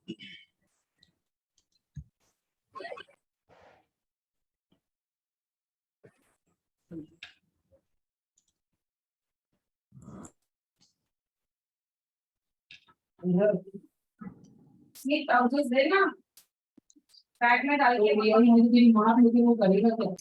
ये ट्राउजर्स देना बैग में डाल के दिया मुझे तेरी मां, लेकिन वो करेगा क्या?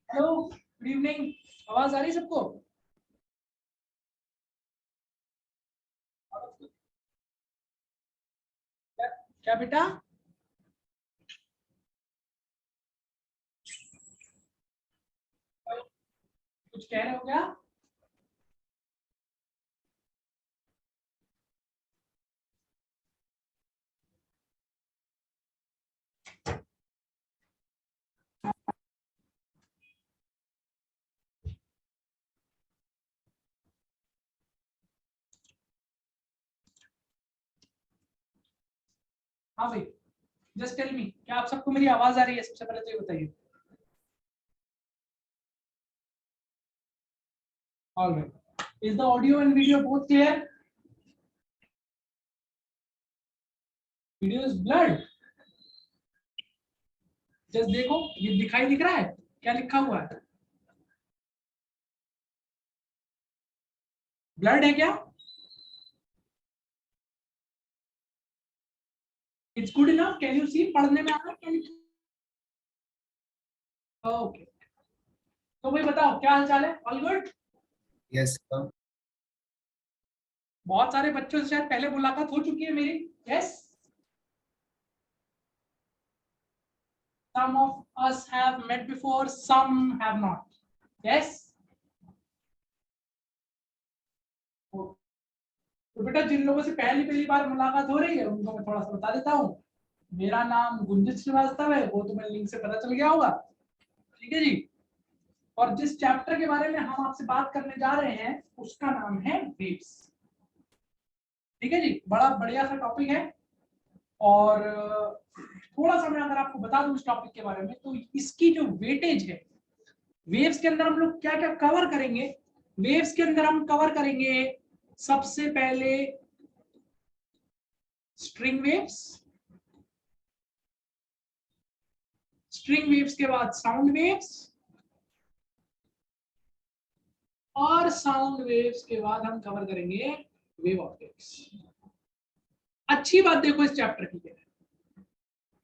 Hello, good evening. आवाज आ रही है सबको? क्या बेटा? कुछ कह रहे हो क्या? हाँ भाई, जस्ट टेल मी, क्या आप सबको मेरी आवाज आ रही है? सबसे पहले तो ये बताइए। All right, is the audio and video both clear? Video is blurred. Just देखो, ये दिखाई दिख रहा है क्या लिखा हुआ है? ब्लर्ड है क्या? It's good enough. Can you see? पढ़ने में आता है? ओके, तो भाई बताओ क्या हाल चाल है? All good? यस। बहुत सारे बच्चों से शायद पहले मुलाकात हो चुकी है मेरी। Yes, some of us have met before, some have not. Yes? तो बेटा, जिन लोगों से पहली बार मुलाकात हो रही है उनको मैं थोड़ा सा बता देता हूँ। मेरा नाम गुंजित श्रीवास्तव है, वो तुम्हें लिंक से पता चल गया होगा। ठीक है जी। और जिस चैप्टर के बारे में हम आपसे बात करने जा रहे हैं उसका नाम है वेव्स। ठीक है जी, बड़ा बढ़िया सा टॉपिक है। और थोड़ा सा मैं अगर आपको बता दूं इस टॉपिक के बारे में, तो इसकी जो वेटेज है, वेव्स के अंदर हम लोग क्या क्या कवर करेंगे। वेव्स के अंदर हम कवर करेंगे सबसे पहले स्ट्रिंग वेव्स, स्ट्रिंग वेव्स के बाद साउंड वेव्स, और साउंड वेव्स के बाद हम कवर करेंगे वेव ऑप्टिक्स। अच्छी बात देखो इस चैप्टर की क्या है।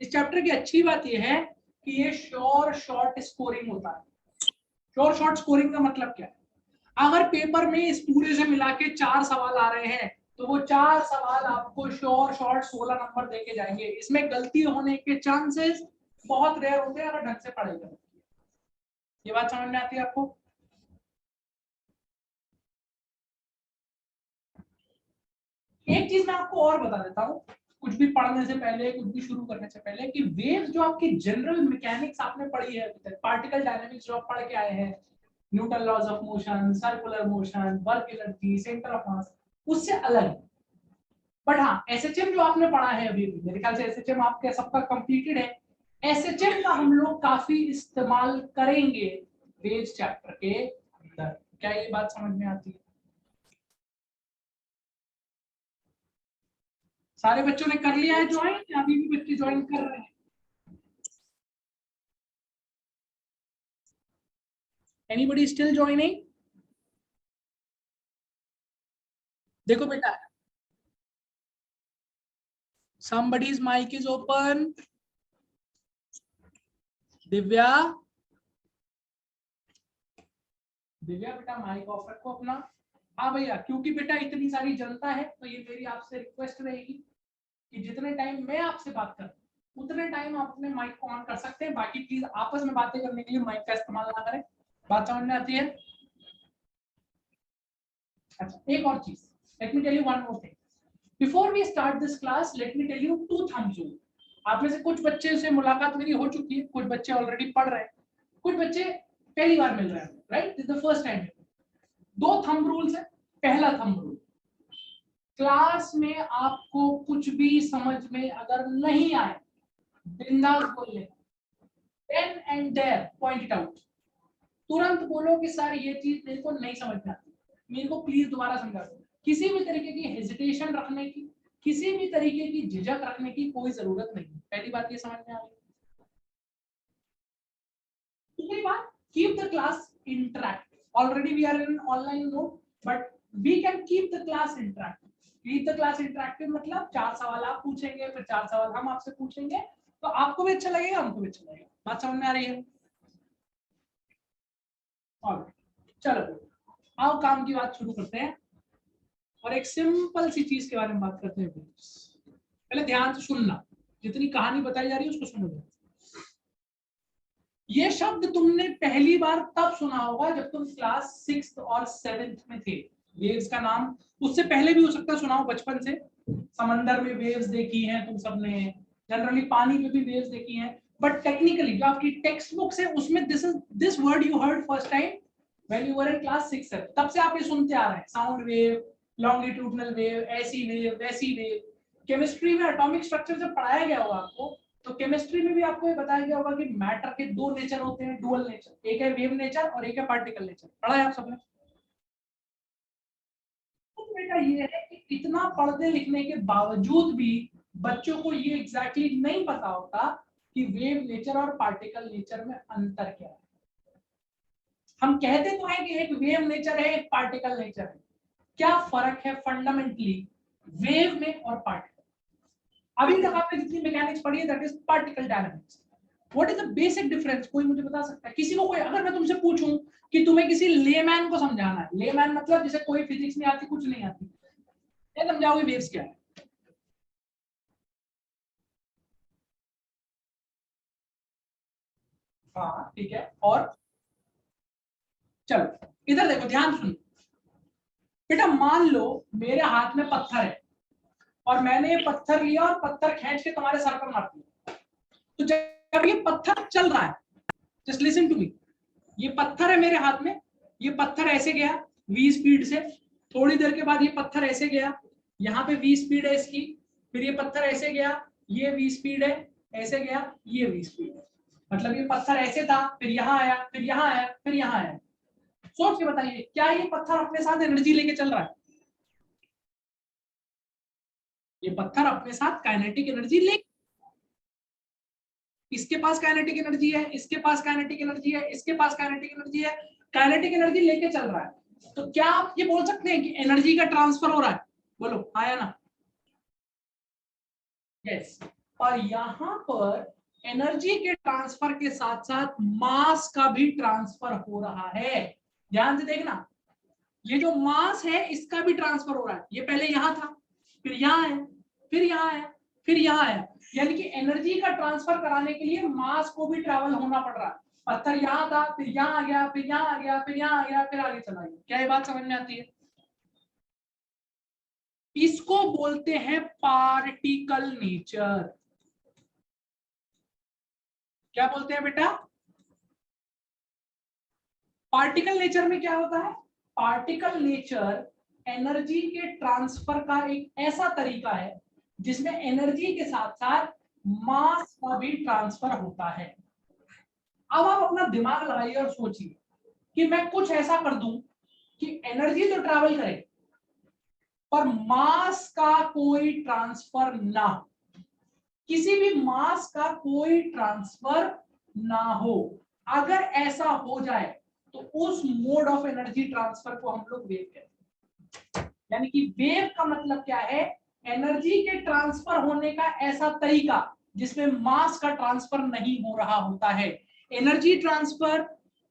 इस चैप्टर की अच्छी बात यह है कि ये श्योर शॉर्ट स्कोरिंग होता है। श्योर शॉर्ट स्कोरिंग का मतलब क्या है? अगर पेपर में इस पूरे से मिला के 4 सवाल आ रहे हैं तो वो 4 सवाल आपको श्योर शॉर्ट 16 नंबर देके जाएंगे। इसमें गलती होने के चांसेस बहुत रेयर होते हैं अगर ढंग से पढ़ाई करें। ये बात समझ में आती है आपको? एक चीज मैं आपको और बता देता हूँ, कुछ भी पढ़ने से पहले, कुछ भी शुरू करने से पहले, कि वेव्स जो आपकी जनरल मैकेनिक्स आपने पढ़ी है, पार्टिकल डायनामिक्स जो आप पढ़ के आए हैं, Newton laws of motion, circular motion, work energy, centre of mass, उससे अलग। बट हाँ एसएचएम जो आपने पढ़ा है अभी, मेरे ख्याल से एसएचएम आपके सबका कंप्लीटेड है। एसएचएम का हम लोग काफी इस्तेमाल करेंगे वेव्स चैप्टर के अंदर। क्या ये बात समझ में आती है? सारे बच्चों ने कर लिया है ज्वाइन या अभी भी बच्चे ज्वाइन कर रहे हैं? Anybody still joining? देखो बेटा, somebody's mic is open. Divya, Divya बेटा माइक ऑफ रखो अपना। हाँ भैया, क्योंकि बेटा इतनी सारी जनता है तो ये मेरी आपसे रिक्वेस्ट रहेगी कि जितने टाइम मैं आपसे बात करूं उतने टाइम आप अपने माइक को ऑन कर सकते हैं। बाकी प्लीज आपस में बातें करने के लिए माइक का इस्तेमाल ना करें। बात समझ में आती है? अच्छा, एक और चीज, let me tell you one more thing before we start this class. Let me tell you two thumbs rule. आप में से कुछ बच्चे से मुलाकात मेरी हो चुकी है, कुछ बच्चे ऑलरेडी पढ़ रहे हैं, कुछ बच्चे पहली बार मिल रहे हैं, right? This is the first time. दो थंब रूल्स है। पहला थंब रूल, क्लास में आपको कुछ भी समझ में अगर नहीं आए बिंदास बोल ले, then and there point it out. तुरंत बोलो कि सर ये चीज मेरे को नहीं समझ में आती, मेरे को प्लीज दोबारा समझा दो। किसी भी तरीके की हेजिटेशन रखने की, किसी भी तरीके की झिझक रखने की कोई जरूरत नहीं। पहली बात ये समझ में आ गई। दूसरी बात, keep the class interactive. Already we are in online mode, but we can keep the class interactive. Keep the class interactive मतलब 4 सवाल आप पूछेंगे, फिर 4 सवाल हम आपसे पूछेंगे, तो आपको भी अच्छा लगेगा, हमको भी अच्छा लगेगा। बात समझ में आ रही है? और चलो आओ काम की बात शुरू करते हैं और एक सिंपल सी चीज के बारे में बात करते हैं। पहले ध्यान से सुनना, जितनी कहानी बताई जा रही है उसको समझो। ये शब्द तुमने पहली बार तब सुना होगा जब तुम क्लास 6th और 7th में थे। वेव्स का नाम उससे पहले भी हो सकता है सुना हो बचपन से। समंदर में वेव्स देखी हैं तुम सबने, जनरली पानी में भी वेव्स देखी हैं, बट टेक्निकली जो आपकी टेक्स्ट बुक्स है उसमें this word you heard first time when you were in class 6 7। तब से आप ये सुनते आ रहे हैं, साउंड वेव, लॉन्गिट्यूडनल वेव, ऐसी वेव वैसी वेव। केमिस्ट्री में एटॉमिक स्ट्रक्चर जब पढ़ाया गया होगा आपको, तो केमिस्ट्री में भी आपको ये बताया गया होगा कि मैटर के दो नेचर होते हैं, डुअल नेचर, एक है वेव नेचर और एक है पार्टिकल नेचर। पढ़ा है आप सबने? तो बेटा ये है कि इतना पढ़ने लिखने के बावजूद भी बच्चों को ये एग्जैक्टली नहीं पता होता कि वेव नेचर और पार्टिकल नेचर में अंतर क्या है। हम कहते तो हैं कि एक वेव नेचर है, एक पार्टिकल नेचर है। क्या फर्क है फंडामेंटली वेव में और पार्टिकल? अभी तक आपने जितनी मैकेनिक्स पढ़ी है that is particle dynamics. What is the basic difference? कोई मुझे बता सकता है? किसी को कोई, अगर मैं तुमसे पूछूं कि तुम्हें किसी लेमैन को समझाना है, लेमैन मतलब जिसे कोई फिजिक्स नहीं आती, कुछ नहीं आती, ये समझाओगे वेव्स क्या है? हाँ ठीक है, और चलो इधर देखो, ध्यान सुनो बेटा। मान लो मेरे हाथ में पत्थर है और मैंने ये पत्थर लिया और पत्थर खींच के तुम्हारे सर पर मार दिया। तो जब ये पत्थर चल रहा है, जस्ट लिसन टू मी, ये पत्थर है मेरे हाथ में, ये पत्थर ऐसे गया v स्पीड से, थोड़ी देर के बाद ये पत्थर ऐसे गया, यहाँ पे v स्पीड है इसकी, फिर ये पत्थर ऐसे गया, ये v स्पीड है, ऐसे गया, ये v स्पीड है। मतलब ये पत्थर ऐसे था, फिर यहाँ आया, फिर यहाँ आया, फिर यहाँ आया। सोच के बताइए, क्या ये पत्थर अपने साथ एनर्जी लेके चल रहा है? ये पत्थर अपने साथ काइनेटिक एनर्जी ले, इसके पास काइनेटिक एनर्जी है, इसके पास काइनेटिक एनर्जी है, इसके पास काइनेटिक एनर्जी है, काइनेटिक एनर्जी लेके चल रहा है। तो क्या आप ये बोल सकते हैं कि एनर्जी का ट्रांसफर हो रहा है? बोलो आया ना? यस। और यहां पर एनर्जी के ट्रांसफर के साथ साथ मास का भी ट्रांसफर हो रहा है। ध्यान से देखना, ये जो मास है इसका भी ट्रांसफर हो रहा है। ये पहले यहां था, फिर यहां है, फिर यहां है, फिर यहां है। यानी कि एनर्जी का ट्रांसफर कराने के लिए मास को भी ट्रैवल होना पड़ रहा है। पत्थर यहां था, फिर यहां आ गया, फिर यहां आ गया, फिर यहां आ गया, फिर आगे चला गया। क्या ये बात समझ में आती है? इसको बोलते हैं पार्टिकल नेचर। क्या बोलते हैं बेटा? पार्टिकल नेचर में क्या होता है? पार्टिकल नेचर एनर्जी के ट्रांसफर का एक ऐसा तरीका है जिसमें एनर्जी के साथ साथ मास का भी ट्रांसफर होता है। अब आप अपना दिमाग लगाइए और सोचिए कि मैं कुछ ऐसा कर दूं कि एनर्जी तो ट्रैवल करे पर मास का कोई ट्रांसफर ना, किसी भी मास का कोई ट्रांसफर ना हो। अगर ऐसा हो जाए तो उस मोड ऑफ एनर्जी ट्रांसफर को हम लोग वेव कहते हैं। यानी कि वेव का मतलब क्या है, एनर्जी के ट्रांसफर होने का ऐसा तरीका जिसमें मास का ट्रांसफर नहीं हो रहा होता है। Energy transfer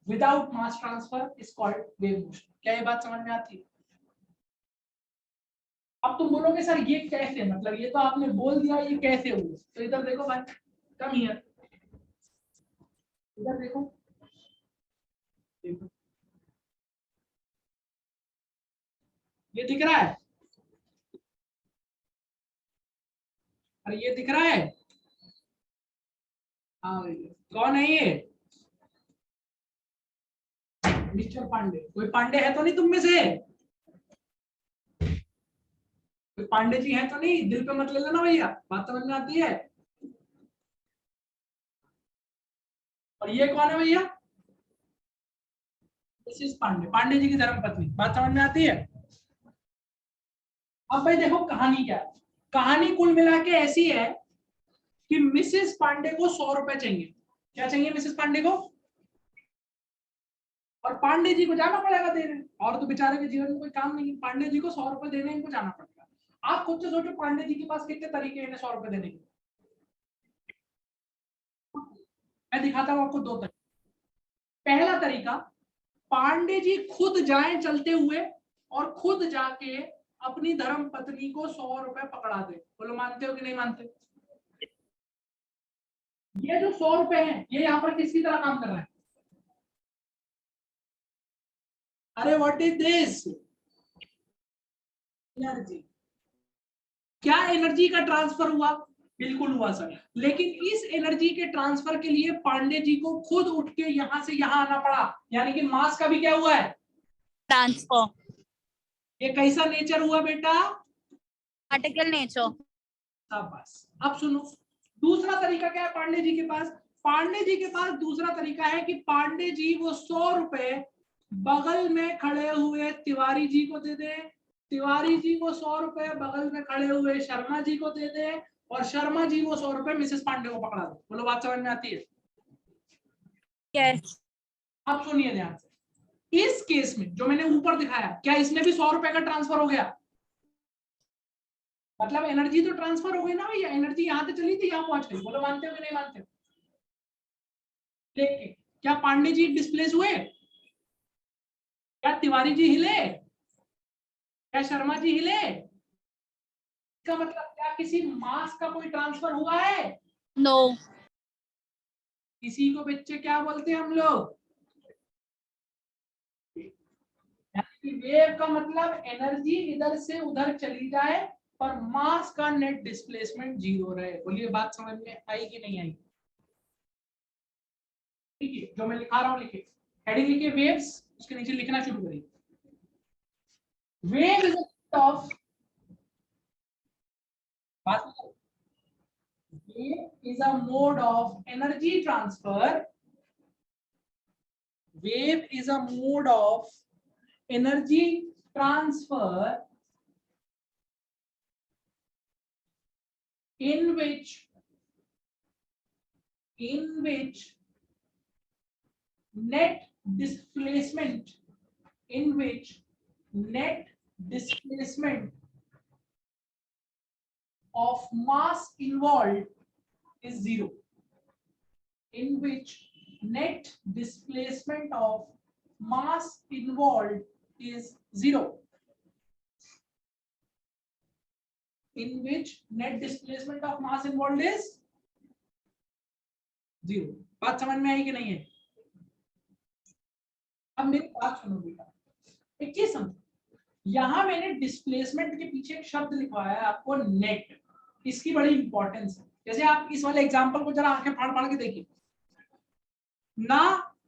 without mass transfer is called wave motion. क्या ये बात समझ में आती है? अब तुम बोलोगे सर ये कैसे, मतलब ये तो आपने बोल दिया, ये कैसे हुआ? तो इधर देखो भाई, कम हियर, इधर देखो, देखो ये दिख रहा है, अरे ये दिख रहा है, हाँ भैया कौन है ये? मिस्टर पांडे। कोई पांडे है तो नहीं तुम में से? कोई पांडे जी है तो नहीं? दिल पे मत ले लेना भैया, बात समझ में आती है। और ये कौन है भैया? मिसेस पांडे, पांडे जी की धर्मपत्नी। बात समझ में आती है? अब भाई देखो कहानी क्या है। कहानी कुल मिला के ऐसी है कि मिसेस पांडे को 100 रुपए चाहिए। क्या चाहिए मिसेस पांडे को? और पांडे जी को जाना पड़ेगा देने, और तो बेचारे के जीवन में कोई काम नहीं है, पांडे जी को 100 रुपए देने इनको जाना पड़ेगा। आप खुद से सोचो पांडे जी के पास कितने तरीके हैं इन्हें 100 रुपए देने के। मैं दिखाता हूँ आपको दो तरीके। पहला तरीका, पांडे जी खुद जाएं चलते हुए और खुद जाके अपनी धर्म पत्नी को 100 रुपए पकड़ा दे। बोलो मानते हो कि नहीं मानते? ये जो 100 रुपए हैं ये यहाँ पर किसकी तरह काम कर रहा है? अरे व्हाट इज दिस? एनर्जी। क्या एनर्जी का ट्रांसफर हुआ? बिल्कुल हुआ सर। लेकिन इस एनर्जी के ट्रांसफर के लिए पांडे जी को खुद उठ के यहां से यहां आना पड़ा, यानी कि मास का भी क्या हुआ है? ट्रांसफर। ये कैसा नेचर हुआ बेटा? Particle nature. बस अब सुनो, दूसरा तरीका क्या है पांडे जी के पास? पांडे जी के पास दूसरा तरीका है कि पांडे जी वो 100 रुपए बगल में खड़े हुए तिवारी जी को दे दे, तिवारी जी को 100 रुपए बगल में खड़े हुए शर्मा जी को दे दे, और शर्मा जी वो 100 रुपए मिसेस पांडे को पकड़ा दे। बोलो बात समझ में आती है? यस। अब सुनिए ध्यान से, इस केस में जो मैंने ऊपर दिखाया, क्या इसमें भी 100 रुपए का ट्रांसफर हो गया? मतलब एनर्जी तो ट्रांसफर हो गई ना भैया, एनर्जी यहां से चली थी यहाँ पहुंच गई। बोलो मानते हो कि नहीं मानते हो? लेकिन क्या पांडे जी डिस्प्लेस हुए? क्या तिवारी जी हिले? क्या शर्मा जी हिले? इसका मतलब क्या किसी मास का कोई ट्रांसफर हुआ है? नो। इसी को बच्चे क्या बोलते हैं हम लोग? वेव का मतलब एनर्जी इधर से उधर चली जाए पर मास का नेट डिस्प्लेसमेंट 0 रहे। बोलिए बात समझ में आई कि नहीं आई? ठीक है, जो मैं लिखा रहा हूं लिखिए, हेडिंग लिखिए वेव्स, उसके नीचे लिखना शुरू करिए। Wave is of, wave is a mode of energy transfer. Wave is a mode of energy transfer in which net displacement of mass involved is 0. In which net displacement of mass involved is 0. In which net displacement of mass involved is 0. बात समझ में आई कि नहीं है? अब मेरी बात सुनो बेटा, एक चीज समझो, यहां मैंने डिस्प्लेसमेंट के पीछे एक शब्द लिखवाया है आपको, नेट। इसकी बड़ी इंपॉर्टेंस है। जैसे आप इस वाले एग्जांपल को जरा आंखें फाड़ फाड़ के देखिए ना,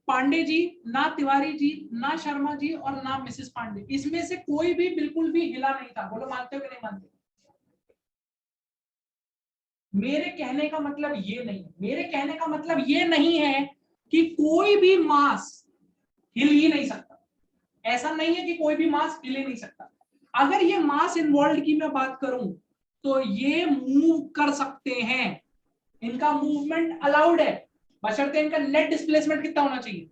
पांडे जी, ना तिवारी जी, ना शर्मा जी और ना मिसेस पांडे, इसमें से कोई भी बिल्कुल भी हिला नहीं था। बोलो मानते हो कि नहीं मानते? मेरे कहने का मतलब ये नहीं है, मेरे कहने का मतलब ये नहीं है कि कोई भी मास हिल ही नहीं सकता। ऐसा नहीं है कि कोई भी मास हिल ही नहीं सकता। अगर ये मास इन्वॉल्व की मैं बात करूं तो ये मूव कर सकते हैं, इनका मूवमेंट अलाउड है, बशर्ते इनका नेट डिस्प्लेसमेंट कितना होना चाहिए।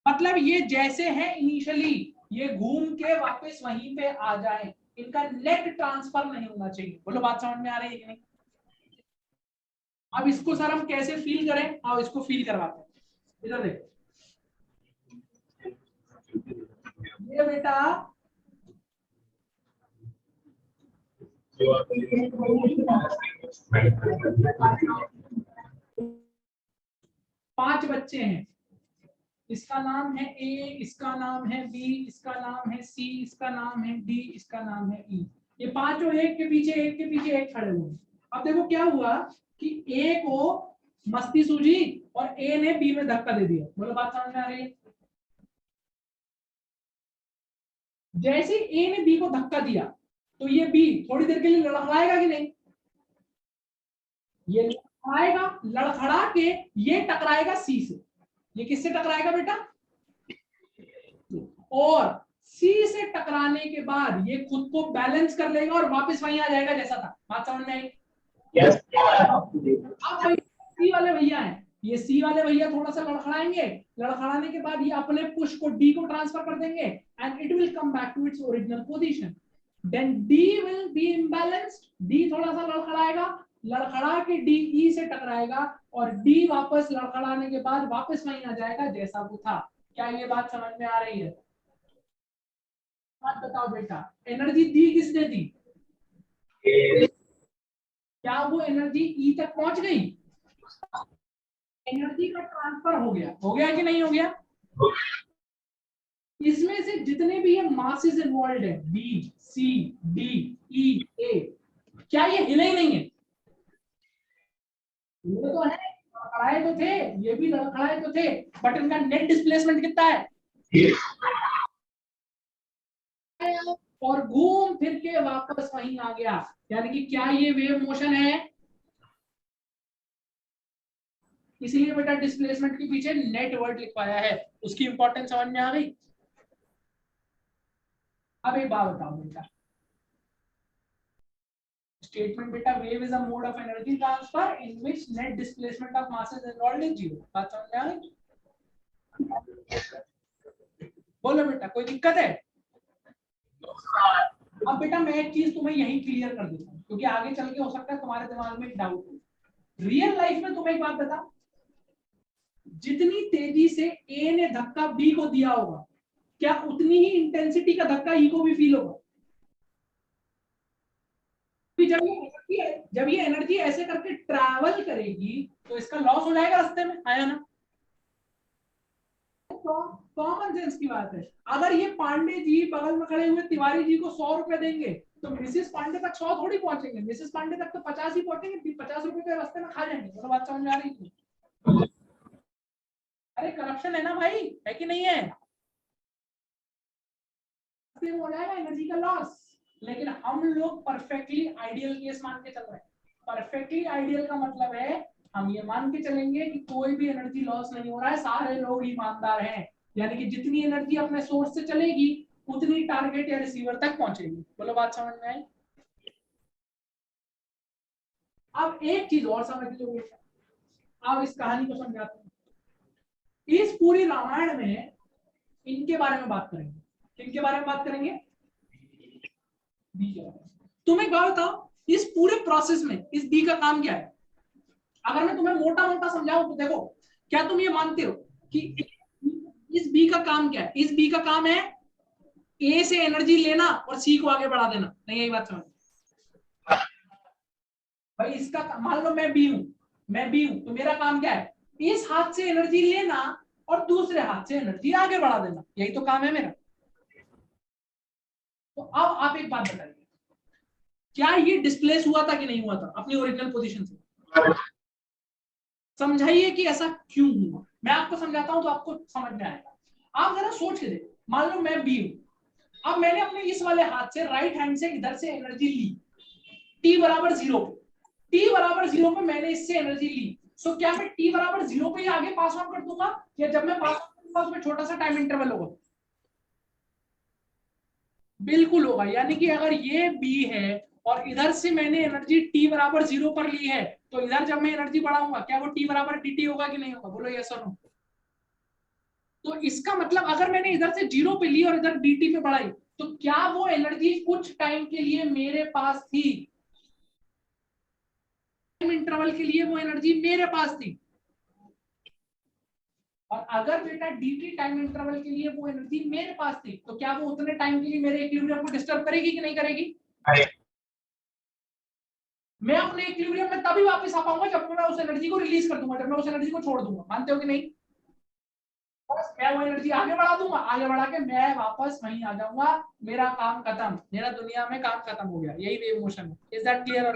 मतलब ये जैसे हैं इनिशियली, ये घूम के वापस वहीं पे आ जाए, इनका नेट ट्रांसफर नहीं होना चाहिए। बोलो बात समझ में आ रही है कि नहीं? अब इसको सर हम कैसे फील करें? आओ इसको फील करवाते हैं। इधर देखो, ये बेटा पांच बच्चे हैं, इसका नाम है ए, इसका नाम है बी, इसका नाम है सी, इसका नाम है डी, इसका नाम है ई। ये पांचों एक के पीछे एक खड़े हुए। अब देखो क्या हुआ कि ए को मस्ती सूझी और ए ने बी में धक्का दे दिया। बोलो बात समझ में आ रही है? जैसे ए ने बी को धक्का दिया तो ये बी थोड़ी देर के लिए लड़खड़ाएगा कि नहीं? ये लड़खड़ाएगा, लड़खड़ा के ये टकराएगा सी से। ये किससे टकराएगा बेटा? और सी से टकराने के बाद ये खुद को बैलेंस कर लेगा और वापस वहीं आ जाएगा जैसा था। बात समझ में आई? yes. अब सी वाले भैया हैं, ये सी वाले भैया थोड़ा सा लड़खड़ाएंगे, लड़खड़ाने के बाद ये अपने पुश को डी को ट्रांसफर कर देंगे and it will come back to its original position. Then D will be imbalanced, D थोड़ा सा लड़खड़ाएगा, लड़खड़ा के डी ई से टकराएगा और डी वापस लड़खड़ाने के बाद वापस वहीं आ जाएगा जैसा वो था। क्या ये बात समझ में आ रही है? बात बताओ बेटा, एनर्जी दी किसने दी? क्या वो एनर्जी ई तक पहुंच गई? एनर्जी का ट्रांसफर हो गया कि नहीं हो गया? इसमें से जितने भी ये मासेस इन्वॉल्व है, बी, सी, डी, ई, ए, क्या ये हिले ही नहीं है? ये तो है, लड़खड़ाए तो थे, ये भी लड़खड़ाए तो थे, बट इनका नेट डिस्प्लेसमेंट कितना है? और घूम फिर के वापस वहीं आ गया। यानी कि क्या ये वेव मोशन है? इसलिए बेटा डिस्प्लेसमेंट के पीछे नेट वर्ड लिखवाया है, उसकी इंपॉर्टेंस समझ में आ गई? अब एक बात बताओ बेटा, स्टेटमेंट बेटा, wave is a mode of energy transfer in which net displacement of masses involved is zero. बात समझ में आ गई? बोलो बेटा, कोई दिक्कत है? अब बेटा मैं एक चीज तुम्हें यही क्लियर कर देता हूँ, क्योंकि आगे चल के हो सकता है तुम्हारे दिमाग में एक डाउट हो। रियल लाइफ में तुम्हें एक बात बता, जितनी तेजी से ए ने धक्का बी को दिया होगा, क्या उतनी ही इंटेंसिटी का धक्का ई को भी फील होगा? जब ये एनर्जी ऐसे करके ट्रैवल करेगी तो इसका लॉस हो जाएगा रास्ते में, आया ना? कॉमन सेंस की बात है। अगर ये पांडे जी बगल में खड़े हुए तिवारी जी को 100 रुपए देंगे तो मिसेस पांडे तक 100 थोड़ी पहुंचेंगे, मिसेस पांडे तक तो 50 ही पहुंचेंगे, 50 रुपए के रास्ते में खा जाएंगे। तो बात समझ में आ रही थी? अरे करप्शन है ना भाई, है कि नहीं है? हो जाएगा एनर्जी का लॉस। लेकिन हम लोग परफेक्टली आइडियल केस मान के चल रहे हैं। परफेक्टली आइडियल का मतलब है हम ये मान के चलेंगे कि कोई भी एनर्जी लॉस नहीं हो रहा है, सारे लोग ईमानदार हैं, यानी कि जितनी एनर्जी अपने सोर्स से चलेगी उतनी टारगेट या रिसीवर तक पहुंचेगी। बोलो बात समझ में आई? अब एक चीज और समझ लो, अब इस कहानी को समझाते हैं। इस पूरी रामायण में इनके बारे में बात करेंगे। किनके बारे में बात करेंगे? बी के बारे में। तुम्हें क्या बताओ, इस पूरे प्रोसेस में इस बी का काम क्या है? अगर मैं तुम्हें मोटा मोटा समझाऊं तो देखो, क्या तुम ये मानते हो कि इस बी का काम क्या है? इस बी का काम है ए से एनर्जी लेना और सी को आगे बढ़ा देना। नहीं, यही बात समझ भाई? इसका मान लो मैं बी हूं, तो मेरा काम क्या है? इस हाथ से एनर्जी लेना और दूसरे हाथ से एनर्जी आगे बढ़ा देना, यही तो काम है मेरा। तो अब आप एक बात बताइए, क्या ये डिस्प्लेस हुआ था कि नहीं हुआ था अपनी ओरिजिनल पोजीशन से? समझाइए कि ऐसा क्यों हुआ। मैं आपको समझाता हूं तो आपको समझ में आएगा। आप जरा सोच के देखो, मान लो मैं बी हूं, अब मैंने अपने इस वाले हाथ से राइट हैंड से इधर से एनर्जी ली टी बराबर 0 पे, टी बराबर 0 पे मैंने इससे एनर्जी ली, सो क्या मैं टी बराबर 0 पे ही आगे पास ऑन कर दूंगा, या जब मैं पास ऑन करूंगा उसमें छोटा सा टाइम इंटरवल होगा? बिल्कुल होगा। यानी कि अगर ये बी है और इधर से मैंने एनर्जी टी बराबर 0 पर ली है, तो इधर जब मैं एनर्जी बढ़ाऊंगा क्या वो टी बराबर dt होगा कि नहीं होगा? बोलो यस और नो। तो इसका मतलब अगर मैंने इधर से 0 पे ली और इधर dt पे बढ़ाई, तो क्या वो एनर्जी कुछ टाइम के लिए मेरे पास थी? टाइम इंटरवल के लिए वो एनर्जी मेरे पास थी। और अगर बेटा dt टाइम इंटरवल के लिए वो एनर्जी मेरे पास थी, तो क्या वो उतने टाइम के लिए मेरे इक्विलिब्रियम को डिस्टर्ब करेगी कि नहीं करेगी? मैं अपने इक्विलिब्रियम में तभी वापस आ पाऊंगा जब मैं उस एनर्जी को रिलीज कर दूंगा, जब मैं उस एनर्जी को छोड़ दूंगा। मानते हो कि नहीं? बस मैं वो एनर्जी आगे बढ़ा दूंगा, आगे बढ़ा के मैं वापस वहीं आ जाऊंगा, मेरा काम खत्म, मेरा दुनिया में काम खत्म हो गया। यही वेव मोशन है। Is that clear?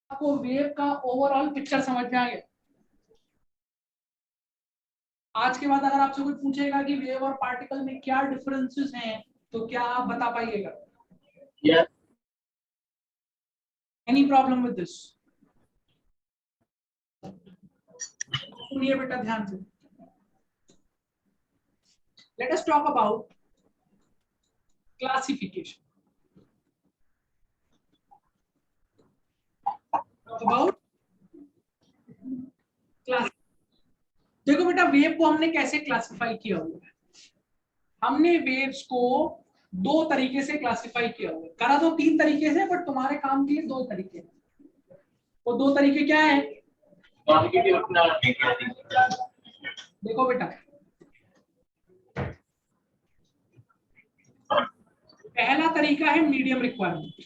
आपको वेव का ओवरऑल पिक्चर समझ में आ गया? आज के बाद अगर आपसे कोई पूछेगा कि वेव और पार्टिकल में क्या डिफरेंसेस हैं, तो क्या आप बता पाइएगा? Yes. Any problem with this? सुनिए बेटा ध्यान से, let us talk about classification. About class. देखो बेटा, वेव को हमने कैसे क्लासिफाई किया हुआ है? हमने वेव्स को दो तरीके से क्लासिफाई किया हुआ है। करा तो तीन तरीके से, बट तुम्हारे काम के लिए दो तरीके हैं। वो दो तरीके क्या है? देखो बेटा, पहला तरीका है मीडियम रिक्वायरमेंट।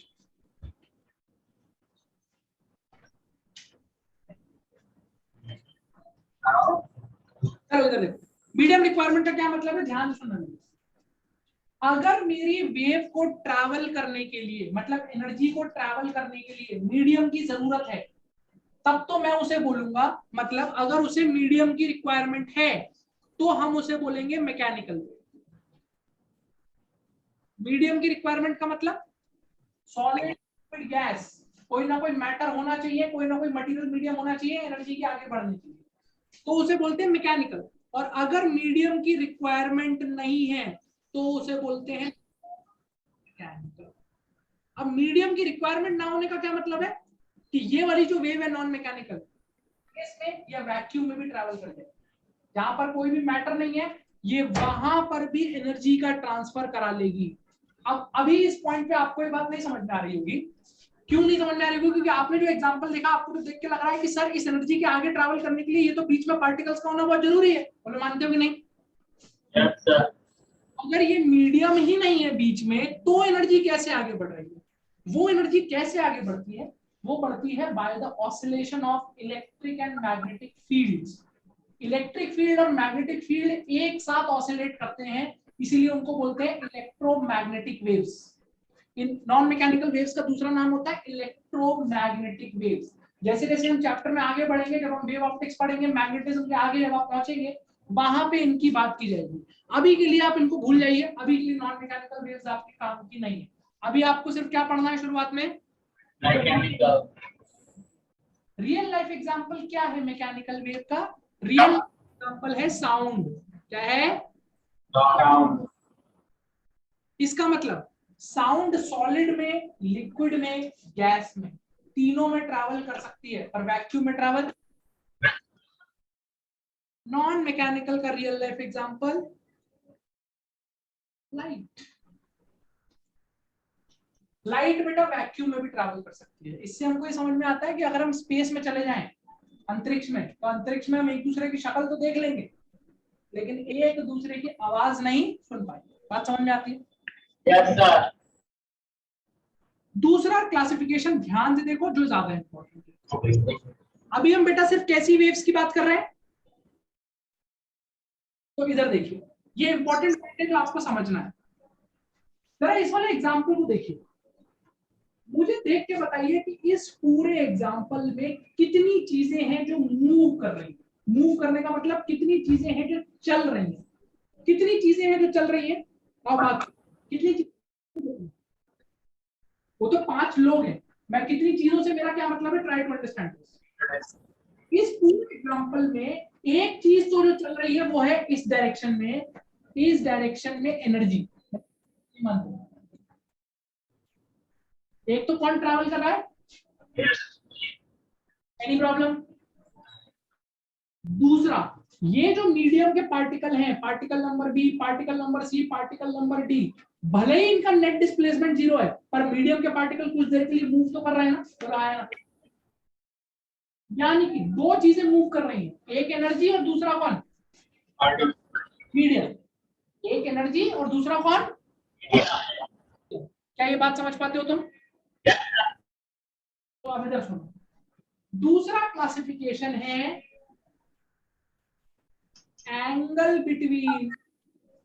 चलो इधर देखो, मीडियम रिक्वायरमेंट का क्या मतलब है, ध्यान से सुनना। अगर मेरी वेव को ट्रैवल करने के लिए, मतलब एनर्जी को ट्रैवल करने के लिए मीडियम की जरूरत है, तब तो मैं उसे बोलूंगा, मतलब अगर उसे मीडियम की रिक्वायरमेंट है तो हम उसे बोलेंगे मैकेनिकल वेव। मीडियम की रिक्वायरमेंट का मतलब सॉलिड गैस, कोई ना कोई मैटर होना चाहिए, कोई ना कोई मटेरियल मीडियम होना चाहिए एनर्जी के आगे बढ़ने के लिए, तो उसे बोलते हैं मैकेनिकल। और अगर मीडियम की रिक्वायरमेंट नहीं है तो उसे बोलते हैं मैकेनिकल। अब मीडियम की रिक्वायरमेंट ना होने का क्या मतलब है कि ये वाली जो वेव है नॉन मैकेनिकल, इसमें या वैक्यूम में भी ट्रैवल कर जाए, जहां पर कोई भी मैटर नहीं है, ये वहां पर भी एनर्जी का ट्रांसफर करा लेगी। अब अभी इस पॉइंट पे आपको ये बात नहीं समझ में आ रही होगी। क्यों नहीं समझ में आ रही होगी? क्योंकि आपने जो एग्जांपल देखा, आपको तो देख के लग रहा है कि सर इस एनर्जी के आगे ट्रैवल करने के लिए ये तो बीच में पार्टिकल्स का होना बहुत जरूरी है। बोले मानते हो कि नहीं? yes, sir. अगर ये मीडियम ही नहीं है बीच में, तो एनर्जी कैसे आगे बढ़ रही है? वो एनर्जी कैसे आगे बढ़ती है? वो बढ़ती है by the oscillation of electric and magnetic fields. Electric field और मैग्नेटिक फील्ड एक साथ ऑसिलेट करते हैं, इसीलिए उनको बोलते हैं electromagnetic waves. In non mechanical waves का दूसरा नाम होता है इलेक्ट्रोमैग्नेटिक वेव्स। जैसे जैसे हम चैप्टर में आगे बढ़ेंगे, जब हम वेव ऑप्टिक्स पढ़ेंगे, मैग्नेटिज्म के आगे जब आप पहुंचेंगे, वहां पे इनकी बात की जाएगी। अभी के लिए आप इनको भूल जाइए, अभी के लिए नॉन मैकेनिकल वेव्स आपके काम की नहीं है। अभी आपको सिर्फ क्या पढ़ना है शुरुआत में? मैकेनिकल। रियल लाइफ एग्जांपल क्या है मैकेनिकल वेव का? रियल एग्जांपल है साउंड। क्या है? साउंड। इसका मतलब साउंड सॉलिड में, लिक्विड में, गैस में, तीनों में ट्रैवल कर सकती है, पर वैक्यूम में ट्रैवल। नॉन मैकेनिकल का real life example light. Light बेटा वैक्यूम में भी ट्रैवल कर सकती है। इससे हमको ये समझ में आता है कि अगर हम स्पेस में चले जाएं, अंतरिक्ष में, तो अंतरिक्ष में हम एक दूसरे की शक्ल तो देख लेंगे, लेकिन एक दूसरे की आवाज नहीं सुन पाएंगे। बात समझ में आती है? yes, sir. दूसरा क्लासिफिकेशन ध्यान से देखो, जो ज्यादा इंपॉर्टेंट है। अभी हम बेटा सिर्फ कैसी वेव्स की बात कर रहे हैं, तो इधर देखिए, ये इंपॉर्टेंट पॉइंट है जो आपको समझना है। जरा इस वाले एग्जांपल को देखिए। मुझे देख के बताइए कि इस पूरे एग्जाम्पल में कितनी चीजें हैं जो मूव कर रही हैं। मूव करने का मतलब कितनी चीजें हैं जो चल रही हैं, कितनी चीजें हैं जो चल रही हैं। अब बात कितनी चीजें, वो तो 5 लोग हैं, मैं कितनी चीजों से मेरा क्या मतलब है, ट्राई टू अंडरस्टैंड। इस पूरे एग्जांपल में एक चीज तो जो चल रही है वो है इस डायरेक्शन में, इस डायरेक्शन में एनर्जी। एक तो कौन ट्रैवल कर रहा है, एनी प्रॉब्लम। दूसरा, ये जो मीडियम के पार्टिकल हैं, particle number B, particle number C, particle number D, भले ही इनका नेट डिस्प्लेसमेंट 0 है, पर मीडियम के पार्टिकल कुछ देर के लिए मूव तो कर रहे हैं ना, कर रहा है ना। यानी कि 2 चीजें मूव कर रही हैं, एक एनर्जी और दूसरा कौन, मीडियम। एक एनर्जी और दूसरा कौन, क्या ये बात समझ पाते हो तुम? तो अब इधर सुनो, दूसरा क्लासिफिकेशन है angle between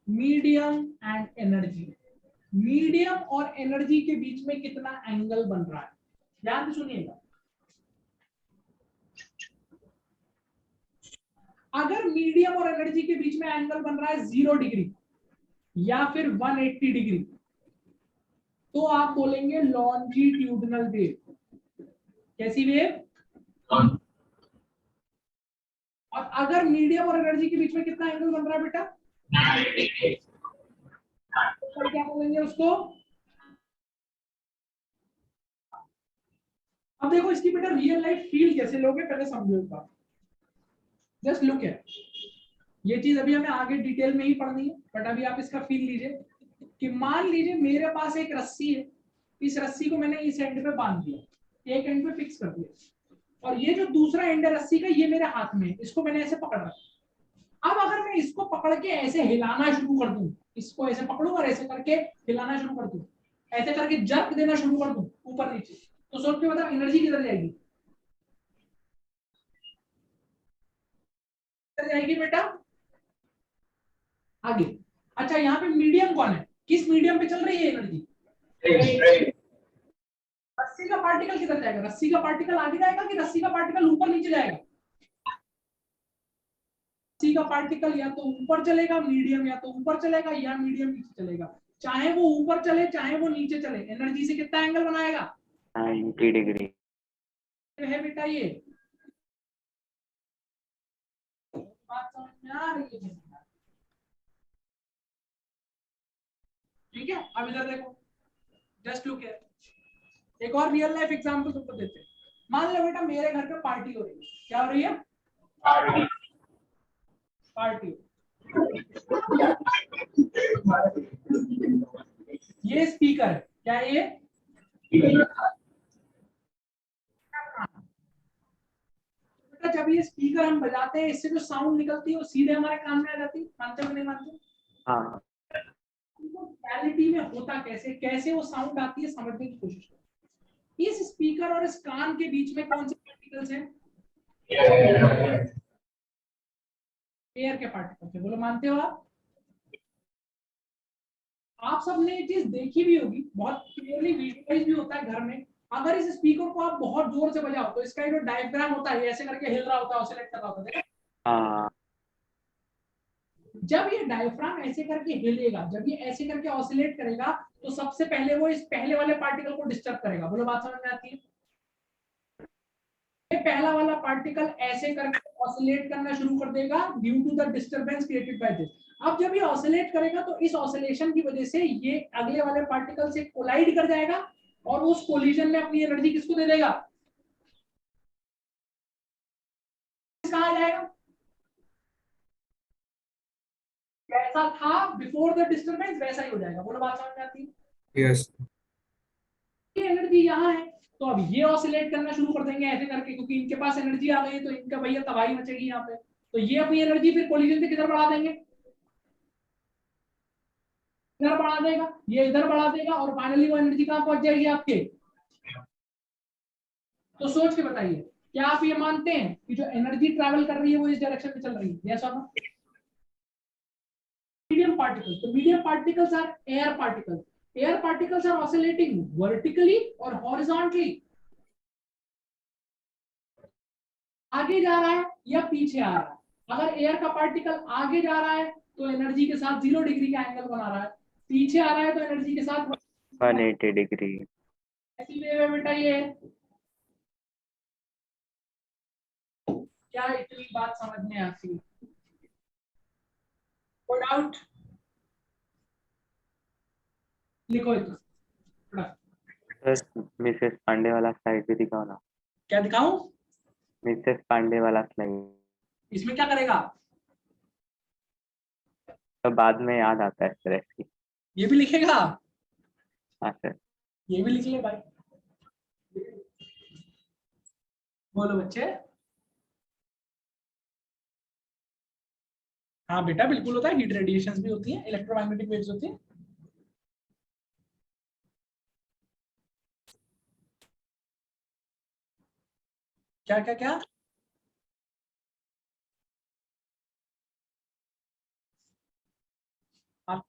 medium and energy. Medium और एनर्जी के बीच में कितना एंगल बन रहा है, ध्यान से सुनिएगा। अगर मीडियम और एनर्जी के बीच में एंगल बन रहा है 0 डिग्री या फिर 180 डिग्री, तो आप बोलेंगे लॉन्जिट्यूडिनल वेव। कैसी वेव? और अगर मीडियम और एनर्जी के बीच में कितना एंगल बन रहा है बेटा, तो क्या बोलेंगे उसको? अब देखो इसकी बेटा रियल लाइफ फील कैसे लोगे, पहले समझो एक बात। जस्ट लुक है, ये चीज अभी हमें आगे डिटेल में ही पढ़नी है, बट अभी आप इसका फील लीजिए कि मान लीजिए मेरे पास एक रस्सी है, इस रस्सी को मैंने इस एंड पे बांध दिया, एक एंड पे फिक्स कर दिया, और ये जो दूसरा एंड है रस्सी का, ये मेरे हाथ में है, इसको मैंने ऐसे पकड़ रखा। अब अगर मैं इसको पकड़ के ऐसे हिलाना शुरू कर दूं, इसको ऐसे पकड़ूं और ऐसे करके हिलाना शुरू कर दूं, ऐसे करके जर्क देना शुरू कर दूं ऊपर नीचे, तो सोच के बताओ एनर्जी किधर जाएगी, किधर जाएगी बेटा, आगे। अच्छा यहाँ पे मीडियम कौन है, किस मीडियम पे चल रही है एनर्जी, रस्सी का पार्टिकल किधर जाएगा, रस्सी का पार्टिकल आगे जाएगा कि रस्सी का पार्टिकल ऊपर नीचे जाएगा? रस्सी का पार्टिकल या तो ऊपर चलेगा, मीडियम या तो ऊपर चलेगा, या मीडियम नीचे चलेगा। चाहे वो ऊपर चले चाहे वो नीचे चले, एनर्जी से कितना एंगल बनाएगा, 90 डिग्री है बेटा। ये बात समझ में आ रही है? ठीक है, अब इधर देखो, जस्ट लुक है, एक और रियल लाइफ एग्जांपल तुमको देते हैं। मान लो बेटा मेरे घर पे पार्टी हो रही है, क्या हो रही है, पार्टी। ये स्पीकर है, क्या है ये, बेटा जब ये स्पीकर हम बजाते हैं, इससे जो साउंड निकलती है वो सीधे हमारे कान में आ जाती है, मानते हो नहीं मानते? हाँ रियलिटी में होता कैसे, कैसे वो साउंड आती है, समझने की कोशिश करो। इस स्पीकर और इस कान के बीच में कौन से पार्टिकल्स हैं, एयर के पार्टिकल्स है, बोलो मानते हो आप सबने ये चीज देखी भी होगी, बहुत क्लियरली विजुअलाइज भी होता है घर में। अगर इस स्पीकर को आप बहुत जोर से बजाओ तो इसका जो डायफ्राम होता है, ऐसे करके हिल रहा होता है, ऑसिलेट कर रहा होता है। हाँ जब ये डायफ्राम ऐसे करके हिलेगा, जब ये ऐसे करके ऑसिलेट करेगा, तो सबसे पहले वो इस पहले वाले पार्टिकल को डिस्टर्ब करेगा। बोलो बात समझ में आती है? ये पहला वाला पार्टिकल ऐसे करके ऑसिलेट करना शुरू कर देगा due to the disturbance created by this. अब जब ये ऑसिलेट करेगा तो इस ऑसिलेशन की वजह से ये अगले वाले पार्टिकल से कोलाइड कर जाएगा, और उस कोलिजन में अपनी एनर्जी किसको दे देगा, कहा जाएगा, कैसा था बिफोर द डिस्टरबेंस वैसा ही हो जाएगा। बोलो बात समझ में आती है? यस ये एनर्जी यहाँ है, तो अब ये ऑसिलेट करना शुरू कर देंगे ऐसे करके, क्योंकि इनके पास एनर्जी आ गई है, तो इनका भैया तबाही मचेगी यहाँ पे। तो ये अपनी एनर्जी फिर कोलिजन से किधर बढ़ा देंगे, इधर बढ़ा देगा, ये इधर बढ़ा देगा, और फाइनली वो एनर्जी कहाँ पहुंच जाएगी आपके। तो सोच के बताइए, क्या आप ये मानते हैं कि जो एनर्जी ट्रैवल कर रही है वो इस डायरेक्शन में चल रही है? यस और नो? मीडियम पार्टिकल्स, तो medium particles are air particles. Air particles are oscillating vertically और हॉरिजॉन्टली, आगे जा रहा है या पीछे आ रहा है। अगर एयर का पार्टिकल आगे जा रहा है तो एनर्जी के साथ 0 डिग्री का एंगल बना रहा है, पीछे आ रहा है तो एनर्जी के साथ 180 डिग्री। ऐसी वेव है बेटा ये। क्या इतनी बात समझ में आती है? कोई डाउट? लिखो इतना। मिसेस पांडे वाला स्लाइड भी दिखाओ ना। क्या दिखाऊं? मिसेस पांडे वाला स्लाइड इसमें क्या करेगा? तो बाद में याद आता है सर ऐसी। ये भी लिखेगा? हाँ सर। ये भी लिख ले भाई। बोलो बच्चे। हाँ बेटा बिल्कुल होता है, हीट रेडिएशंस भी होती हैं, इलेक्ट्रोमैग्नेटिक वेव्स होती हैं। क्या क्या क्या? आप,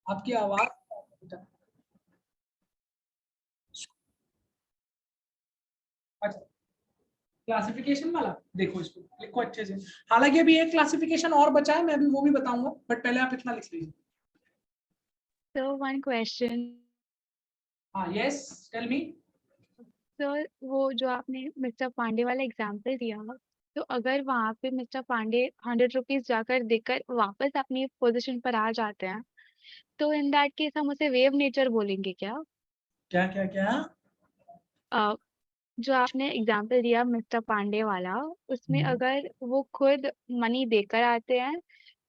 आपकी आवाज। अच्छा, क्लासिफिकेशन वाला देखो, इसको लिखो अच्छे से। हालांकि अभी एक क्लासिफिकेशन और बचा है, मैं अभी वो भी बताऊंगा, बट पहले आप इतना लिख लीजिए। So one question. हाँ यस, टेल मी। सर वो जो आपने मिस्टर पांडे वाला एग्जांपल दिया, तो अगर वहाँ पे मिस्टर पांडे 100 रुपीज जाकर देकर वापस अपनी पोजीशन पर आ जाते हैं, तो इन दैट केस हम उसे वेव नेचर बोलेंगे क्या? क्या क्या क्या? अ, जो आपने एग्जांपल दिया मिस्टर पांडे वाला, उसमें अगर वो खुद मनी देकर आते हैं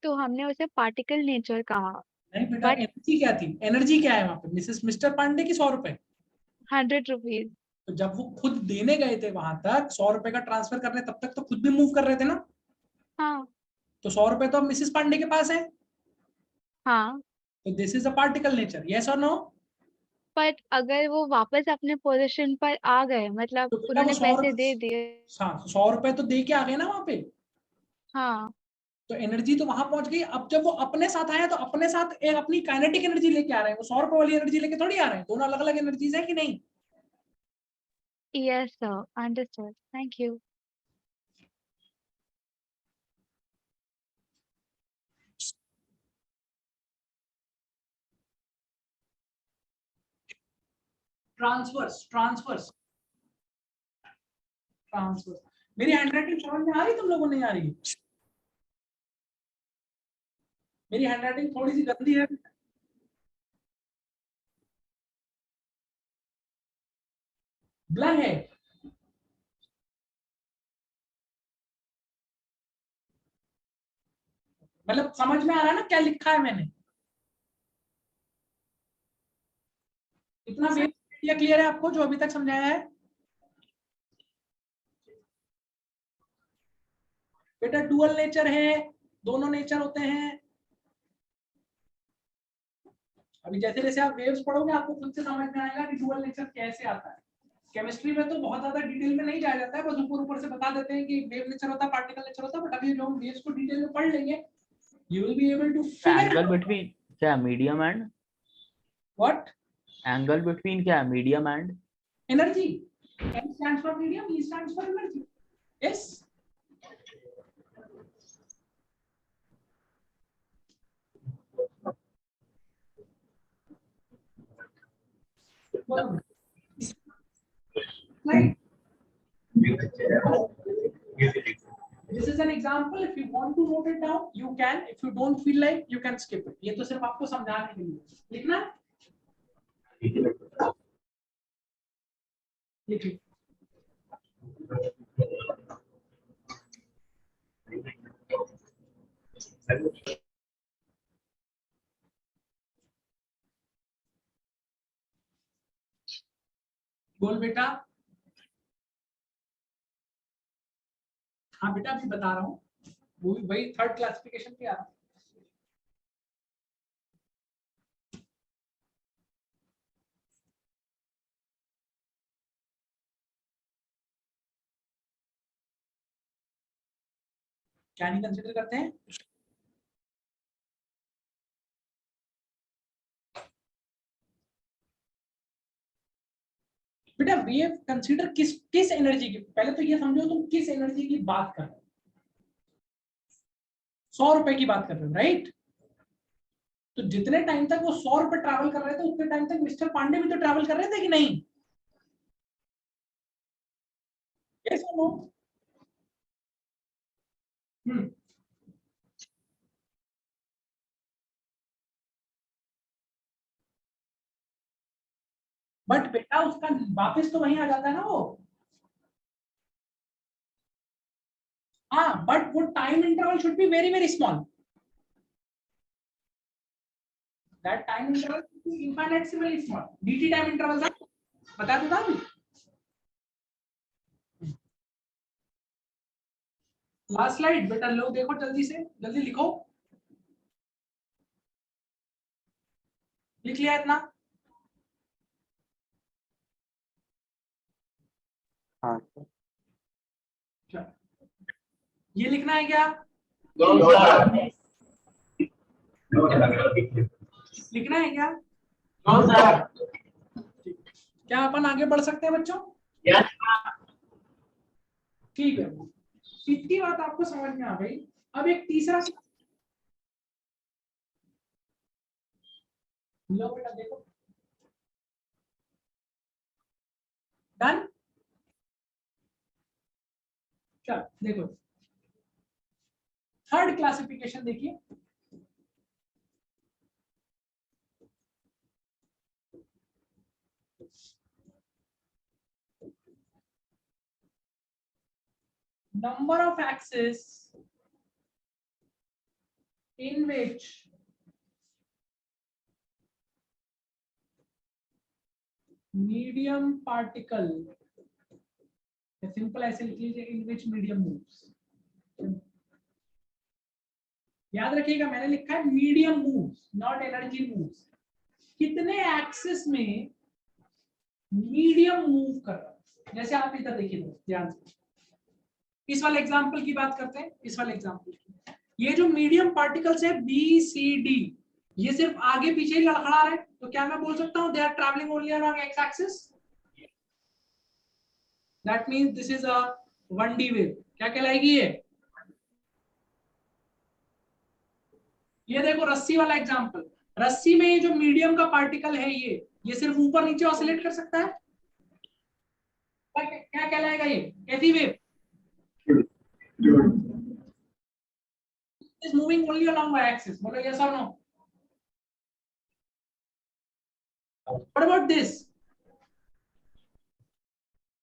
तो हमने उसे पार्टिकल नेचर कहा, नहीं बेटा, बट एनर्जी क्या थी? एनर्जी क्या है वहां पे? मिस्टर पांडे की 100 रुपए। 100 रुपीज। तो जब वो खुद देने गए थे वहां तक 100 रुपए का ट्रांसफर करने, तब तक तो खुद भी मूव कर रहे थे ना। हाँ तो 100 रुपए तो अब मिसेस पांडे के पास है। हाँ, तो this is a particle nature, yes और नो? बट अगर वो वापस अपने पोजीशन पर आ गए, मतलब तो बेटा वो उन्होंने सौ पैसे दे रुपए दिए। हाँ, 100 रुपए तो दे के आ गए ना वहां पे। हाँ, तो एनर्जी तो वहां पहुंच गई। अब जब वो अपने साथ आया तो अपने साथ एक अपनी काइनेटिक एनर्जी लेके आ रहे हैं, वो 100 रुपए वाली एनर्जी लेके थोड़ी आ रहे हैं। दोनों अलग अलग एनर्जीज है कि नहीं? Yes sir, understood, thank you. Transverse transverse transverse. मेरी हैंडराइटिंग समझ में आ रही, तुम लोगों को नहीं आ रही? मेरी हैंडराइटिंग थोड़ी सी गंदी है। ब्लर है। मतलब समझ में आ रहा है ना क्या लिखा है मैंने? इतना बेसिक क्लियर है आपको जो अभी तक समझाया है? बेटा डुअल नेचर है, दोनों नेचर होते हैं। अभी जैसे जैसे आप वेव्स पढ़ोगे आपको खुद से समझ में आएगा कि डुअल नेचर कैसे आता है। केमिस्ट्री में तो बहुत ज्यादा डिटेल में नहीं जाया जाता है, बस ऊपर ऊपर से बता देते हैं कि वेव नेचर होता है, पार्टिकल नेचर होता है। बट अभी जो हम वेव्स को डिटेल में पढ़ लेंगे, you will be able to figure angle out between क्या medium and what angle between क्या medium and energy. M stands for medium, E stands for energy. Yes. Well, right. This is an example. If you want to note it down, you can. If you don't feel like, you can skip it. ये तो सिर्फ आपको समझाने के लिए लिखना है। लिखिए। बोल बेटा। हाँ बेटा अभी बता रहा हूँ, वो भी वही थर्ड क्लासिफिकेशन पे आ रहा है। क्या नहीं कंसिडर करते हैं? बेटा वेव कंसीडर किस एनर्जी की, पहले तो ये समझो तुम किस एनर्जी की बात कर रहे हो। 100 रुपए की बात कर रहे हो, राइट? तो जितने टाइम तक वो 100 रुपए ट्रैवल कर रहे थे उतने टाइम तक मिस्टर पांडे भी तो ट्रैवल कर रहे थे कि नहीं? Yes or no? बट बेटा उसका वापस तो वहीं आ जाता है ना वो। हाँ, बट वो time interval should be very very small. That time interval should be infinitely small. dt time interval था, बता दो था अभी। लास्ट स्लाइड बेटा, लोग देखो जल्दी से, जल्दी लिखो। लिख लिया इतना? हाँ सर। चलो, ये लिखना है क्या? लिखना है क्या? क्या अपन आगे बढ़ सकते हैं बच्चों? ठीक है, इतनी बात आपको समझ में आ गई। अब एक तीसरा, लो बेटा देखो, डन। चल देखो, थर्ड क्लासिफिकेशन देखिए। Number of axis in which medium particle, simple ऐसे लिख लीजिए, in which medium moves। याद रखिएगा मैंने लिखा है medium moves, not energy moves. कितने एक्सिस में मीडियम मूव कर रहा है, जैसे आप इधर देखिए ध्यान से, इस वाले एग्जांपल की बात करते हैं, इस वाले एग्जांपल की। ये जो मीडियम पार्टिकल्स है बी सी डी, ये सिर्फ आगे पीछे ही लड़खड़ा रहे, तो क्या मैं बोल सकता हूं they are travelling only along X axis? That means this is a 1D wave. क्या कहलाएगी ये देखो रस्सी वाला एग्जांपल। रस्सी में ये जो मीडियम का पार्टिकल है ये सिर्फ ऊपर नीचे ऑसिलेट कर सकता है। क्या कहलाएगा ये? कैसी wave? is moving only along y axis. बोलो yes or no? What about this?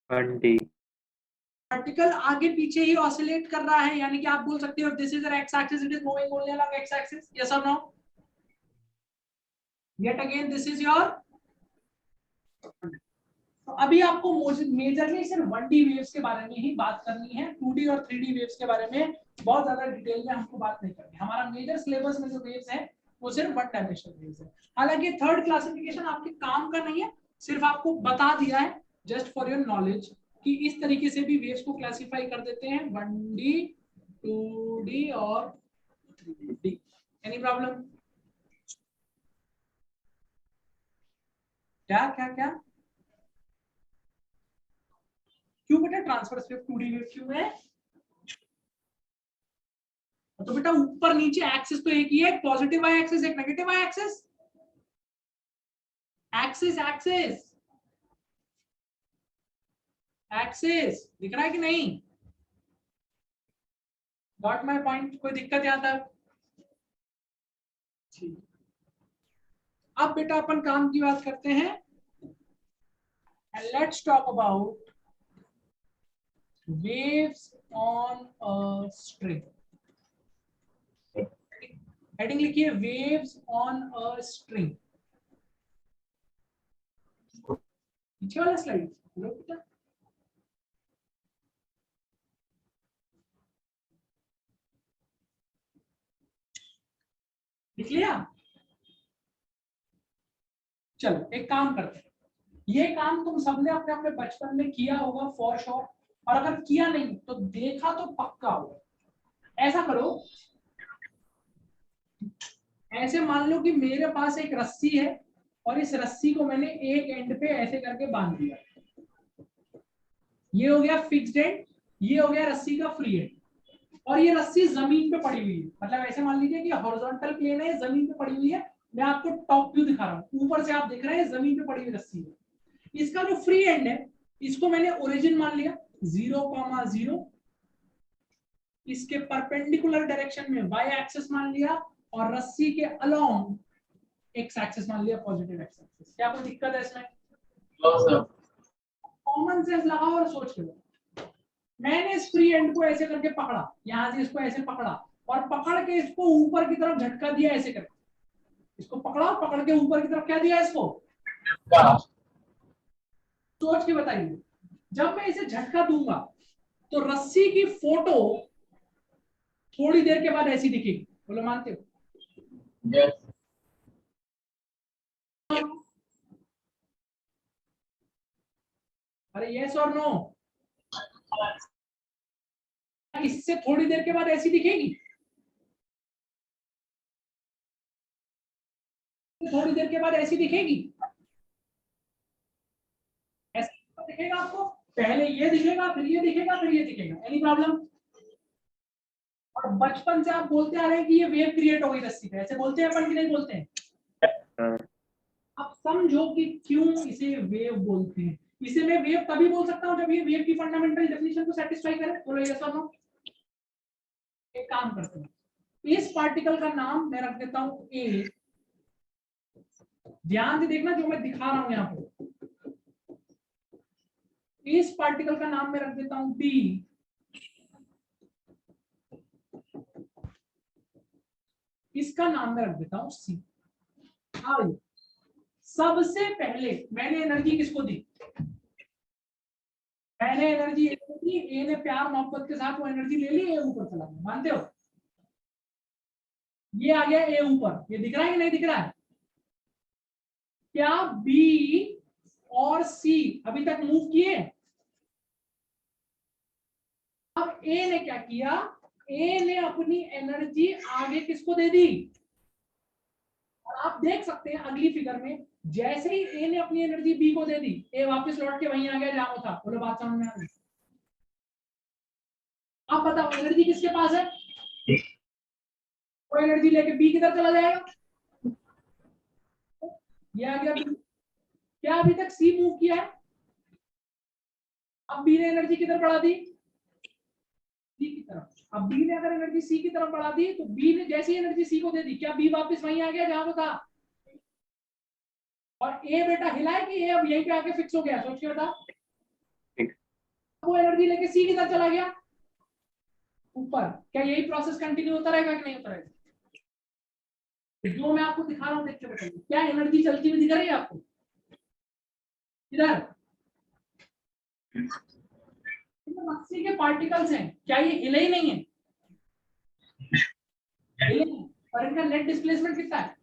1D। Particle आगे पीछे ही ऑसिलेट कर रहा है, यानी कि आप बोल सकते हो this is x axis, it is moving only along X axis. Yes और no? Yet again this is your, तो अभी आपको मेजरली सिर्फ 1D वेव्स के बारे में ही बात करनी है। 2D और 3D वेव्स के बारे में बहुत ज्यादा डिटेल में हमको बात नहीं करनी। हमारा मेजर सिलेबस में जो वेव्स है वो सिर्फ 1 डायमेंशनल वेव्स है। हालांकि थर्ड क्लासिफिकेशन आपके काम का नहीं है, सिर्फ आपको बता दिया है जस्ट फॉर योर नॉलेज कि इस तरीके से भी वेव्स को क्लासिफाई कर देते हैं, 1D 2D और 3D। Any problem? क्या क्या क्या क्यों बेटा ट्रांसफर स्विफ्ट 2D वेव क्यों है? तो बेटा ऊपर नीचे एक्सिस तो एक ही है, पॉजिटिव वाई एक्सिस, एक negative Y axis. Axis axis axis दिख रहा है कि नहीं? Got my point? कोई दिक्कत यहाँ तक? ठीक, अब बेटा अपन काम की बात करते हैं, and let's talk about waves on a string। Heading लिखिए waves on a string। पीछे वाला स्लाइड बेटा, लिख लिया? चलो एक काम करते हैं, ये काम तुम सबने अपने अपने बचपन में किया होगा फॉर श्योर, और अगर किया नहीं तो देखा तो पक्का होगा। ऐसा करो, ऐसे मान लो कि मेरे पास एक रस्सी है और इस रस्सी को मैंने एक एंड पे ऐसे करके बांध दिया, ये हो गया फिक्स्ड एंड, ये हो गया रस्सी का फ्री एंड, और ये रस्सी जमीन पे पड़ी हुई है। मतलब ऐसे मान लीजिए कि हॉरिजॉन्टल प्लेन है, जमीन पे पड़ी हुई है। मैं आपको टॉप व्यू दिखा रहा हूँ, ऊपर से आप देख रहे हैं जमीन पे पड़ी हुई रस्सी है। इसका जो फ्री एंड है इसको मैंने ओरिजिन मान लिया 0,0, इसके परपेंडिकुलर डायरेक्शन में y एक्सिस मान लिया, और रस्सी के अलोंग x एक्सिस मान लिया, पॉजिटिव x एक्सिस। क्या कोई दिक्कत है इसमें? कॉमन सेंस लगाओ और सोच लो। मैंने इस फ्री एंड को ऐसे करके पकड़ा, यहां से इसको ऐसे पकड़ा, और पकड़ के इसको ऊपर की तरफ झटका दिया ऐसे करके, इसको पकड़ा, पकड़ के ऊपर की तरफ क्या दिया इसको, सोच के बताइए। जब मैं इसे झटका दूंगा तो रस्सी की फोटो थोड़ी देर के बाद ऐसी दिखेगी। बोलो मानते हो? Yes. अरे यस और नो? इससे थोड़ी देर के बाद ऐसी दिखेगी, थोड़ी देर के बाद ऐसी दिखेगी, ऐसा दिखेगा आपको। पहले ये दिखेगा, फिर ये दिखेगा, फिर ये दिखेगा। Any problem? और बचपन से आप बोलते आ रहे हैं कि ये वेव क्रिएट हो गई रस्सी पे, ऐसे बोलते हैं अपन कि नहीं बोलते हैं? अब समझो कि क्यों इसे वेव बोलते हैं। इसे मैं वेव तभी बोल सकता हूं जब ये वेव की फंडामेंटल डेफिनेशन को सेटिस्फाई करे। बोलो यस और नो? एक काम करते हैं, इस पार्टिकल का नाम मैं रख देता हूं ए। ध्यान से देखना जो मैं दिखा रहा हूं यहां पे। इस पार्टिकल का नाम मैं रख देता हूं बी, इसका नाम मैं रख देता हूं सी। सबसे पहले मैंने एनर्जी किसको दी? मैंने एनर्जी ए को दी, ए ने प्यार मोहब्बत के साथ वो एनर्जी ले ली, ए ऊपर चला गया। मानते हो? ये आ गया ए ऊपर, ये दिख रहा है कि नहीं दिख रहा है? क्या बी और सी अभी तक मूव किए? अब ए ने क्या किया? ए ने अपनी एनर्जी आगे किसको दे दी? और आप देख सकते हैं अगली फिगर में, जैसे ही ए ने अपनी एनर्जी बी को दे दी, ए वापस लौट के वहीं आ गया जहां वो था। बोलो बात समझ में आ रही? अब बताओ एनर्जी किसके पास है? वो एनर्जी लेके बी की तरफ चला जाएगा। ये आ गया बी। क्या अभी तक सी मूव किया है? अब बी ने एनर्जी किधर बढ़ा दी? सी की तरफ। अब बी ने अगर एनर्जी सी की तरफ बढ़ा दी, तो बी ने जैसी एनर्जी सी को दे दी, क्या बी वापस वहीं आ गया जहां वो था? और ए बेटा हिला है कि ए अब यहीं पे आके फिक्स हो गया? सोच के बता। वो एनर्जी लेके सी की तरफ चला गया ऊपर। क्या यही प्रोसेस कंटिन्यू होता रहेगा कि नहीं होता रहेगा? जो मैं आपको दिखा रहा हूँ देख के बताइए, क्या एनर्जी चलती हुई दिख रही है आपको? इधर रस्सी के पार्टिकल्स हैं, क्या ये हिले ही नहीं है? हिले नहीं। और इनका नेट डिस्प्लेसमेंट कितना है?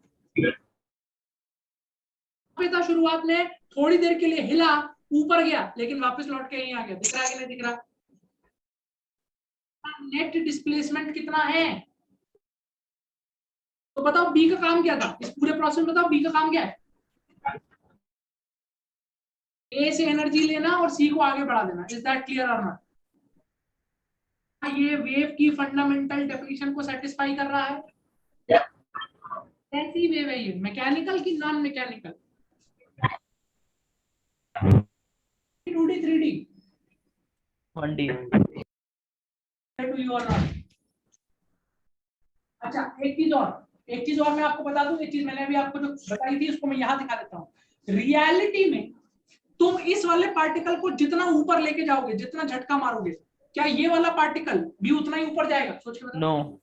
शुरुआत में थोड़ी देर के लिए हिला, ऊपर गया, लेकिन वापस लौट के यहीं आ गया। दिख रहा है कि नहीं दिख रहा? नेट डिस्प्लेसमेंट कितना है? तो बताओ बी का काम क्या था इस पूरे प्रोसेस में? बताओ बी का काम क्या है? ए से एनर्जी लेना और सी को आगे बढ़ा देना। Is that clear or not? ये वेव की फंडामेंटल डेफिनेशन को सेटिस्फाई कर रहा है? कैसी वेव है ये? मैकेनिकल की non mechanical? 2D 3D? 1D। अच्छा एक चीज और मैं आपको बता दूं। एक चीज मैंने अभी आपको जो बताई थी उसको मैं यहां दिखा देता हूं। रियलिटी में तुम इस वाले पार्टिकल को जितना ऊपर लेके जाओगे, जितना झटका मारोगे, क्या ये वाला पार्टिकल भी उतना ही ऊपर जाएगा? सोच के बताओ। नो।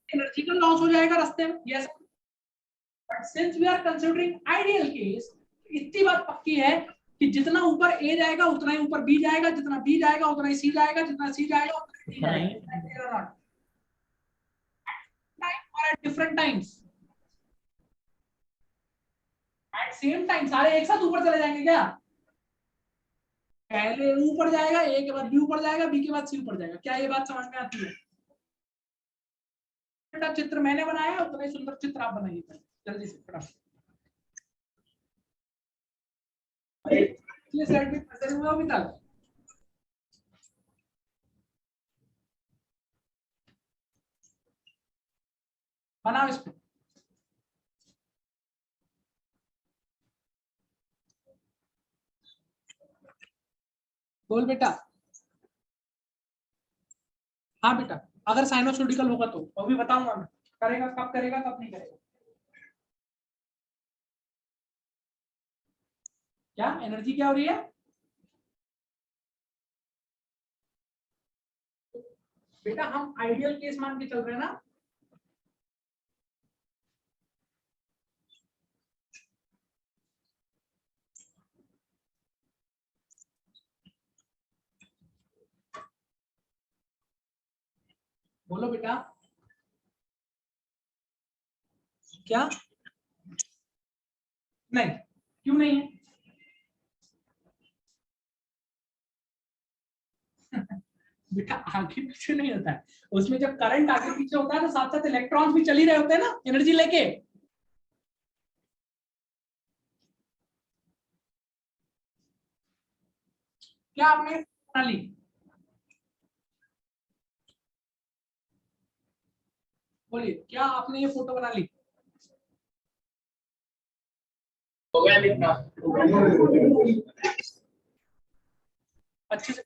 एनर्जी का लॉस हो जाएगा रास्ते में। Yes, but since we are considering ideal case, इतनी बात पक्की है कि जितना ऊपर ए जाएगा उतना ही ऊपर बी जाएगा, जितना बी जाएगा उतना ही सी जाएगा, जितना सी जाएगा उतना ही डी जाएगा। Time or at different times? At same time सारे एक साथ ऊपर चले जाएंगे क्या? पहले ऊपर जाएगा, ए के बाद बी ऊपर जाएगा, बी के बाद सी ऊपर जाएगा। क्या ये बात समझ में आती है? बेटा चित्र मैंने बनाया, उतना ही सुंदर चित्र आप बनाइए जल्दी से फटाफट। पिछले स्लाइड में नजर हुआ अभी तक? बनाओ इस पे। बोल बेटा। हाँ बेटा, अगर साइनोसोडिकल होगा तो अभी बताऊंगा मैं, करेगा कब नहीं करेगा। क्या एनर्जी क्या हो रही है? बेटा हम आइडियल केस मान के चल रहे हैं ना। बोलो बेटा। क्या नहीं, क्यों नहीं है? बेटा आगे पीछे नहीं होता है, उसमें जब करंट आगे पीछे होता है तो साथ साथ इलेक्ट्रॉन्स भी चल ही रहे होते हैं ना एनर्जी लेके। क्या आपने बना ली? बोलिए, क्या आपने ये फोटो बना ली? हो गया लिखना। अच्छे से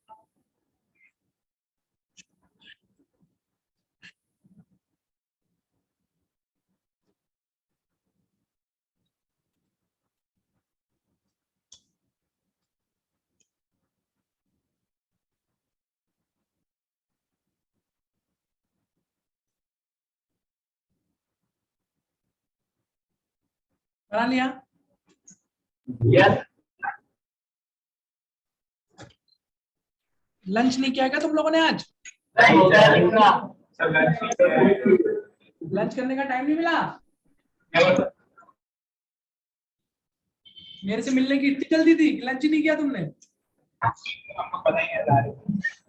बना लिया। यस। लंच नहीं किया क्या तुम लोगों ने आज? हो गया लिखना। लंच करने का टाइम नहीं मिला? मेरे से मिलने की इतनी जल्दी थी, लंच ही नहीं किया तुमने?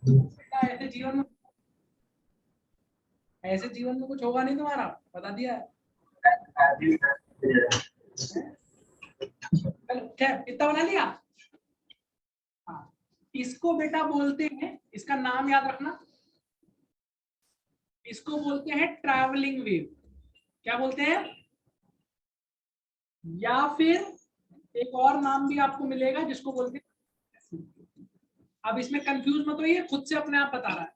बेटा ऐसे जीवन में कुछ होगा नहीं तुम्हारा, बता दिया है। चलो खैर, इतना बना लिया। हाँ, इसको बेटा बोलते हैं, इसका नाम याद रखना, इसको बोलते हैं ट्रैवलिंग वेव। क्या बोलते हैं? या फिर एक और नाम भी आपको मिलेगा जिसको बोलते हैं, अब इसमें कंफ्यूज मत होइए, खुद से अपने आप बता रहा है।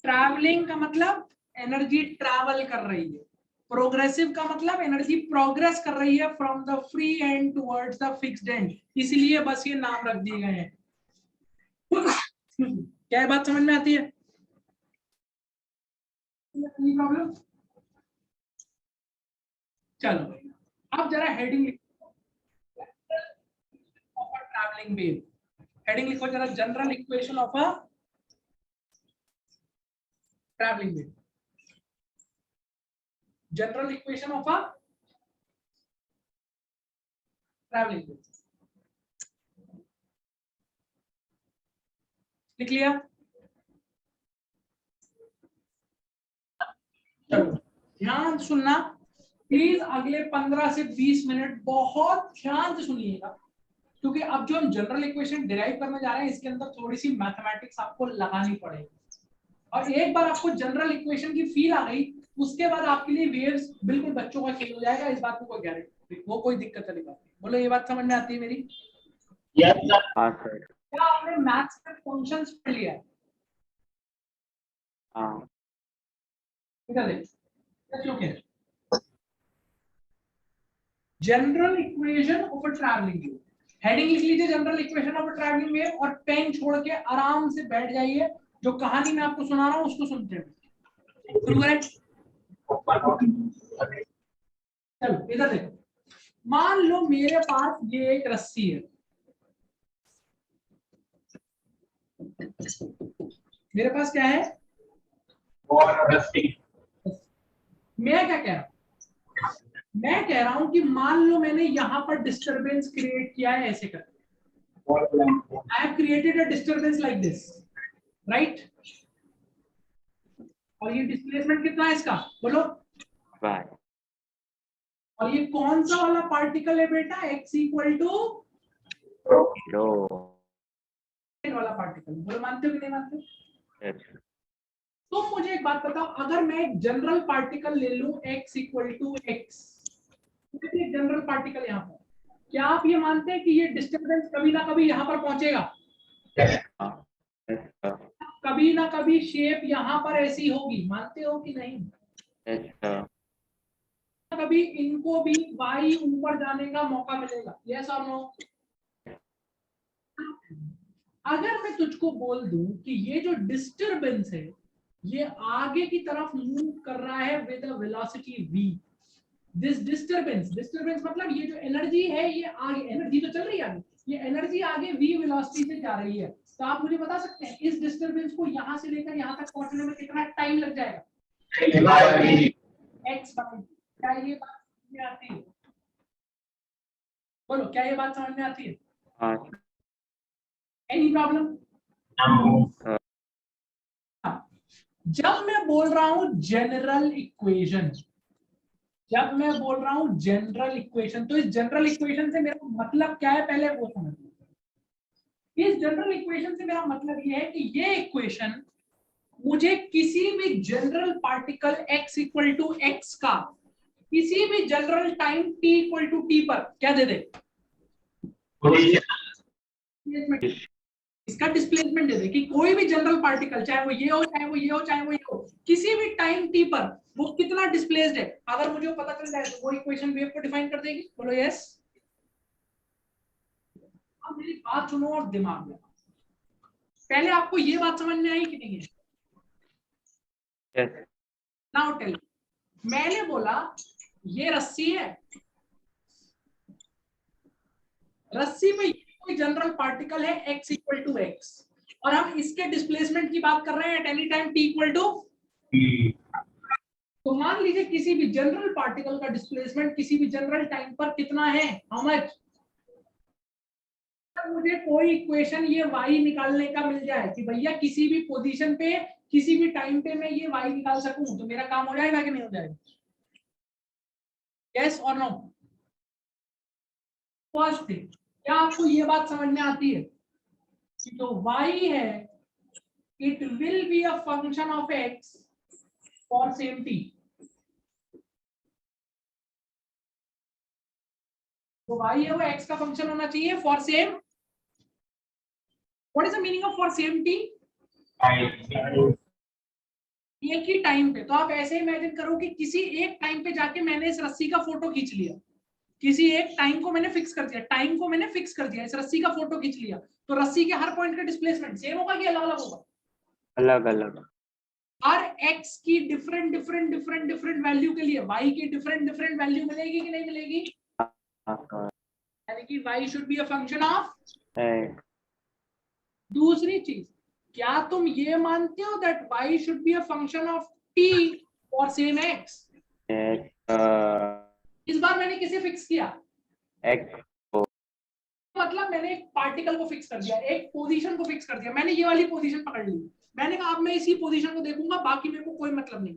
ट्रैवलिंग का मतलब एनर्जी ट्रैवल कर रही है, प्रोग्रेसिव का मतलब एनर्जी प्रोग्रेस कर रही है from the free and towards the fixed and, इसलिए बस ये नाम रख दिए गए हैं। क्या बात समझ में आती है? प्रॉब्लम? चलो अब जरा हेडिंग लिखो, ट्रैवलिंग वेव। हेडिंग लिखो जरा, general equation of a travelling wave. General equation of a travelling wave लिख लिया? चलो ध्यान सुनना प्लीज, अगले 15 से 20 मिनट बहुत ध्यान से सुनिएगा, क्योंकि अब जो हम जनरल इक्वेशन डिराइव करने जा रहे हैं इसके अंदर थोड़ी सी मैथमेटिक्स आपको लगानी पड़ेगी, और एक बार आपको जनरल इक्वेशन की फील आ गई उसके बाद आपके लिए वेव्स बिल्कुल बच्चों का खेल हो जाएगा, इस बात को कोई गारंटी, वो कोई दिक्कत वाली बात नहीं। बोलो ये बात समझ में आती है मेरी? हाँ सर। क्या आपने मैथ्स में फंक्शंस पढ़ लिया है? हाँ general equation of a travelling wave, heading लिख लीजिए general equation of a travelling wave, और पेन छोड़ के आराम से बैठ जाइए, जो कहानी मैं आपको सुना रहा हूं उसको सुनते हैं। शुरू करें? चलो इधर देखो, मान लो मेरे पास ये एक रस्सी है, मेरे पास क्या है? मैं क्या कह रहा हूं? मैं कह रहा हूं कि मान लो मैंने यहां पर डिस्टरबेंस क्रिएट किया है, ऐसे करके I have created a disturbance like this, right? और ये डिस्प्लेसमेंट कितना है इसका, बोलो? बाय। और ये कौन सा वाला पार्टिकल है बेटा? x इक्वल टू लो वाला पार्टिकल, बोलो मानते हो कि नहीं मानते? यस तुम मुझे एक बात बताओ, अगर मैं एक जनरल पार्टिकल ले लूं x इक्वल टू एक्स, एक जनरल पार्टिकल यहाँ पर, क्या आप ये मानते हैं कि ये डिस्टर्बेंस कभी ना कभी यहाँ पर पहुंचेगा? कभी ना कभी शेप यहाँ पर ऐसी होगी, मानते हो कि नहीं? कभी इनको भी y ऊपर जाने का मौका मिलेगा, यस और नो? अगर मैं तुझको बोल दूं कि ये जो डिस्टरबेंस है ये आगे की तरफ मूव कर रहा है with a velocity v, this disturbance मतलब ये जो एनर्जी है ये आगे, एनर्जी तो चल रही है आगे, ये एनर्जी आगे v वेलोसिटी से जा रही है, तो आप मुझे बता सकते हैं इस डिस्टरबेंस को यहाँ से लेकर यहाँ तक पहुंचने में कितना टाइम लग जाएगा? x बाय, क्या ये बात समझ में आती है? बोलो, क्या ये बात समझ में आती है? Any problem? जब मैं बोल रहा हूं जनरल इक्वेशन, जब मैं बोल रहा हूं जनरल इक्वेशन, तो इस जनरल इक्वेशन से मेरा मतलब क्या है पहले वो समझ लो। इस जनरल इक्वेशन से मेरा मतलब ये है कि ये इक्वेशन मुझे किसी भी general particle x equal to x का किसी भी general time t equal to T पर क्या दे दे? इसका डिस्प्लेसमेंट दे दे कि कोई भी जनरल पार्टिकल, चाहे वो ये हो चाहे वो ये हो चाहे वो ये हो, किसी भी टाइम t पर वो कितना डिस्प्लेस्ड है, अगर मुझे पता चल जाए तो वो इक्वेशन वेव को डिफाइन कर देगी। बोलो यस। अब मेरी बात सुनो और दिमाग में, पहले आपको ये बात समझ में आई कि नहीं है? नाउ टेल, मैंने बोला ये रस्सी है, रस्सी में कोई जनरल पार्टिकल है x इक्वल टू एक्स, और हम इसके डिस्प्लेसमेंट की बात कर रहे हैं at any time t equal to, तो मान लीजिए किसी भी जनरल पार्टिकल का डिस्प्लेसमेंट किसी भी जनरल टाइम पर कितना है, हाउ मच? मुझे कोई इक्वेशन ये y निकालने का मिल जाए कि भैया किसी भी पोजीशन पे किसी भी टाइम पे मैं ये y निकाल सकूं, तो मेरा काम हो जाएगा कि नहीं हो जाएगा? यस और नो? फर्स्ट थिंग, क्या आपको ये बात समझ में आती है कि जो y है it will be a function of x for same t? तो y है वो x का फंक्शन होना चाहिए for same, what is the meaning of for same t? एक ही टाइम पे। तो आप ऐसे इमेजिन करो कि किसी एक टाइम पे जाके मैंने इस रस्सी का फोटो खींच लिया, किसी एक टाइम को मैंने फिक्स कर दिया, टाइम को मैंने फिक्स कर दिया, इस रस्सी का फोटो खींच लिया, तो रस्सी के हर पॉइंट का डिस्प्लेसमेंट सेम होगा कि अलग अलग होगा? अलग अलग। हर x की different different different different value के लिए y की डिफरेंट डिफरेंट वैल्यू मिलेगी कि नहीं मिलेगी? यानी कि y should be a function of. दूसरी चीज, क्या तुम ये मानते हो that y should be a function of t for same x? इस बार मैंने किसे फिक्स किया? x। मतलब मैंने एक पार्टिकल को फिक्स कर दिया, एक पोजीशन को फिक्स कर दिया, मैंने ये वाली पोजीशन पकड़ ली, मैंने कहा अब मैं इसी पोजीशन को देखूंगा, बाकी मेरे को कोई मतलब नहीं।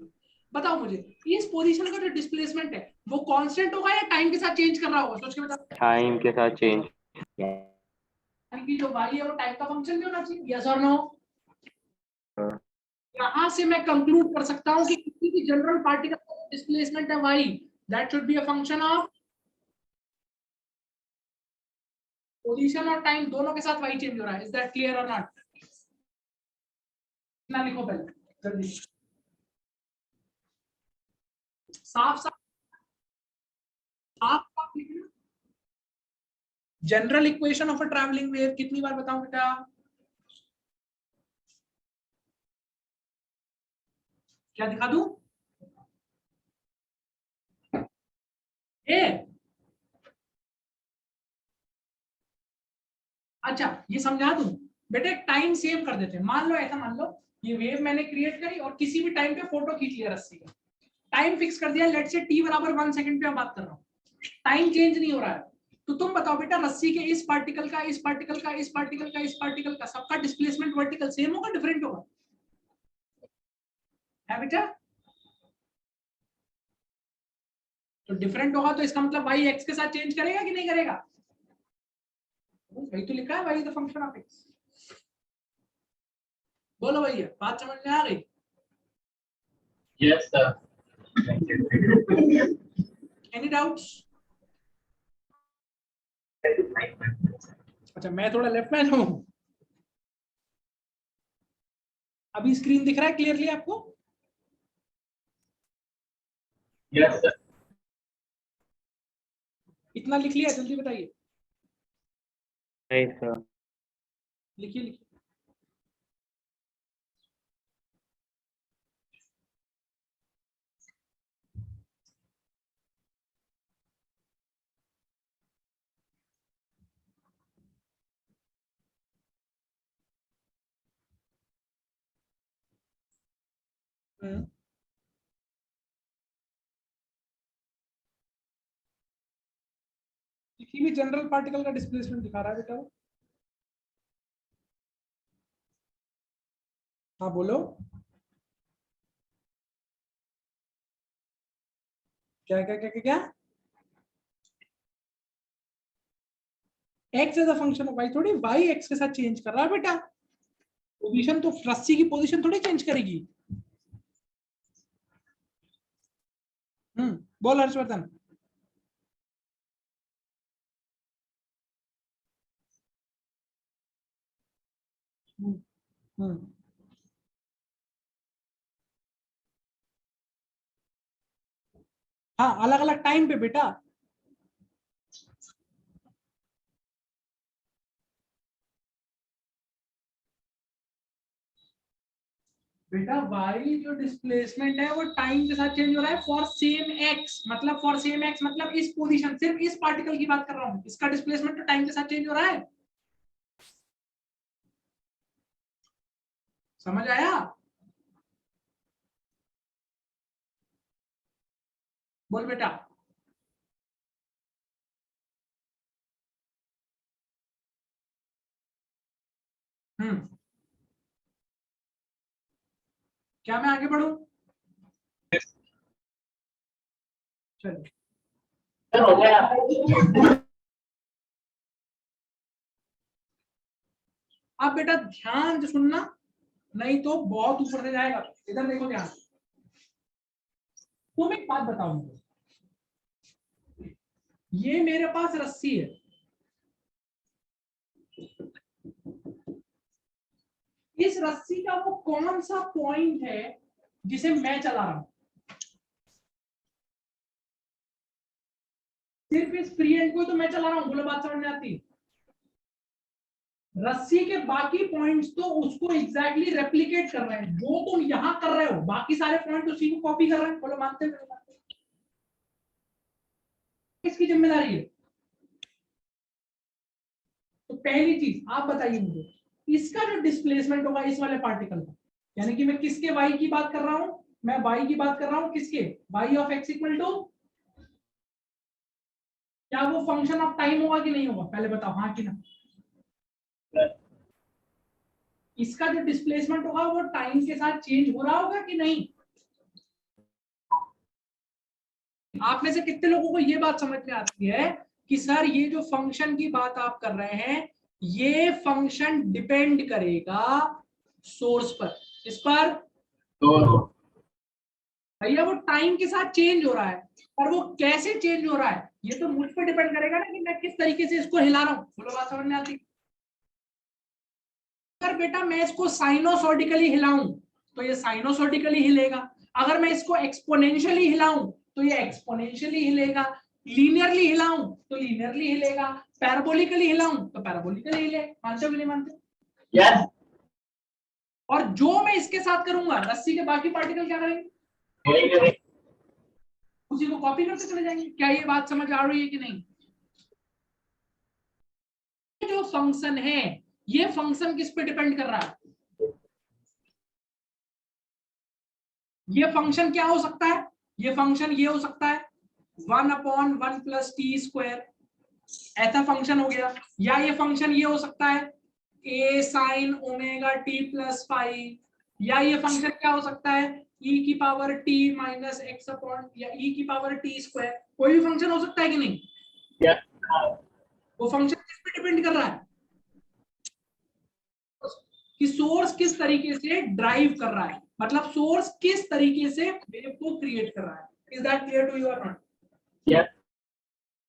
बताओ मुझे इस पोजीशन का जो डिस्प्लेसमेंट है वो कांस्टेंट होगा या टाइम के साथ चेंज कर रहा होगा? सोच के बताओ। टाइम के साथ चेंज, यानी कि जो y है वो टाइम का फंक्शन भी होना चाहिए, यस और नो? यहां से मैं कंक्लूड कर सकता हूं कि किसी भी जनरल पार्टिकल का डिस्प्लेसमेंट है y, that should be a function of position और टाइम, दोनों के साथ y चेंज हो रहा है। Is that clear or not? ना लिखो पहले जल्दी, साफ साफ साफ साफ लिखना। General equation of a travelling wave कितनी बार बताऊं बेटा? क्या दिखा दूं? ए अच्छा ये समझा दूं बेटे, टाइम सेव कर देते हैं। मान लो ऐसा, मान लो ये वेव मैंने क्रिएट करी और किसी भी टाइम पे फोटो खींच लिया रस्सी का, टाइम फिक्स कर दिया, लेट्स से t बराबर 1 सेकंड पे हम बात कर रहा हूं, टाइम चेंज नहीं हो रहा है, तो तुम बताओ बेटा रस्सी के इस पार्टिकल का इस पार्टिकल का इस पार्टिकल का इस पार्टिकल का सबका डिस्प्लेसमेंट वर्टिकल सेम होगा डिफरेंट होगा? है बेटा? तो डिफरेंट होगा तो इसका मतलब y x के साथ चेंज करेगा कि नहीं करेगा? वही तो लिखा है y is the function of x। बोलो भैया बात समझ में आ गई? Yes, sir. Any doubts? अच्छा, मैं थोड़ा लेफ्ट में हूँ। अभी स्क्रीन दिख रहा है क्लियरली आपको? Yes, sir. इतना लिख लिया, जल्दी बताइए। नहीं सर। लिखिए लिखिए। किसी भी जनरल पार्टिकल का डिस्प्लेसमेंट दिखा रहा है बेटा? हाँ बोलो, क्या क्या क्या क्या क्या? X as a function of Y थोड़ी वाई एक्स के साथ चेंज कर रहा है बेटा। पोजीशन तो रस्सी की पोजीशन थोड़ी चेंज करेगी। बोल हर्षवर्धन। हाँ, अलग अलग टाइम पे बेटा। बेटा y जो डिस्प्लेसमेंट है वो टाइम के साथ चेंज हो रहा है फॉर सेम x, मतलब फॉर सेम x मतलब इस पोजीशन, सिर्फ इस पार्टिकल की बात कर रहा हूँ, इसका डिस्प्लेसमेंट तो टाइम के साथ चेंज हो रहा है। समझ आया? बोल बेटा। क्या मैं आगे बढ़ूं? चलो Sir, हो गया। अब बेटा ध्यान से सुनना, नहीं तो बहुत ऊपर से जाएगा। इधर देखो ध्यान। तुम एक बात बताओ मुझे, ये मेरे पास रस्सी है, इस रस्सी का वो कौन सा पॉइंट है जिसे मैं चला रहा हूं? सिर्फ इस फ्री एंड को तो मैं चला रहा हूं, बोलो बात समझ में आती? रस्सी के बाकी पॉइंट्स तो उसको एग्जैक्टली रेप्लिकेट कर रहे हैं, जो तुम यहां कर रहे हो बाकी सारे पॉइंट उसी को कॉपी कर रहे हैं। बोलो मानते हो? किसकी जिम्मेदारी है? तो पहली चीज आप बताइए मुझे, इसका जो डिस्प्लेसमेंट होगा इस वाले पार्टिकल का, यानी कि मैं किसके y की बात कर रहा हूं? मैं y की बात कर रहा हूं, किसके? y of x equal to, क्या वो फंक्शन ऑफ टाइम होगा कि नहीं होगा? पहले बताओ हाँ कि ना। इसका जो डिस्प्लेसमेंट होगा वो टाइम के साथ चेंज हो रहा होगा कि नहीं? आप में से कितने लोगों को ये बात समझ में आती है कि सर ये जो फंक्शन की बात आप कर रहे हैं, ये फंक्शन डिपेंड करेगा सोर्स पर, इस पर? भैया वो टाइम के साथ चेंज हो रहा है, और वो कैसे चेंज हो रहा है ये तो मुझ पर डिपेंड करेगा ना कि मैं किस तरीके से इसको हिला रहा हूं। बोलो बात समझ में आती? अगर बेटा मैं इसको साइनोसॉडिकली हिलाऊं तो ये साइनोसॉडिकली हिलेगा, अगर मैं इसको एक्सपोनेंशियली हिलाऊं तो ये एक्सपोनेंशियली हिलेगा, लीनियरली हिलाऊं तो लीनियरली हिलेगा, पैराबोलिकली हिलाऊं तो पैराबोलिकली हिले। मानते हो कि नहीं मानते? Yes. और जो मैं इसके साथ करूंगा रस्सी के बाकी पार्टिकल क्या करेंगे? उसी को कॉपी करते चले जाएंगे। क्या ये बात समझ आ रही है कि नहीं? जो फंक्शन है ये फंक्शन किस पे डिपेंड कर रहा है? ये फंक्शन क्या हो सकता है? ये फंक्शन ये हो सकता है 1/1 प्लस टी स्क्वायर, ऐसा फंक्शन हो गया। या ये फंक्शन ये हो सकता है a sin omega t plus five, या ये फंक्शन क्या हो सकता है e की power t minus x upon या e की पावर t स्क्वायर। कोई भी फंक्शन हो सकता है कि नहीं? Yes. वो फंक्शन किस पे डिपेंड कर रहा है कि सोर्स किस तरीके से ड्राइव कर रहा है। मतलब सोर्स किस तरीके से वेव को क्रिएट कर रहा है। Is that clear to you or not? Yes.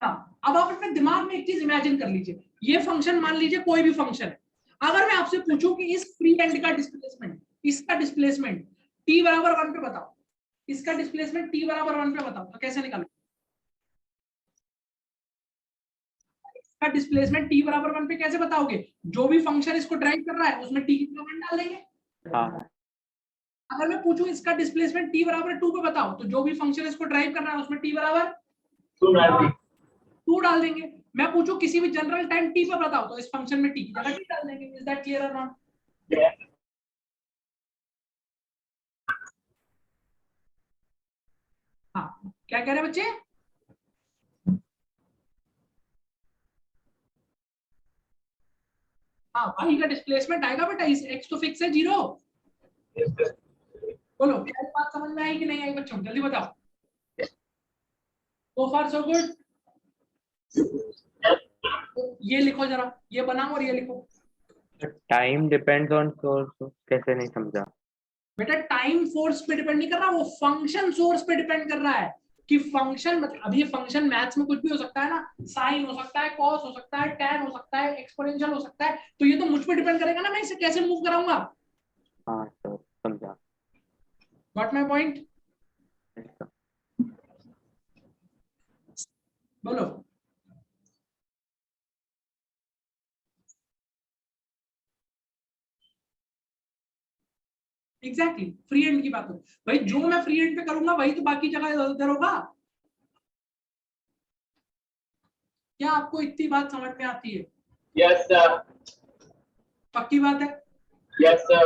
हाँ, अब आप अपने दिमाग में एक चीज इमेजिन कर लीजिए, ये फंक्शन मान लीजिए कोई भी फंक्शन है। अगर मैं आपसे पूछूं कि इस फ्री एंड का डिस्प्लेसमेंट, इसका डिस्प्लेसमेंट t बराबर 1 पे बताओ, इसका डिस्प्लेसमेंट t बराबर 1 पे बताओ, तो कैसे निकालोगे? इसका डिस्प्लेसमेंट t बराबर 1 पे कैसे बताओगे? जो भी फंक्शन इसको ड्राइव कर रहा है उसमें t की वैल्यू डाल देंगे। हाँ अगर मैं पूछूं इसका डिस्प्लेसमेंट t बराबर 2 पे बताओ, तो जो भी फंक्शन इसको ड्राइव कर रहा है उसमें t बराबर 2 डाल देंगे। मैं पूछूं किसी भी जनरल टाइम t पे बताओ, तो इस फंक्शन में t की जगह t डाल देंगे। Is that clear or not? Yes. हाँ, क्या कह रहे हैं बच्चे? हाँ, y का डिस्प्लेसमेंट आएगा बेटा, इस x तो फिक्स है 0। Yes, sir. बोलो क्या बात समझ में आई कि नहीं आई बच्चों, जल्दी बताओ। So far so good। ये लिखो जरा, ये बनाओ और ये लिखो। टाइम डिपेंड्स ऑन सोर्स, कैसे नहीं समझा? बेटा टाइम फोर्स पे डिपेंड नहीं कर रहा, वो फंक्शन सोर्स पे डिपेंड कर रहा है कि फंक्शन मतलब, अभी ये फंक्शन मैथ्स में कुछ भी हो सकता है ना, साइन हो सकता है, कॉस हो सकता है, टैन हो सकता है, एक्सपोनेंशियल हो सकता है, तो ये तो मुझ पे डिपेंड करेगा ना, मैं इसे कैसे मूव कराऊंगा। हाँ सर समझा। Got my point? बोलो। एग्जैक्टली फ्री एंड की बात हो भाई, जो मैं फ्री एंड पे करूंगा वही तो बाकी जगह इधर होगा। क्या आपको इतनी बात समझ में आती है? Yes, sir. पक्की बात है? Yes, sir.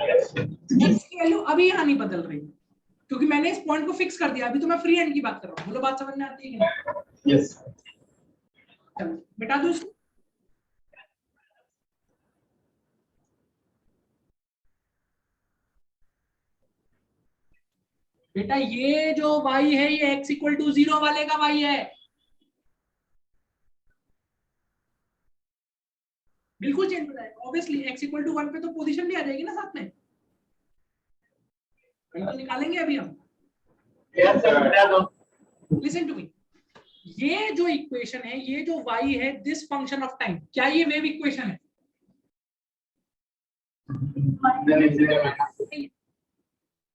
Yes. x की वैल्यू अभी यहाँ नहीं बदल रही क्योंकि मैंने इस पॉइंट को फिक्स कर दिया, अभी तो मैं फ्री एंड की बात कर रहा हूँ। बोलो बात समझ में आती है कि नहीं? Yes. चलो मिटा दो इसको। बेटा ये जो y है ये x इक्वल टू 0 वाले का y है, बिल्कुल चेंज हो जाएगा ऑब्वियसली। x इक्वल टू 1 पे तो पोजीशन भी आ जाएगी ना साथ में, तो निकालेंगे अभी हम। Yes, sir. बता दो। लिसन टू मी, ये जो इक्वेशन है, ये जो y है, दिस फंक्शन ऑफ टाइम, क्या ये वेव इक्वेशन है?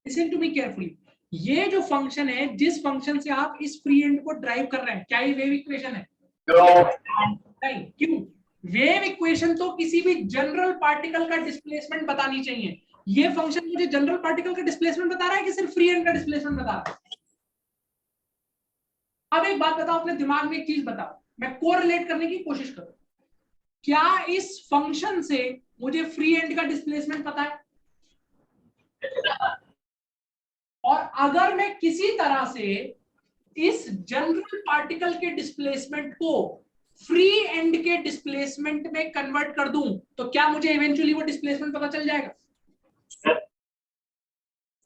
लिसन टू मी केयरफुली, ये जो फंक्शन है, जिस फंक्शन से आप इस फ्री एंड को ड्राइव कर रहे हैं, क्या ये वेव इक्वेशन है? नहीं। क्यों? वेव इक्वेशन तो किसी भी जनरल पार्टिकल का डिस्प्लेसमेंट बतानी चाहिए। ये फंक्शन मुझे जनरल पार्टिकल का डिस्प्लेसमेंट बता रहा है कि सिर्फ फ्री एंड का डिस्प्लेसमेंट बता रहा है? अब एक बात बताओ, अपने दिमाग में एक चीज बताओ, मैं कोरिलेट करने की कोशिश करूं, क्या इस फंक्शन से मुझे फ्री एंड का डिस्प्लेसमेंट पता है? और अगर मैं किसी तरह से इस जनरल पार्टिकल के डिस्प्लेसमेंट को फ्री एंड के डिस्प्लेसमेंट में कन्वर्ट कर दूं, तो क्या मुझे इवेंचुअली वो डिस्प्लेसमेंट पता चल जाएगा?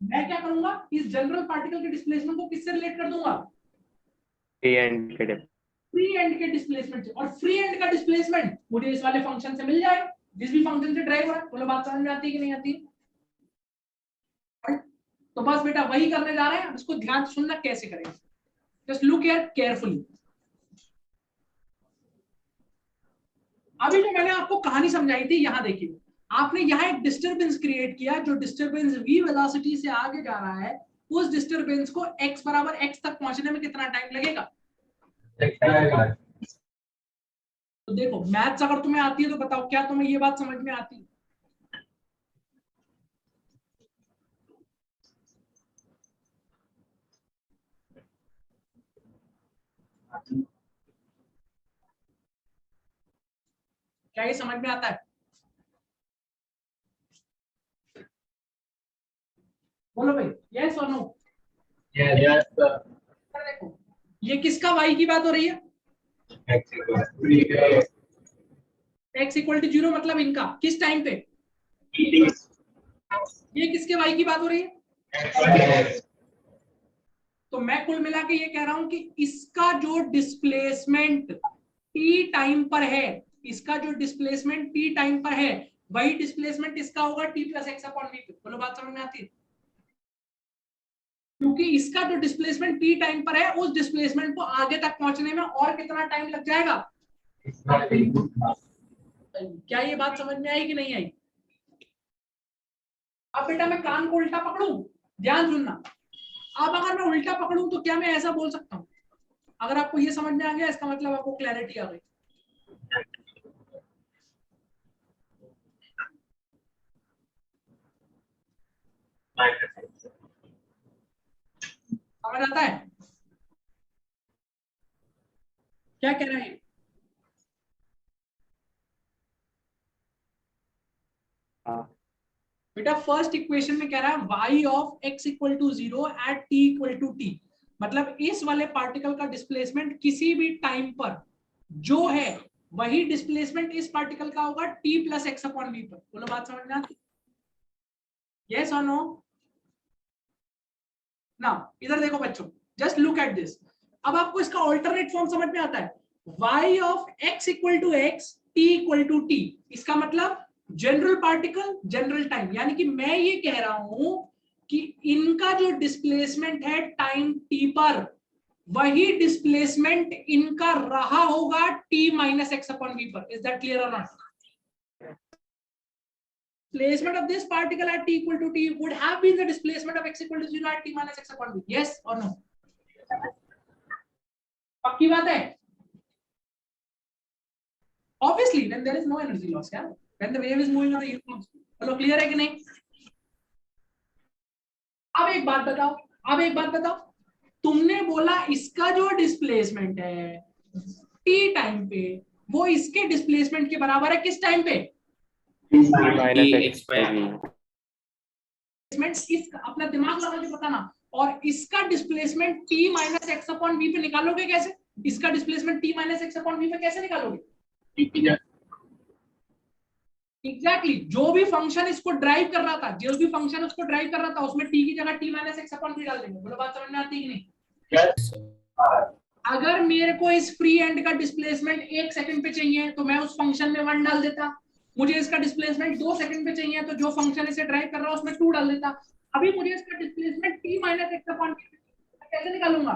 मैं क्या करूंगा, इस जनरल पार्टिकल के डिस्प्लेसमेंट को किससे रिलेट कर दूंगा? फ्री एंड के डिस्प्लेसमेंट से। और फ्री एंड का डिस्प्लेसमेंट मुझे इस वाले फंक्शन से मिल जाएगा, जिस भी फंक्शन से ड्राइव हो रहा है। बोलो बात समझ में आती है कि नहीं आती? तो बस बेटा वही करने जा रहे हैं, इसको ध्यान से सुनना कैसे करेंगे। Just look here carefully. अभी जो मैंने आपको कहानी समझाई थी, यहां देखिए, आपने यहाँ एक डिस्टरबेंस क्रिएट किया, जो डिस्टरबेंस v वेलोसिटी से आगे जा रहा है, उस डिस्टरबेंस को x बराबर x तक पहुंचने में कितना टाइम लगेगा? तो देखो मैथ्स अगर तुम्हें आती है तो बताओ, क्या तुम्हें ये बात समझ में आती है? क्या ये समझ में आता है? बोलो भाई, यस और नो? Yes, sir. देखो ये किसका y की बात हो रही है? x इक्वल टू 0 मतलब इनका किस टाइम पे? ये किसके y की बात हो रही है? तो मैं कुल मिला के ये कह रहा हूं कि इसका जो डिस्प्लेसमेंट t टाइम पर है, इसका जो डिस्प्लेसमेंट t टाइम पर है, वही डिस्प्लेसमेंट इसका होगा T plus X upon V पे। बोलो बात समझ में आती है? क्योंकि इसका जो डिस्प्लेसमेंट टी टाइम पर है, उस डिस्प्लेसमेंट को आगे तक पहुंचने में और कितना टाइम लग जाएगा? क्या ये बात समझ में आई कि नहीं आई? अब बेटा मैं कान को उल्टा पकड़ूं, ध्यान सुनना। अब अगर मैं उल्टा पकड़ूं तो क्या मैं ऐसा बोल सकता हूं? अगर आपको ये समझ में आ गया, इसका मतलब आपको क्लैरिटी आ गई। समझ आता है क्या कह रहे हैं? हाँ बेटा फर्स्ट इक्वेशन में कह रहा है y of x equal to 0 at t equal to t, मतलब इस वाले पार्टिकल का डिस्प्लेसमेंट किसी भी टाइम पर जो है वही डिस्प्लेसमेंट इस पार्टिकल का होगा t plus X upon we पर। बोलो बात समझ में आती? यस और नो? ना इधर देखो बच्चों, जस्ट लुक एट दिस। अब आपको इसका ऑल्टरनेट फॉर्म समझ में आता है? y of x equal to x, t equal to t, इसका मतलब जनरल पार्टिकल जनरल टाइम, यानी कि मैं ये कह रहा हूं कि इनका जो डिस्प्लेसमेंट है टाइम t पर, वही डिस्प्लेसमेंट इनका रहा होगा t minus x upon we पर। Is that clear or not? Displacement of this particle at t equal to t would have been the displacement of x equal to 0 at t minus x upon v. Yes or no? पक्की बात है? Obviously, when there is no energy loss, yeah. When the wave is moving on the uniform speed. चलो clear है कि नहीं? अब एक बात बताओ, तुमने बोला इसका जो डिस्प्लेसमेंट है t टाइम पे, वो इसके डिस्प्लेसमेंट के बराबर है किस टाइम पे? माइनस एक्स इस अपना दिमाग लगा के बताना। और इसका displacement t minus x upon V पे निकालोगे कैसे? इसका displacement t minus x upon V पे कैसे निकालोगे? एग्जैक्टली जो भी फंक्शन इसको ड्राइव कर रहा था, उसमें t की जगह t minus x upon we डाल देंगे। बोलो बात समझ में आती है कि नहीं? अगर मेरे को इस फ्री एंड का डिस्प्लेसमेंट 1 सेकंड पे चाहिए तो मैं उस फंक्शन में 1 डाल देता। मुझे इसका डिस्प्लेसमेंट 2 सेकंड पे चाहिए तो जो फंक्शन इसे ड्राइव कर रहा है उसमें 2 डाल देता। अभी मुझे इसका displacement t minus x upon कैसे निकालूंगा?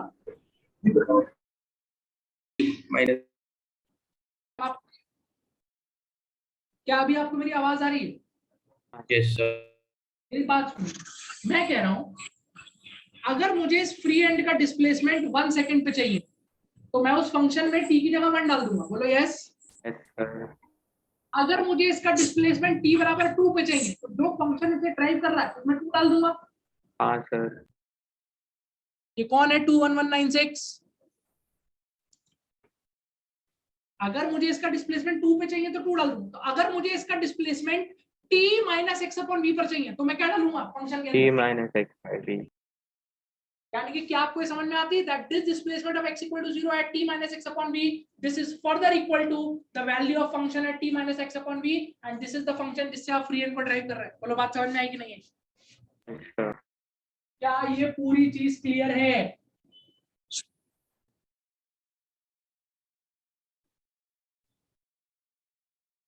माइनस। क्या अभी आपको मेरी आवाज आ रही है? Yes sir. मेरी बात सुनो, मैं कह रहा हूं अगर मुझे इस फ्री एंड का डिस्प्लेसमेंट 1 सेकंड पे चाहिए तो मैं उस फंक्शन में t की जगह 1 डाल दूंगा। बोलो यस। अगर मुझे इसका डिस्प्लेसमेंट t बराबर 2 पे चाहिए तो जो फंक्शन इसे ड्राइव कर रहा है उसमें 2 डाल दूंगा। हाँ सर। ये कौन है 21196? अगर मुझे इसका डिस्प्लेसमेंट 2 पे चाहिए तो 2 डाल दूंगा। तो अगर मुझे इसका displacement t minus x upon we पर चाहिए तो मैं क्या डालूंगा फंक्शन के t अंदर? Minus X by V. यानी कि क्या आपको ये समझ में आती है that this displacement of x equal to 0 at t minus x upon v, this is further equal to the value of function at t minus x upon v, and this is the function जिससे आप free and को drive कर रहे हैं। बोलो बात समझ में आई कि नहीं है? क्या ये पूरी चीज क्लियर है?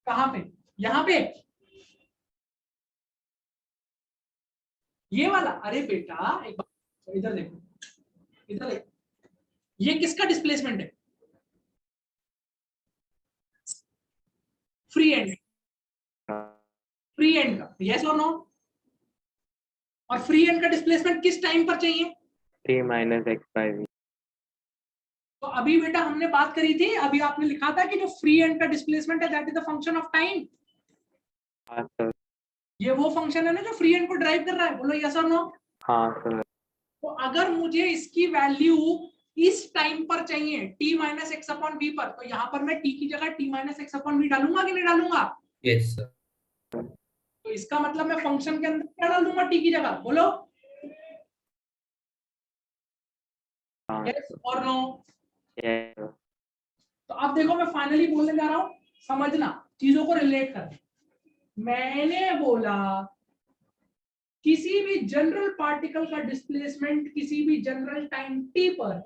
कहां पे? यहां पे ये वाला? अरे बेटा एक बार इधर देखो, ये किसका डिस्प्लेसमेंट है? फ्री एंड का। यस और नो? और फ्री एंड का डिस्प्लेसमेंट किस टाइम पर चाहिए? t minus X by V. तो अभी बेटा हमने बात करी थी, अभी आपने लिखा था कि जो फ्री एंड का डिस्प्लेसमेंट है that is the function of time. हाँ सर। ये वो फंक्शन है ना जो फ्री एंड को ड्राइव कर रहा है। बोलो यस और नो? हाँ सर। तो अगर मुझे इसकी वैल्यू इस टाइम पर चाहिए t minus x upon we पर, तो यहाँ पर मैं t की जगह t minus x upon V डालूंगा कि नहीं डालूंगा? Yes sir. तो इसका मतलब मैं फंक्शन के अंदर क्या डाल दूंगा t की जगह? बोलो यस और नो? तो अब देखो मैं फाइनली बोलने जा रहा हूं, समझना, चीजों को रिलेट कर। मैंने बोला किसी भी जनरल पार्टिकल का डिस्प्लेसमेंट किसी भी जनरल टाइम t पर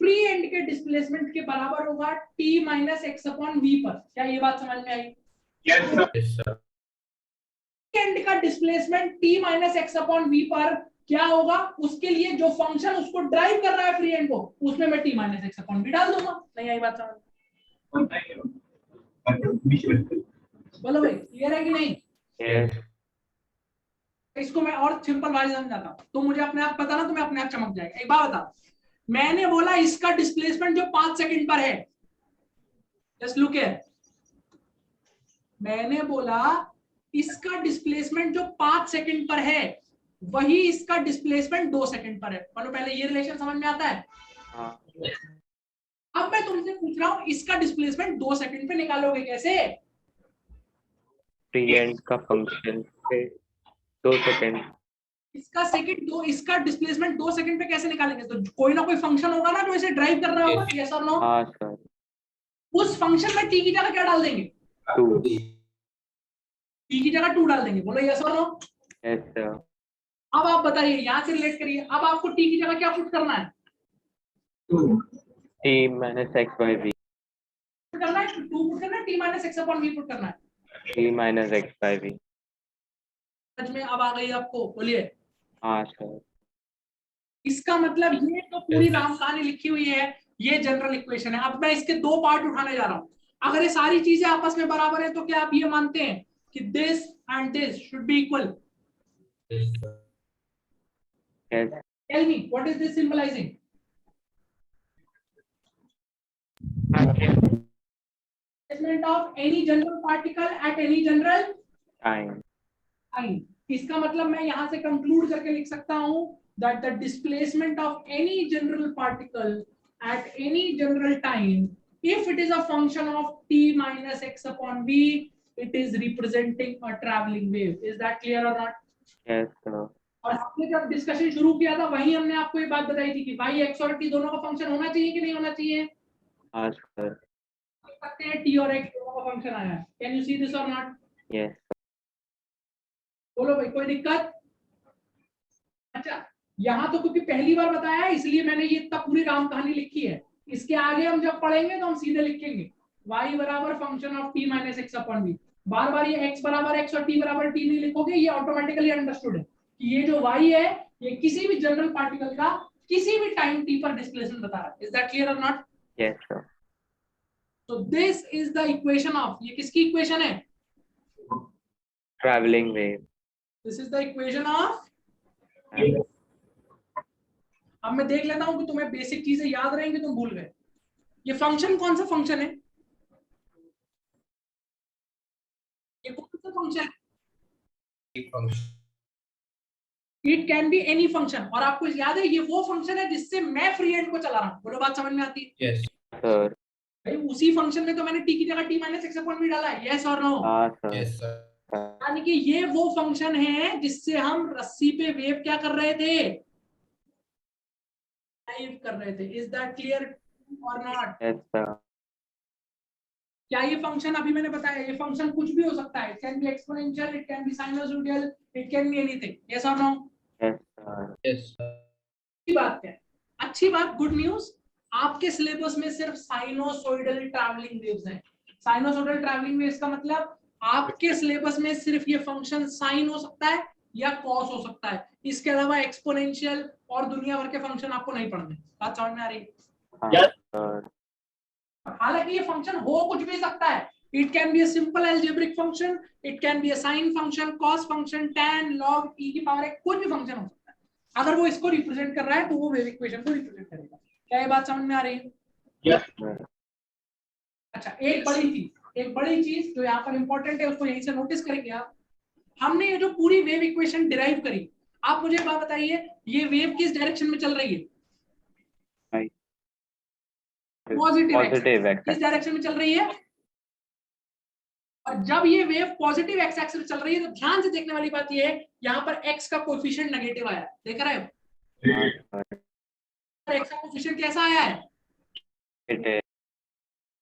फ्री एंड के डिस्प्लेसमेंट के बराबर होगा t minus x upon we पर। क्या ये बात समझ में आई? Yes, sir. Yes sir. End का displacement t minus x upon we पर क्या होगा, उसके लिए जो फंक्शन उसको ड्राइव कर रहा है फ्री एंड को, उसमें मैं t minus x upon we डाल दूंगा। नहीं आई बात समझ? बोलो भाई, क्लियर है कि नहीं? Yes. इसको मैं और सिंपल भाई समझाता हूं, तो मुझे अपने आप पता ना, तो मैं अपने आप चमक जाएगा। एक बात बता, मैंने बोला इसका डिस्प्लेसमेंट जो 5 सेकंड पर है, जस्ट लुक हियर, मैंने बोला इसका डिस्प्लेसमेंट जो 5 सेकंड पर है वही इसका डिस्प्लेसमेंट 2 सेकंड पर है। मानो पहले ये रिलेशन समझ में आता है? हाँ. अब मैं तुमसे पूछ रहा हूं इसका डिस्प्लेसमेंट 2 सेकंड पे निकालोगे कैसे? फ्री एंड का फंक्शन पे 2 सेकंड. इसका डिस्प्लेसमेंट 2 सेकंड पे कैसे निकालेंगे? तो कोई ना कोई फंक्शन होगा ना जो इसे ड्राइव कर रहा होगा, यस और नो? हाँ सर. उस फंक्शन में t की जगह क्या डाल देंगे? 2. t की जगह 2 डाल देंगे। बोलो यस और नो? Yes sir. अब आप बताइए, यहां से रिलेट करिए, अब आपको t की जगह क्या पुट करना है? t minus x by v. Put करना है 2 पुट करना है, t minus x upon v put करना है। t minus x by v. समझ में अब आ गई आपको? बोलिए। हाँ सर. इसका मतलब ये तो पूरी राम कहानी लिखी हुई है, ये जनरल इक्वेशन है। अब मैं इसके 2 पार्ट उठाने जा रहा हूं। अगर ये सारी चीजें आपस में बराबर है तो क्या आप ये मानते हैं कि this and this should be equal? Yes. Tell me what is this symbolizing? Displacement of any general particle at any general Time. time. इसका मतलब मैं यहां से कंक्लूड करके लिख सकता हूं that the displacement of any general particle at any general time, if it is a function of t minus x upon v, it is representing a traveling wave. Is that clear or not? Yes sir. और हमने जब discussion शुरू किया था वहीं हमने आपको ये बात बताई थी कि भाई x और t दोनों का फंक्शन होना चाहिए कि नहीं होना चाहिए? हाँ सर. सकते हैं t और x दोनों का फंक्शन आया है। कैन यू सी दिस और नॉट? Yes. बोलो भाई, कोई दिक्कत? अच्छा, यहाँ तो क्योंकि पहली बार बताया है इसलिए मैंने ये इतना पूरी राम कहानी लिखी है। इसके आगे हम जब पढ़ेंगे तो हम सीधे लिखेंगे y बराबर function of t minus x upon v। बार बार ये x बराबर x और t बराबर t नहीं लिखोगे, ये ऑटोमेटिकली अंडरस्टूड है कि ये जो y है ये किसी भी जनरल पार्टिकल का किसी भी टाइम t पर डिस्प्लेसमेंट बता रहा है। Is that clear or not? Yes sir. So this is the equation of, ये किसकी इक्वेशन है? Traveling wave. This is the equation of। अब मैं देख लेता हूं कि तुम्हें बेसिक चीजें याद रहेंगी, तुम भूल गए। ये फंक्शन कौन सा फंक्शन है? ये कौन सा फंक्शन है? It can be any function. और आपको याद है ये वो फंक्शन है जिससे मैं फ्री एंड को चला रहा हूं। बोलो बात समझ में आती है? Yes. Sir. भाई उसी फंक्शन में तो मैंने t की जगह t minus x upon v डाला है। यस और नो? हाँ sir. Yes, sir. यानी कि ये वो फंक्शन है जिससे हम रस्सी पे वेव क्या कर रहे थे? ड्राइव कर रहे थे। Is that clear or not? Yes sir. क्या ये फंक्शन अभी मैंने बताया, ये फंक्शन कुछ भी हो सकता है। It can be exponential, it can be sinusoidal, it can be anything. Yes और no? Yes sir. Yes, sir. अच्छी बात है, अच्छी बात, गुड न्यूज। आपके सिलेबस में सिर्फ साइनोसोइडल ट्रैवलिंग वेव्स हैं। साइनोसोइडल ट्रैवलिंग वेव्स का मतलब आपके सिलेबस में सिर्फ ये फंक्शन साइन हो सकता है या कॉस हो सकता है। इसके अलावा एक्सपोनेंशियल और दुनिया भर के फंक्शन आपको नहीं पढ़ने। बात समझ में आ रही है? हाँ sir. हालांकि ये फंक्शन हो कुछ भी सकता है। It can be a simple algebraic function, it can be a sine function, cos function, tan, log, e की पावर एक, कुछ भी फंक्शन हो सकता है। अगर वो इसको रिप्रेजेंट कर रहा है तो वो वेव इक्वेशन को रिप्रेजेंट करेगा। क्या ये बात समझ में आ रही है? Yes. अच्छा, एक बड़ी चीज जो यहाँ पर इंपॉर्टेंट है उसको यहीं से नोटिस करेंगे आप। हमने ये जो पूरी वेव इक्वेशन डिराइव करी, आप मुझे बात बताइए ये वेव किस डायरेक्शन में चल रही है? Right. Positive Positive x. किस डायरेक्शन में चल रही है? और जब ये वेव पॉजिटिव एक्स एक्सिस में चल रही है तो ध्यान से देखने वाली बात ये है, यहाँ पर x का कोएफिशिएंट नेगेटिव आया है। देख रहे हो? हाँ sir. x का कोएफिशिएंट कैसा आया है? It is.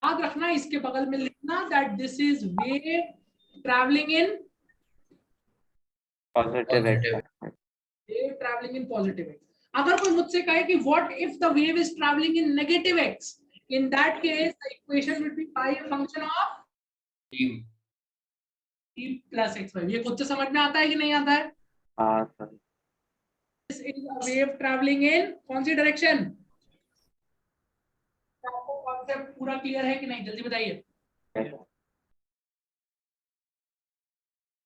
याद रखना, इसके बगल में लिखना that this is wave travelling in Positive x. wave traveling in positive x. अगर कोई मुझसे कहे कि what if the wave is traveling in negative x, in that case the equation will be pi a function of Team. t plus x5। ये खुद से समझ में आता है कि नहीं आता है? हाँ sir. This is a wave traveling in कौन सी डायरेक्शन? आपको कॉन्सेप्ट पूरा क्लियर है कि नहीं? जल्दी बताइए।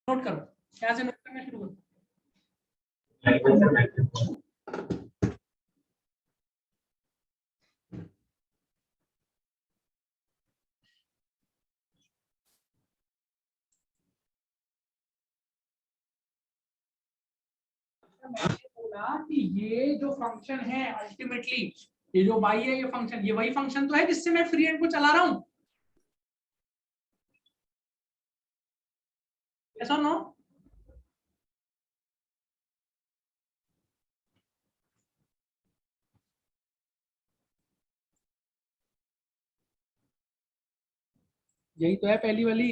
नोट करो, क्या से नोट करना शुरू करो। मैंने बोला कि ये जो फंक्शन है अल्टीमेटली, ये जो y है, ये फंक्शन, ये वही फंक्शन तो है जिससे मैं फ्री एंड को चला रहा हूं। ऐसा नो? यही तो है पहली वाली।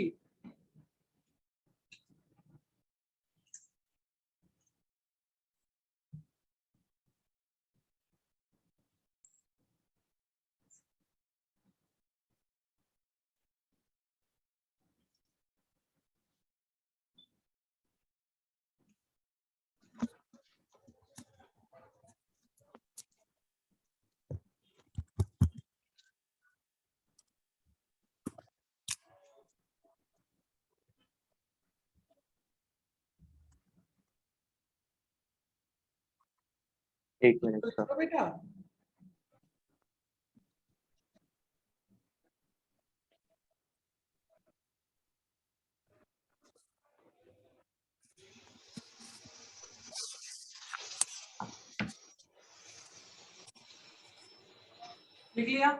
एक मिनट तो सर। लिखो बेटा, लिख लिया?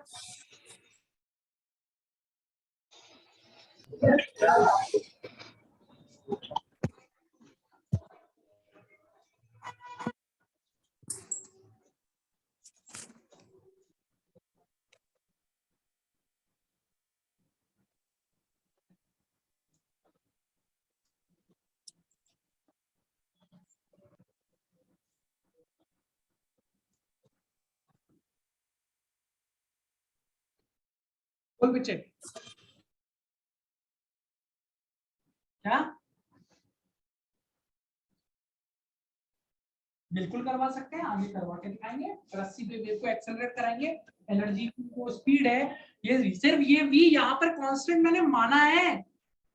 बोल बच्चे, क्या? बिल्कुल करवा सकते हैं, आगे करवा के दिखाएंगे। रस्सी पे वेव को एक्सेलरेट कराएंगे, एनर्जी की वो स्पीड है, ये सिर्फ ये v यहाँ पर कांस्टेंट मैंने माना है।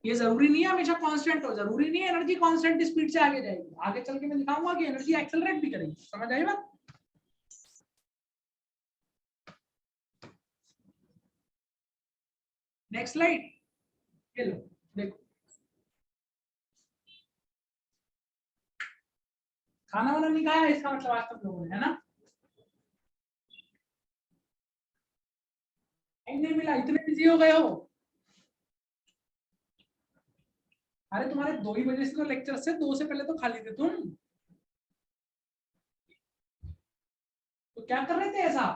ये जरूरी नहीं है हमेशा कांस्टेंट हो, जरूरी नहीं है एनर्जी कांस्टेंट स्पीड से आगे जाएगी। आगे चल के मैं दिखाऊंगा कि एनर्जी एक्सेलरेट भी करेगी। समझ आई बात? नेक्स्ट स्लाइड, ये लो देखो। खाना वाना नहीं खाया, इसका मतलब आज तक लोगों ने, है ना? नहीं मिला, इतने बिजी हो गए हो। अरे तुम्हारे 2 ही बजे से तो लेक्चर से, 2 से पहले तो खाली थे तुम, तो क्या कर रहे थे ऐसा?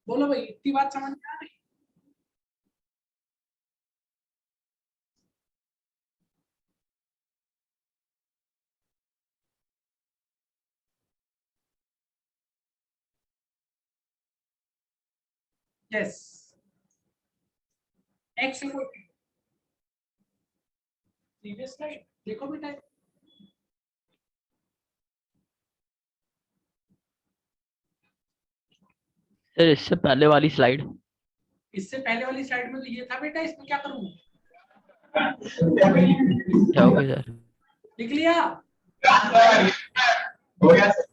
बोलो भाई, इतनी बात समझ में आ रही? Yes, x equal to previous slide देखो बेटा। सर इससे पहले वाली स्लाइड। इससे पहले वाली स्लाइड में तो ये था बेटा, इसमें क्या करूं? क्या हो गया सर? लिख लिया? हो गया सर।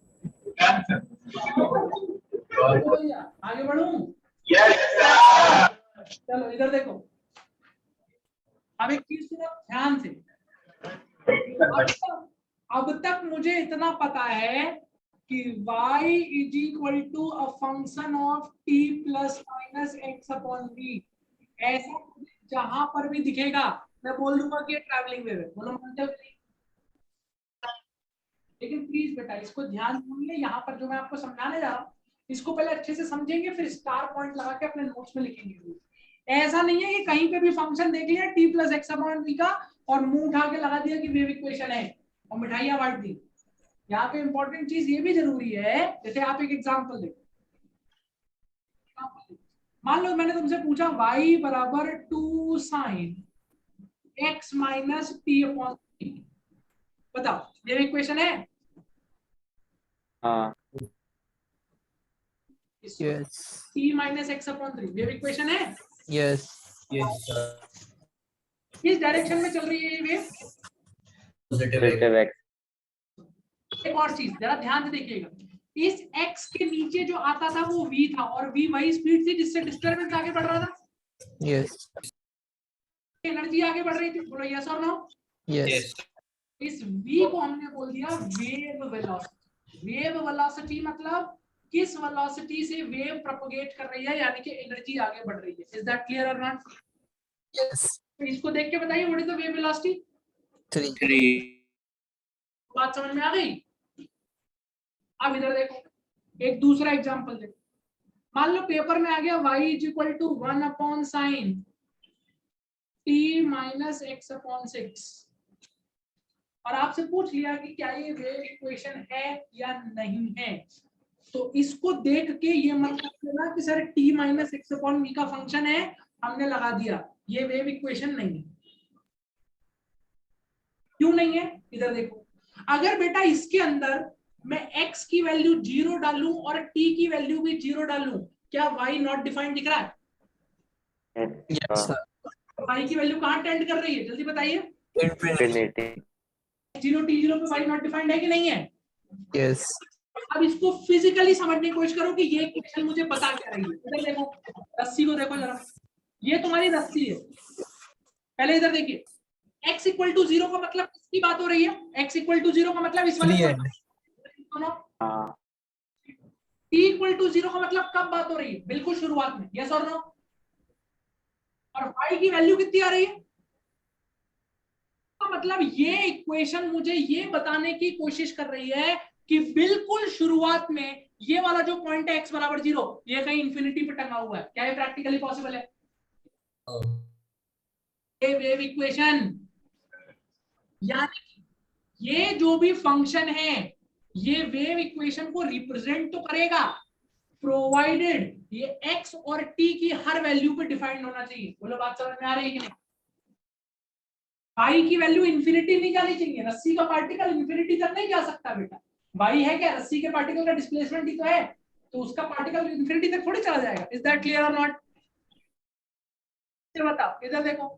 आगे बढ़ूं? यस चलो इधर देखो, अब एक चीज सुनो ध्यान से। अब तक मुझे इतना पता है कि y is equal to a function of t plus minus x upon v। ऐसा जहां पर भी दिखेगा मैं बोल दूंगा कि ये ट्रैवलिंग वेव है। बोलो मानते हो? लेकिन प्लीज बेटा इसको ध्यान सुनिए, यहाँ पर जो मैं आपको समझाने जा रहा हूँ इसको पहले अच्छे से समझेंगे, फिर स्टार पॉइंट लगा के अपने नोट्स में लिखेंगे। ऐसा नहीं है कि कहीं पे भी फंक्शन देख लिया t plus X upon v का और मुंह उठा के लगा दिया कि वेव इक्वेशन है और मिठाइयां बांट दी। यहाँ पे इंपॉर्टेंट चीज ये भी जरूरी है, जैसे आप एक एग्जांपल देखो, मान लो मैंने तुमसे पूछा y बराबर 2 sin x minus T upon three, बताओ ये इक्वेशन है? हाँ Yes. t minus x upon three ये इक्वेशन है? Yes. Yes, sir. किस डायरेक्शन में चल रही है ये wave? Positive positive X. X. एक और चीज जरा ध्यान से देखिएगा, इस x के नीचे जो आता था वो v था और v वही स्पीड थी जिससे डिस्टरबेंस आगे बढ़ रहा था, Yes. एनर्जी आगे बढ़ रही थी। बोलो यस और नो? Yes. Yes, sir. इस v को हमने बोल दिया वेव वेलोसिटी। वेव वेलोसिटी मतलब किस वेलोसिटी से वेव प्रोपगेट कर रही है, यानी कि एनर्जी आगे बढ़ रही है। Is that clear or not? Yes. तो इसको देख के बताइए what is the wave velocity. 3. 3. बात समझ में आ गई? अब इधर देखो, एक दूसरा एग्जांपल देखो। मान लो पेपर में आ गया y is equal to 1 upon sine t minus x upon 6 और आपसे पूछ लिया कि क्या ये वेव इक्वेशन है या नहीं है। तो इसको देख के ये मत करना कि sir t minus x upon v का फंक्शन है, हमने लगा दिया, ये वेव इक्वेशन नहीं है। क्यों नहीं है? इधर देखो, अगर बेटा इसके अंदर मैं x की वैल्यू 0 डालूं और t की वैल्यू भी 0 डालूं, क्या y नॉट डिफाइंड दिख रहा है? Yes, sir. y की वैल्यू कहां टेंड कर रही है, जल्दी बताइए। इंफिनिटी। 0 t0 पे y नॉट डिफाइंड है कि नहीं है? Yes. अब इसको फिजिकली समझने की कोशिश करो कि ये इक्वेशन मुझे बता क्या रही है। इधर देखो, रस्सी को देखो जरा, ये तुम्हारी रस्सी है। पहले इधर देखिए, x इक्वल टू 0 का मतलब किसकी बात हो रही है? x इक्वल टू 0 का मतलब इस वाले सुनो, हाँ t इक्वल टू 0 का मतलब कब बात हो रही है? बिल्कुल शुरुआत में, यस और नो? और y की वैल्यू कितनी आ रही है? तो मतलब ये इक्वेशन मुझे ये बताने की कोशिश कर रही है कि बिल्कुल शुरुआत में ये वाला जो पॉइंट है x बराबर 0, ये कहीं इंफिनिटी पे टंगा हुआ है। क्या ये प्रैक्टिकली पॉसिबल है? Oh. ये वेव इक्वेशन, यानी कि ये जो भी फंक्शन है ये वेव इक्वेशन को रिप्रेजेंट तो करेगा, प्रोवाइडेड ये x और t की हर वैल्यू पे डिफाइंड होना चाहिए। बोलो बात समझ में आ रही है कि नहीं? y की वैल्यू इंफिनिटी नहीं जानी चाहिए, रस्सी का पार्टिकल इंफिनिटी तक नहीं जा सकता बेटा। y है क्या? रस्सी के पार्टिकल का डिस्प्लेसमेंट ही तो है, तो उसका पार्टिकल इंफिनिटी तक थोड़ी चला जाएगा। Is that clear or not? बताओ, इधर देखो,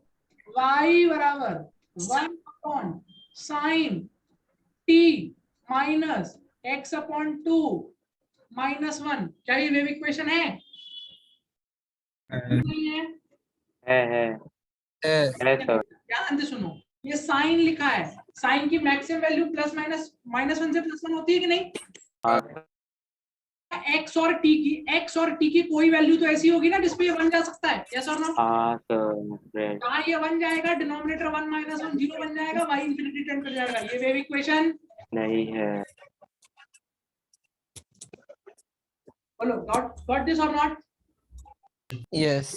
y बराबर 1 upon sine t minus x upon 2 minus 1, क्या ये वेव इक्वेशन है? नहीं है? है सर। ध्यान से सुनो, ये साइन लिखा है, साइन की मैक्सिमम वैल्यू प्लस माइनस -1 से +1 होती है कि नहीं? हाँ x और t की कोई वैल्यू तो ऐसी होगी ना जिसपे ये 1 जा सकता है, यस और नो? हाँ सर। कहाँ ये 1 जाएगा, डिनोमिनेटर 1 -1 0 बन जाएगा, y इंफिनिटी टेंड कर जाएगा। ये वेव इक्वेशन नहीं है। बोलो गॉट दिस और नॉट? Yes.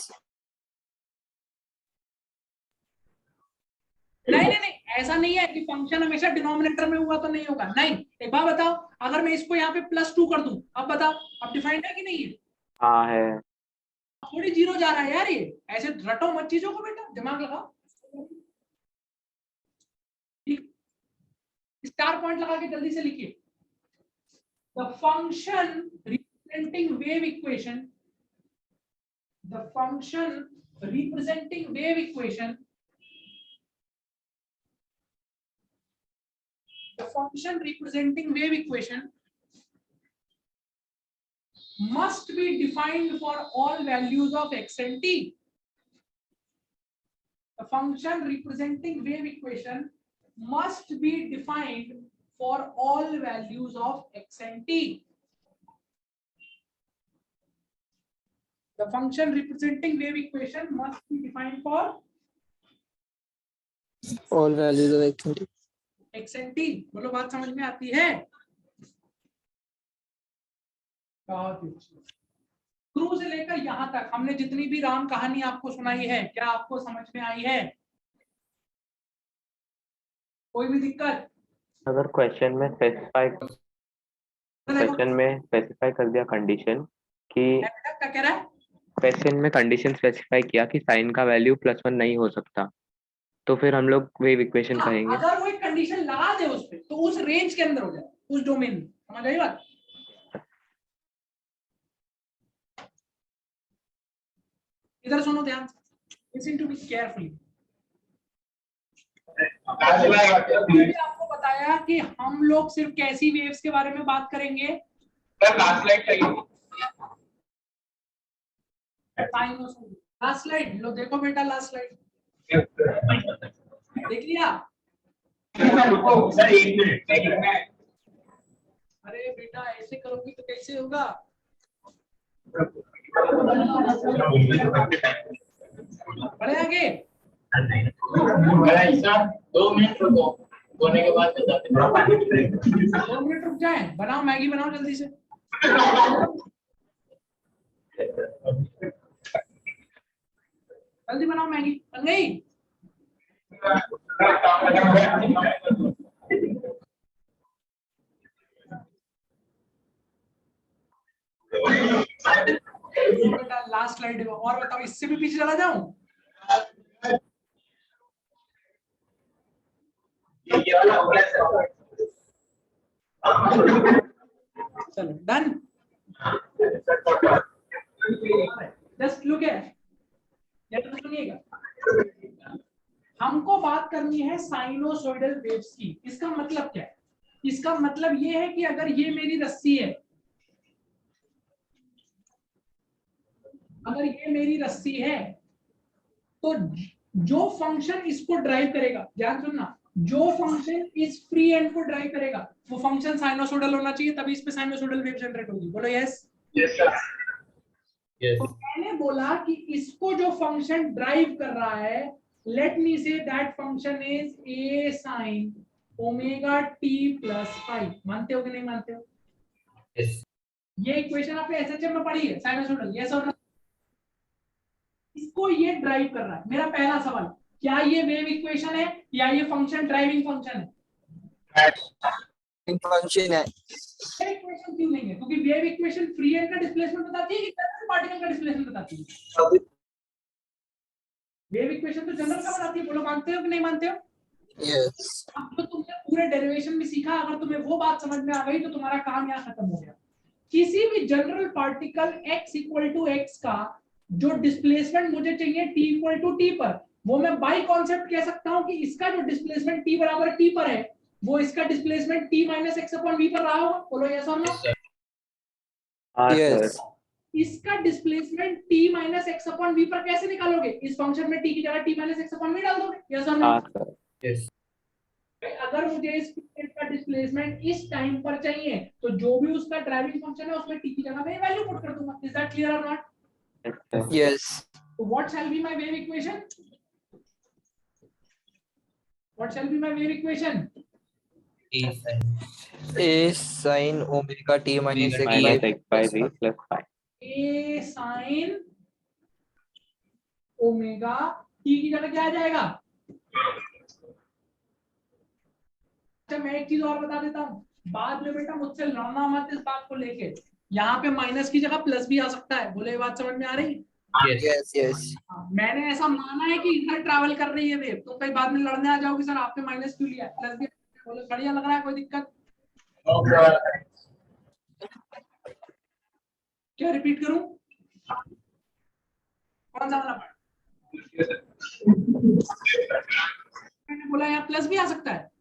नहीं, ऐसा नहीं है कि फंक्शन हमेशा डिनोमिनेटर में हुआ तो नहीं होगा। नहीं, एक बार बताओ, अगर मैं इसको यहाँ पे +2 कर दूं, अब बताओ, अब डिफाइंड है कि नहीं है? हाँ है। थोड़ी 0 जा रहा है यार, ये ऐसे रटो मत चीजों को बेटा, दिमाग लगाओ। ठीक, स्टार पॉइंट लगा के जल्दी से लिखिए, the function representing wave equation, the function representing wave equation, the function representing wave equation must be defined for all values of x and t. The function representing wave equation must be defined for all values of x and t. The function representing wave equation must be defined for All values of x and t. x and t. बोलो बात समझ में आती है? शुरू से लेकर यहाँ तक हमने जितनी भी राम कहानी आपको सुनाई है, क्या आपको समझ में आई है? कोई भी दिक्कत? अगर क्वेश्चन में स्पेसिफाई कर दिया कंडीशन कि क्या कह रहा है? क्वेश्चन में कंडीशन स्पेसिफाई किया कि साइन का वैल्यू +1 नहीं हो सकता, तो फिर हम लोग वेव इक्वेशन हाँ, करेंगे। अगर वो एक कंडीशन लगा दे उस पे तो उस रेंज के अंदर हो जाए, उस डोमेन में। समझ आई बात? इधर सुनो ध्यान से, लिसन टू मी केयरफुली। मैंने आपको बताया कि हम लोग सिर्फ कैसी वेव्स के बारे में बात करेंगे? लास्ट स्लाइड लो, देखो बेटा लास्ट स्लाइड देख लिया? सर 1 मिनट अरे बेटा ऐसे करोगी तो कैसे होगा? बढ़े आगे। 2 मिनट रुको, होने के बाद बताते हैं। 2 मिनट रुक जाए, बनाओ मैगी बनाओ जल्दी से। जल्दी बनाओ मैगी, बन गई? बेटा लास्ट स्लाइड और बताओ, इससे भी पीछे चला जाऊं? चलो डन। जस्ट लुक एट, सुनिएगा, हमको बात करनी है साइनोसॉइडल वेव्स की। इसका मतलब क्या है? इसका मतलब ये है कि अगर ये मेरी रस्सी है, अगर ये मेरी रस्सी है तो जो फंक्शन इसको ड्राइव करेगा, ध्यान सुनना, जो फंक्शन इस फ्री एंड को ड्राइव करेगा वो फंक्शन साइनोसॉइडल होना चाहिए, तभी इस पे साइनोसॉइडल वेव जनरेट होगी। बोलो यस। Yes. तो मैंने बोला कि इसको जो फंक्शन ड्राइव कर रहा है, let me say that function is a sin omega t plus phi. मानते हो कि नहीं मानते हो? Yes. ये इक्वेशन आपने एसएचएम में पढ़ी है, साइनोसॉइडल, यस और नो? इसको ये ड्राइव कर रहा है। मेरा पहला सवाल, क्या ये वेव इक्वेशन है या ये फंक्शन ड्राइविंग फंक्शन है? फंक्शन है। वेव इक्वेशन क्यों नहीं है? क्योंकि वेव इक्वेशन फ्री एंड का डिस्प्लेसमेंट बताती है कि जनरल पार्टिकल का डिस्प्लेसमेंट बताती है? वेव इक्वेशन तो जनरल का बताती है। बोलो मानते हो कि नहीं मानते हो? यस। अब तो तुमने पूरे डेरिवेशन में सीखा, अगर तुम्हें वो बात समझ में आ गई तो तुम्हारा काम यहाँ खत्म हो गया। किसी भी general particle x equal to x का जो डिस्प्लेसमेंट मुझे चाहिए t इक्वल टू टी पर, वो मैं बाई कॉन्सेप्ट कह सकता हूँ कि इसका जो डिस्प्लेसमेंट t बराबर t पर है, वो इसका displacement t minus x upon v पर रहा होगा। बोलो यस और नो? हाँ यस। सर। इसका displacement t minus x upon v पर कैसे निकालोगे? इस फंक्शन में t की जगह t minus x upon v डाल दोगे। यस और नो? हाँ सर। Yes. अगर मुझे इस प्लेट का डिस्प्लेसमेंट इस टाइम पर चाहिए तो जो भी उसका ड्राइविंग फंक्शन है उसमें t की जगह मैं वैल्यू पुट कर दूंगा। Is that clear or not? Yes, sir. Yes. So what shall be my wave equation? What shall be my wave equation? T sin. A sine omega t minus Omega x -x by v plus phi. A sin omega t की जगह क्या आ जाएगा? अच्छा मैं एक चीज और बता देता हूँ, बाद में बेटा मुझसे लड़ना मत इस बात को लेके। यहाँ पे माइनस की जगह प्लस भी आ सकता है। बोले ये बात समझ में आ रही है? Yes. Yes yes. मैंने ऐसा माना है कि इधर ट्रैवल कर रही है वेव, तो कई बाद में लड़ने आ जाओगे सर आपने माइनस क्यों लिया, प्लस भी। बोलो बढ़िया लग रहा है, कोई दिक्कत? क्या रिपीट करूं? कौन सा वाला पार्ट? मैंने बोला यहाँ प्लस भी आ सकता है।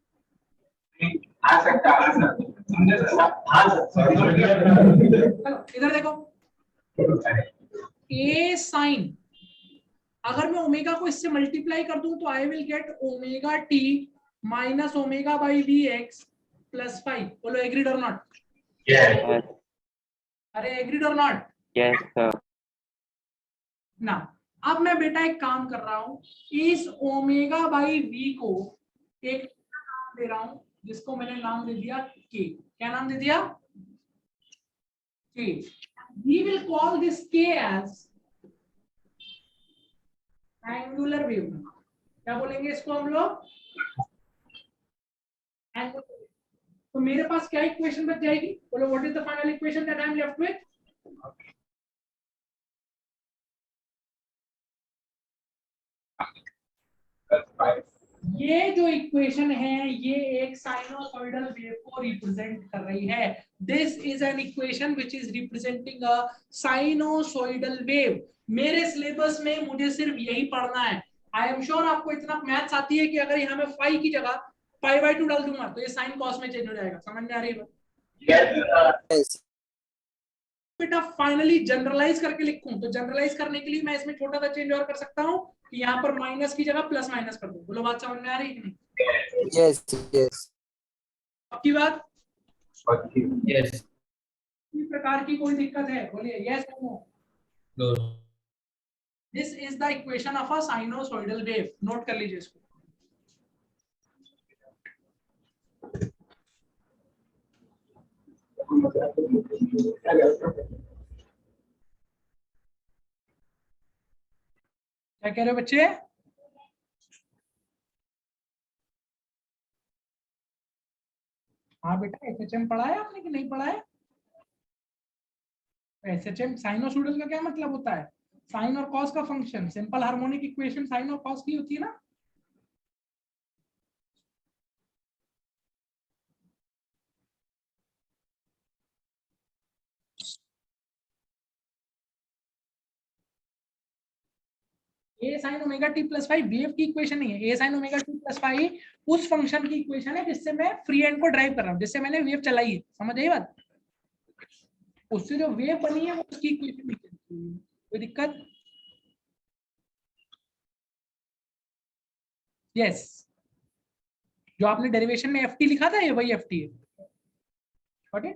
चलो इधर देखो, a sin, अगर मैं ओमेगा को इससे मल्टीप्लाई कर दूं तो I will get omega t minus omega by v x plus 5। बोलो एग्रीड और नॉट? Yes, अरे agreed or not? yes, sir. ना, अब मैं बेटा एक काम कर रहा हूं, इस ओमेगा बाई वी को एक नाम दे रहा हूं जिसको मैंने नाम दे दिया के। क्या नाम दे दिया? के। वी विल कॉल दिस के एज एंगुलर वेव। क्या बोलेंगे इसको हम लोग? एंगुलर। तो मेरे पास क्या इक्वेशन बच जाएगी? बोलो what is the final equation that I am left with? ये जो इक्वेशन है ये एक साइनोसॉइडल वेव को रिप्रेजेंट कर रही है. This is an equation which is representing a sinusoidal wave. मेरे सिलेबस में मुझे सिर्फ यही पढ़ना है. आई एम श्योर आपको इतना मैथ्स आती है कि अगर यहाँ में फाई की जगह पाई बाय 2 डाल दूंगा तो ये साइन कॉस में चेंज हो जाएगा. समझ में आ रही है? Yes. बेटा फाइनली जनरलाइज करके लिखूं तो जनरलाइज करने के लिए मैं इसमें छोटा सा चेंज और कर सकता हूं कि यहाँ पर माइनस की जगह प्लस माइनस कर दूं. बोलो बात समझ में आ रही है कि नहीं? Yes. Yes. आपकी बात Yes. किसी प्रकार की कोई दिक्कत है? बोलिए यस और no. No. This is the equation of a sinusoidal wave. Note कर लीजिए इसको. क्या कह रहे हो बच्चे? हाँ बेटा एसएचएम पढ़ा है आपने कि नहीं पढ़ा है? एसएचएम साइनोसॉइडल का क्या मतलब होता है? साइन और कॉस का function. Simple harmonic equation sine और कॉस की होती है ना. A sine omega t plus five wave की इक्वेशन नहीं है. A sine omega t plus five उस फंक्शन की इक्वेशन है जिससे मैं फ्री एंड को ड्राइव कर रहा हूँ, जिससे मैंने वेव चलाई है. समझ आई बात? उससे जो वेव बनी है वो उसकी इक्वेशन नहीं है. कोई दिक्कत? यस. जो आपने डेरिवेशन में एफ टी लिखा था ये वही एफ टी है. ओके.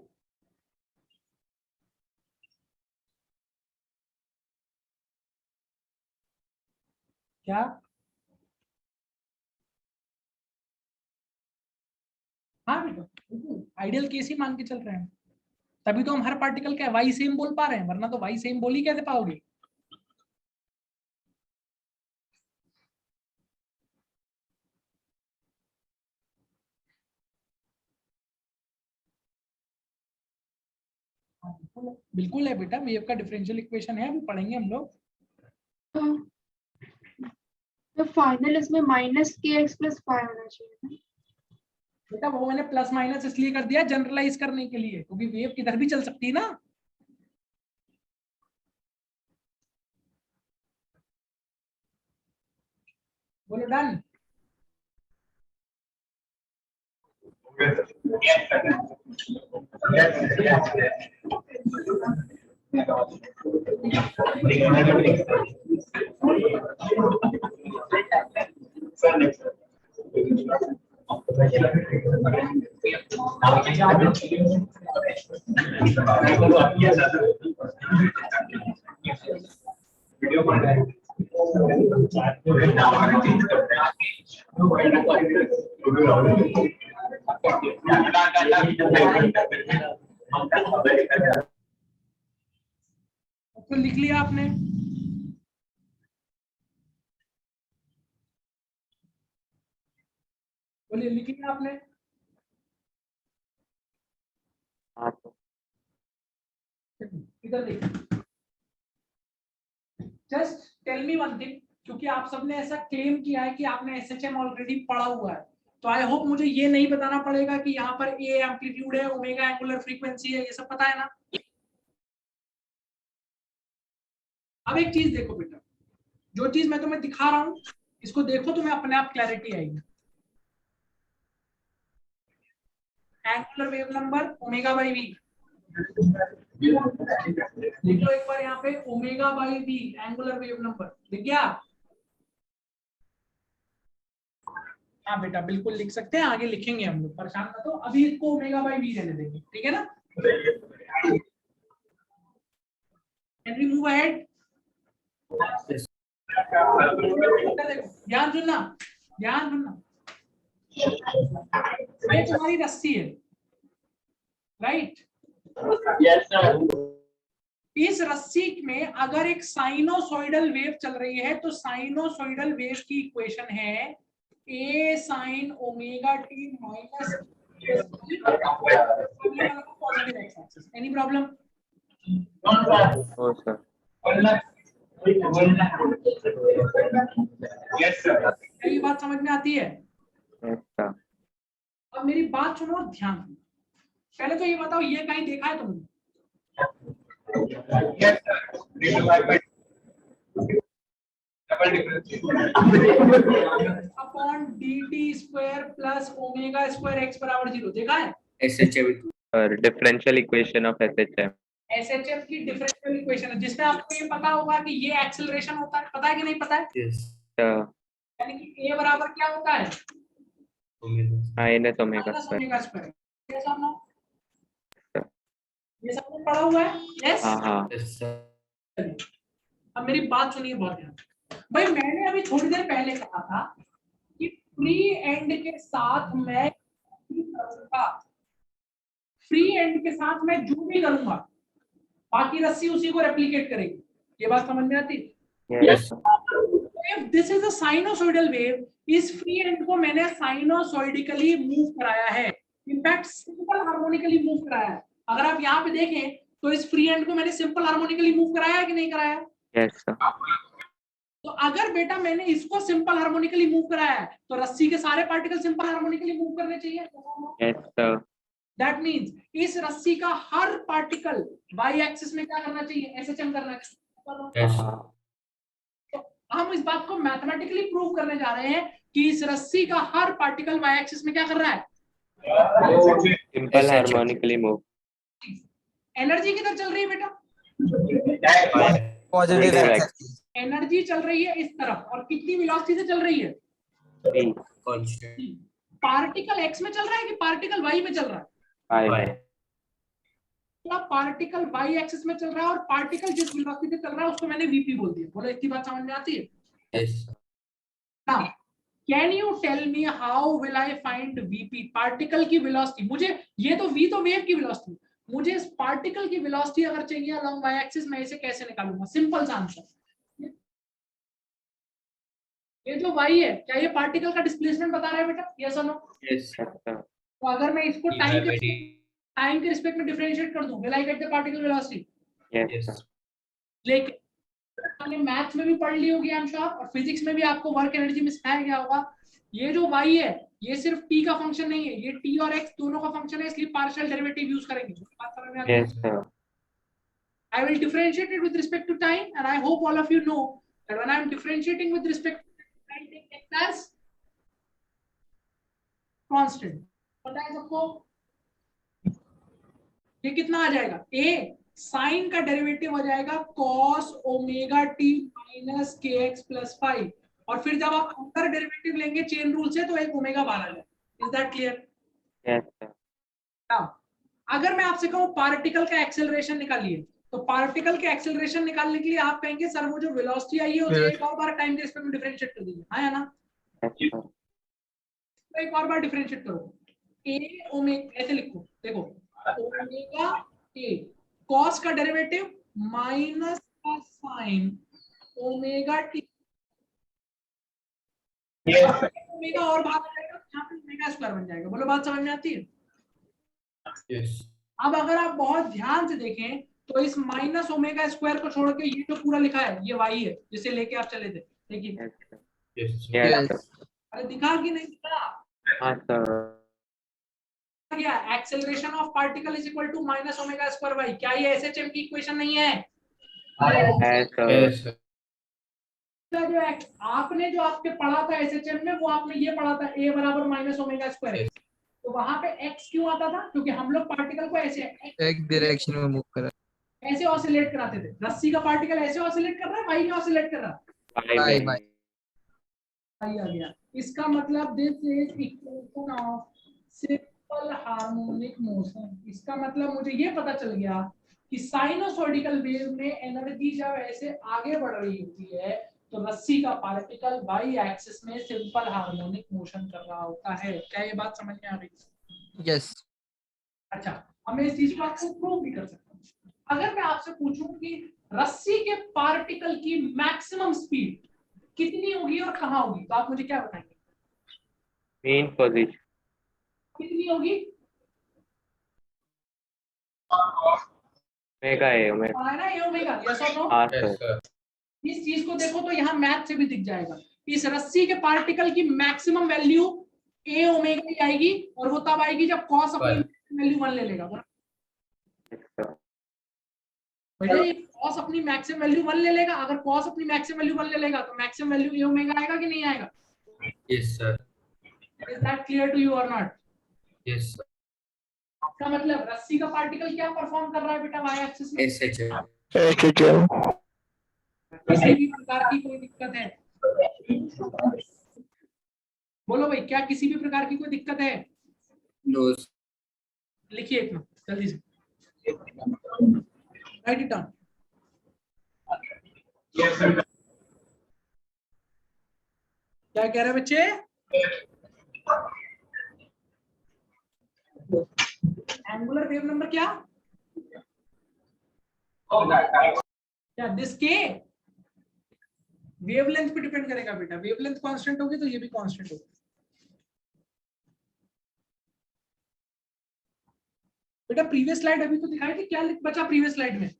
क्या? हाँ बेटा बिल्कुल आइडियल केस ही मान के चल रहे हैं. तभी तो हम हर पार्टिकल का वाई सेम बोल पा रहे हैं, वरना तो वाई सेम बोल ही कैसे पाओगे? बिल्कुल है बेटा. वेव का डिफरेंशियल इक्वेशन है, अभी पढ़ेंगे हम लोग. तो फाइनल इसमें माइनस के एक्स प्लस फाइव होना चाहिए ना? बेटा वो मैंने प्लस माइनस इसलिए कर दिया जनरलाइज करने के लिए, क्योंकि वेव किधर भी चल सकती है ना. बोलो डन. तो लिख लिया आपने? बोलिए लिख लिया आपने? हाँ तो इधर देखिए. Just tell me one thing, क्योंकि आप सबने ऐसा क्लेम किया है कि आपने एसएचएम ऑलरेडी पढ़ा हुआ है, तो आई होप मुझे ये नहीं बताना पड़ेगा कि यहाँ पर ए एम्पलीट्यूड है, ओमेगा एंगुलर फ्रीक्वेंसी है, ये सब पता है ना. अब एक चीज देखो बेटा, जो चीज मैं तुम्हें दिखा रहा हूं इसको देखो, तुम्हें अपने आप क्लैरिटी आएगी. Angular wave number omega by v. लिखो एक बार यहाँ पे omega by v angular wave number. लिख गया? हाँ बेटा बिल्कुल लिख सकते हैं, आगे लिखेंगे हम लोग, परेशान मत हो. अभी इसको ओमेगा बाई वी रहने देंगे, ठीक है ना? Can we move ahead? देखो ध्यान सुनना, ध्यान सुनना. ये तुम्हारी रस्सी है, राइट? Yes, sir. इस रस्सी में अगर एक साइनोसॉइडल वेव चल रही है तो साइनोसॉइडल वेव की इक्वेशन है A sine omega t minus positive x axis. Any problem? No, sir. हो सर. Yes, sir. क्या ये बात समझ में आती है? Yes, sir. अब मेरी बात सुनो और ध्यान दो। पहले तो ये बताओ, ये कहीं देखा है तुमने? Yes, sir. Double difference. Upon dt square plus omega square x बराबर 0 देखा है? Differential equation of SHM. SHF की डिफरेंशियल इक्वेशन है जिसमें आपको ये पता होगा कि ये एक्सेलरेशन होता है, पता है कि नहीं पता है? यानी कि a बराबर क्या होता है? Minus omega minus square. Omega square. ये सब ना, ये सब पढ़ा हुआ है? यस। हाँ। अब मेरी बात सुनिए बहुत ध्यान से। भाई मैंने अभी थोड़ी देर पहले कहा था कि फ्री एंड के साथ मैं करूंगा, फ्री एंड के साथ मैं जो भी करूंगा बाकी रस्सी उसी को रेप्लिकेट करेगी। ये बात समझ में आती है? Yes. If this is a sinusoidal wave, इस फ्री एंड को मैंने साइनोसॉइडिकली मूव कराया है, इनफैक्ट सिंपल हार्मोनिकली मूव कराया है। अगर आप यहाँ पे देखें तो इस फ्री एंड को मैंने सिंपल हार्मोनिकली मूव कराया है कि नहीं कराया? Yes, sir. तो अगर बेटा मैंने इसको सिंपल हार्मोनिकली मूव कराया है तो रस्सी के सारे पार्टिकल सिंपल हार्मोनिकली मूव करने चाहिए। Yes, sir. दैट मींस इस रस्सी का हर पार्टिकल वाई एक्सिस में क्या करना चाहिए? SHM करना चाहिए। हाँ। तो हम इस बात को मैथमेटिकली प्रूव करने जा रहे हैं कि इस रस्सी का हर पार्टिकल वाई एक्सिस में क्या कर रहा है? Simple harmonically move. एनर्जी किधर चल रही है बेटा? Positive Negative axis. एनर्जी चल रही है इस तरफ और कितनी वेलोसिटी से चल रही है? Three. पार्टिकल एक्स में चल रहा है कि पार्टिकल वाई में चल रहा है? Five. पार्टिकल वाई एक्सिस में चल रहा है और पार्टिकल जिस वेलोसिटी से चल रहा है उसको मैंने वीपी बोल दिया। बोलो इतनी बात समझ में आती है? Now can you tell me how will I find VP, particle की वेलोसिटी? मुझे ये तो वी तो वेव की वेलोसिटी, मुझे इस पार्टिकल की वेलोसिटी अगर चाहिए अलोंग वाई एक्सिस, मैं इसे कैसे निकालूंगा? सिंपल सा आंसर, ये जो वाई है क्या ये पार्टिकल का डिस्प्लेसमेंट बता रहा है बेटा? यस और नो? Yes, sir. तो अगर मैं इसको टाइम के रिस्पेक्ट में डिफरेंशिएट कर दूं, will I get the particle velocity? Yes, sir. लेकिन आपने मैथ्स में भी पढ़ ली होगी आई एम श्योर, और फिजिक्स में भी आपको वर्क एनर्जी में सिखाया गया होगा, ये जो y है ये सिर्फ t का फंक्शन नहीं है, ये t और x दोनों का फंक्शन है, इसलिए पार्शियल डेरिवेटिव यूज करेंगे। बात समझ में आ गई? Yes, sir. I will differentiate it with respect to time, and I hope all of you know that when I am differentiating with respect to time, I take x as constant. पता है सबको? ये कितना आ जाएगा? a sign का derivative हो जाएगा cos omega t minus kx plus 5, और फिर जब आप अंदर डेरिवेटिव लेंगे चेन रूल से तो एक ओमेगा बाहर आ जाएगा। Is that clear? Yes, sir. Now अगर मैं आपसे कहूं पार्टिकल का एक्सेलरेशन निकालिए, तो पार्टिकल के एक्सेलरेशन निकालने के लिए आप कहेंगे सर वो जो वेलोसिटी आई है उसे एक और बार टाइम के रिस्पेक्ट में डिफरेंशिएट कर दीजिए, हाँ या ना? Yes, sir. तो एक और बार डिफरेंशिएट करो, a ओमेगा ऐसे लिखो, देखो ओमेगा a cos का डेरिवेटिव माइनस का साइन ओमेगा t, ओमेगा और बाहर आ जाएगा, यहाँ पे ओमेगा स्क्वायर बन जाएगा। बोलो बात समझ में आती है? अब अगर आप बहुत ध्यान से देखें तो इस माइनस ओमेगा स्क्वायर को छोड़ के ये जो पूरा लिखा है ये y है जिसे लेके आप चले थे, देखिए। Yes, sir. अरे दिखा कि नहीं दिखा? हाँ, sir. क्या acceleration of particle is equal to minus omega square y, क्या ये एसएचएम की इक्वेशन नहीं है? Yes, sir. जो आपने जो आपके पढ़ा था एसएचएम में, वो आपने ये पढ़ा था a बराबर माइनस ओमेगा स्क्वायर, तो वहां पे x क्यों आता था? क्योंकि हम लोग पार्टिकल को ऐसे एक डायरेक्शन में मूव कर ऐसे ऑसिलेट कराते थे। रस्सी का पार्टिकल ऐसे ऑसिलेट कर रहा है, वाई में ऑसिलेट कर रहा है, बाय बाय। आ गया। इसका मतलब this is equation of simple harmonic motion. इसका मतलब मुझे ये पता चल गया कि साइनोसॉइडिकल वेव में एनर्जी जब ऐसे आगे बढ़ रही होती है तो रस्सी का पार्टिकल वाई एक्सिस में सिंपल हार्मोनिक मोशन कर रहा होता है। क्या ये बात समझ में आ रही है? यस। अच्छा, हमें इस चीज को आपको प्रूव भी कर सकते हैं। अगर मैं आपसे पूछूं कि रस्सी के पार्टिकल की मैक्सिमम स्पीड कितनी होगी और कहां होगी, तो आप मुझे क्या बताएंगे? Main position. कितनी होगी? Omega है, omega. है ना ये ओमेगा, यस और नो? हाँ, sir. इस चीज को देखो तो यहाँ मैथ से भी दिख जाएगा। इस रस्सी के पार्टिकल की मैक्सिमम वैल्यू ए ओमेगा की आएगी, और वो तब आएगी जब कॉस अपनी वैल्यू 1 ले लेगा। कॉस अपनी मैक्सिमम वैल्यू 1 ले लेगा। अगर कॉस अपनी मैक्सिमम वैल्यू 1 ले लेगा तो मैक्सिमम वैल्यू ए ओमेगा आएगा कि नहीं आएगा? Yes, sir. Is that clear to you or not? Yes, sir. इसका मतलब रस्सी का पार्टिकल क्या परफॉर्म कर रहा है बेटा वाई एक्सिस में? SHL. किसी भी प्रकार की कोई दिक्कत है? बोलो भाई, क्या किसी भी प्रकार की कोई दिक्कत है? No. लिखिए एक मिनट जल्दी से, right it down. Yes, sir. क्या कह रहे हैं बच्चे? एंगुलर वेव नंबर क्या? Oh, that. क्या दिस के वेवलेंथ पे डिपेंड करेगा बेटा। वेवलेंथ कांस्टेंट होगी तो ये भी कांस्टेंट होगा। बेटा प्रीवियस स्लाइड अभी तो दिखाई थी, क्या बचा प्रीवियस स्लाइड में?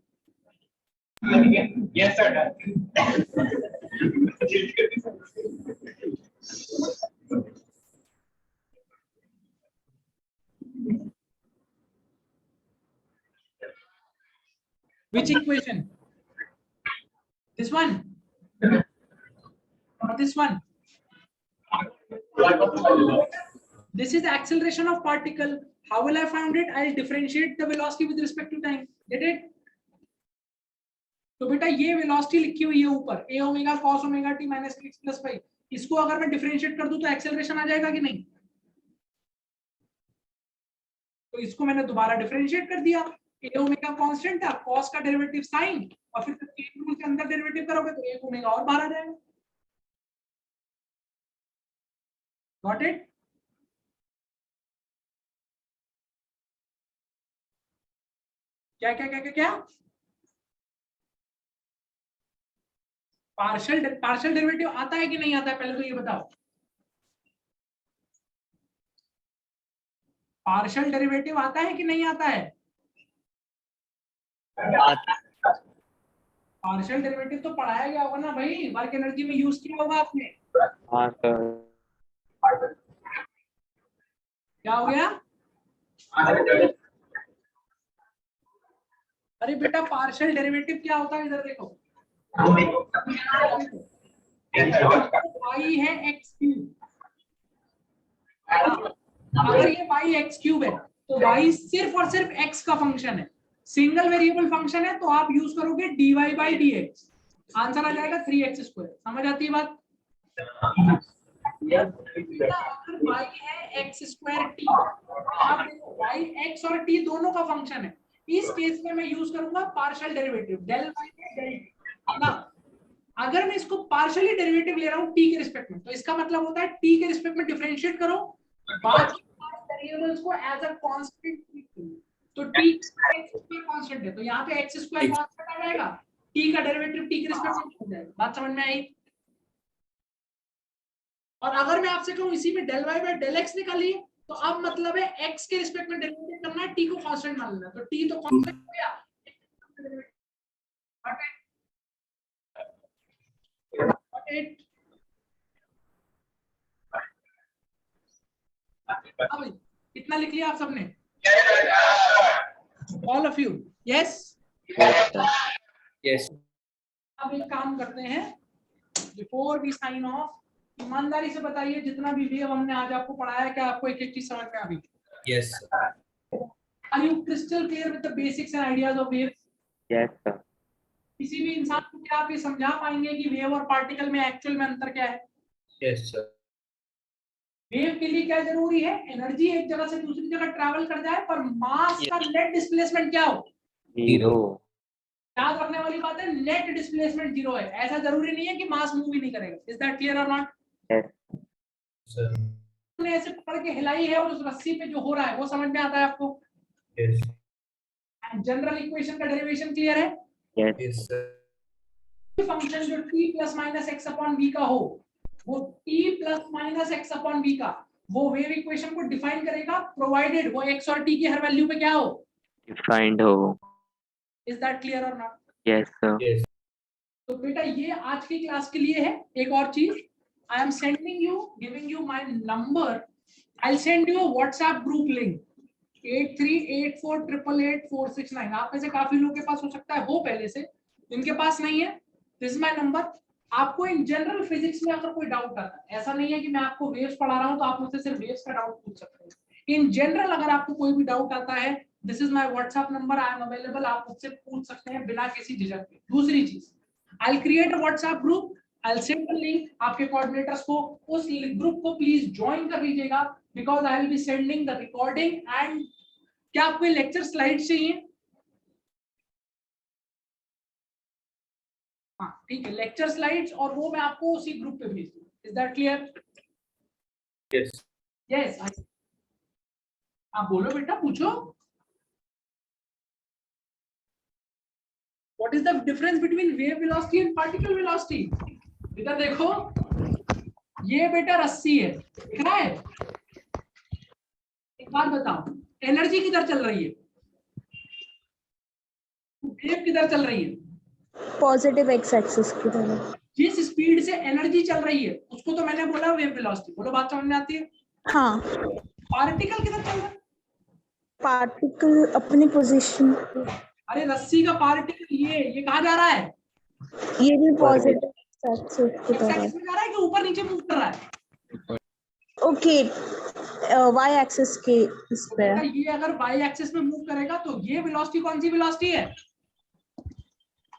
Yes, sir. Done. Which equation? This one or this one? This is the acceleration of particle. How will I find it? I'll differentiate the velocity with respect to time. Get it? तो बेटा ये velocity लिखी हुई है ऊपर, a omega cos omega t minus x plus y। इसको अगर मैं डिफरेंशिएट कर दूं तो एक्सेलरेशन आ जाएगा कि नहीं? तो इसको मैंने दोबारा डिफरेंशिएट कर दिया। a ओमेगा कांस्टेंट था, cos का डेरिवेटिव sin, और फिर चेन रूल के अंदर डेरिवेटिव करोगे तो a ओमेगा और बाहर आ जाएगा। Got it? क्या क्या क्या क्या क्या? पार्शियल डेरिवेटिव आता है कि नहीं आता है, पहले तो ये बताओ। पार्शियल डेरिवेटिव आता है कि नहीं आता है? पार्शियल डेरिवेटिव तो पढ़ाया गया होगा ना भाई, वर्क एनर्जी में यूज किया होगा आपने। हाँ सर। क्या हो गया? अरे बेटा पार्शियल डेरिवेटिव क्या होता है, इधर देखो। y है x क्यूब। अगर ये y x क्यूब है तो y सिर्फ और सिर्फ x का फंक्शन है, सिंगल वेरिएबल फंक्शन है, तो आप यूज करोगे dy by dx। आंसर आ जाएगा 3x स्क्वायर। समझ आती है बात? अगर y है x स्क्वायर t, आप देखो y x और t दोनों का फंक्शन है। इस केस में मैं यूज करूंगा partial derivative del y del t ना। अगर मैं इसको पार्शियली डेरिवेटिव ले रहा हूं t के रिस्पेक्ट में, तो इसका मतलब होता है t के रिस्पेक्ट में डिफरेंशिएट करो, बाकी वेरिएबल्स को एज अ कांस्टेंट ट्रीट करो। तो t कांस्टेंट है तो यहाँ पे x स्क्वायर कांस्टेंट आ जाएगा, t का डेरिवेटिव t के रिस्पेक्ट में हो जाएगा। बात समझ में आई? और अगर मैं आपसे कहूं इसी में del y by del x निकालिए, तो अब मतलब है x के रिस्पेक्ट में डेरिवेटिव करना है, t को कांस्टेंट मान लेना। तो t तो कांस्टेंट हो गया, अब कितना लिख लिया आप सबने? All of you? Yes. Yes. अब एक काम करते हैं, बिफोर वी साइन ऑफ, ईमानदारी से बताइए जितना भी वेव हमने आज आपको पढ़ाया है, क्या आपको एक एक चीज समझ में आ गई? Yes. Are you crystal clear with the basics and ideas of wave? Yes sir. किसी भी इंसान को क्या आप ये समझा पाएंगे कि वेव और पार्टिकल में एक्चुअल में अंतर क्या है? Yes, sir. वेव के लिए क्या जरूरी है? एनर्जी एक जगह से दूसरी जगह ट्रैवल कर जाए, पर मास का नेट डिस्प्लेसमेंट क्या हो? जीरो। याद रखने वाली बात है, नेट डिस्प्लेसमेंट जीरो है। ऐसा जरूरी नहीं है कि मास मूव ही नहीं करेगा। Is that clear or not? Sir. ने ऐसे पकड़ के हिलाई है और उस रस्सी पे जो हो रहा है वो समझ में आता है आपको? Yes. एंड जनरल इक्वेशन का डेरिवेशन क्लियर है? Yes, sir. फंक्शन जो t plus minus x upon v का हो, वो t plus minus x upon v का वो वेव इक्वेशन को डिफाइन करेगा, प्रोवाइडेड वो x और t की हर वैल्यू पे क्या हो? डिफाइंड हो। Is that clear or not? Yes sir. Yes. तो बेटा ये आज की क्लास के लिए है। एक और चीज, I am sending you, giving you my number, I will send you WhatsApp group link 8384888469। आप में से काफी लोगों के पास हो सकता है हो पहले से, जिनके पास नहीं है, दिस इज माय नंबर। आपको इन जनरल फिजिक्स में अगर कोई डाउट आता है, ऐसा नहीं है कि मैं आपको वेव्स पढ़ा रहा हूं तो आप मुझसे सिर्फ वेव्स का डाउट पूछ सकते हैं। इन जनरल अगर आपको कोई भी डाउट आता है, this is my WhatsApp number, I am available, आप मुझसे पूछ सकते हैं बिना किसी झिझक के। दूसरी चीज, I will create a WhatsApp group, I will send the link आपके कोऑर्डिनेटर्स को, उस ग्रुप को प्लीज ज्वाइन कर लीजिएगा, because I will be sending the recording and क्या आपको लेक्चर स्लाइड चाहिए? हाँ ठीक है, लेक्चर स्लाइड्स, और वो मैं आपको उसी ग्रुप पे भेज दूंगा। Is that clear? Yes yes. आप बोलो बेटा, पूछो। What is the difference between wave velocity and particle velocity? बेटा देखो, ये बेटा रस्सी है, दिख रहा है? एक बात बताओ, एनर्जी किधर चल रही है? वेव किधर चल रही है? पॉजिटिव एक्स एक्सिस की तरफ। जिस स्पीड से एनर्जी चल रही है उसको तो मैंने बोला वेव वेलोसिटी। बोलो, बात समझ में आती है? हाँ, पार्टिकल किधर चल रहा है? पार्टिकल अपनी पोजीशन, अरे रस्सी का पार्टिकल ये कहाँ जा रहा है? ये भी पॉजिटिव एक्सिस की एक्स तरफ। एक्सिस में जा रहा है कि ऊपर नीचे मूव कर रहा है? ओके, वाई एक्सिस के इस तो पे। बेटा ये अगर वाई एक्सिस में मूव करेगा तो ये वेलोसिटी कौन सी वेलोसिटी है?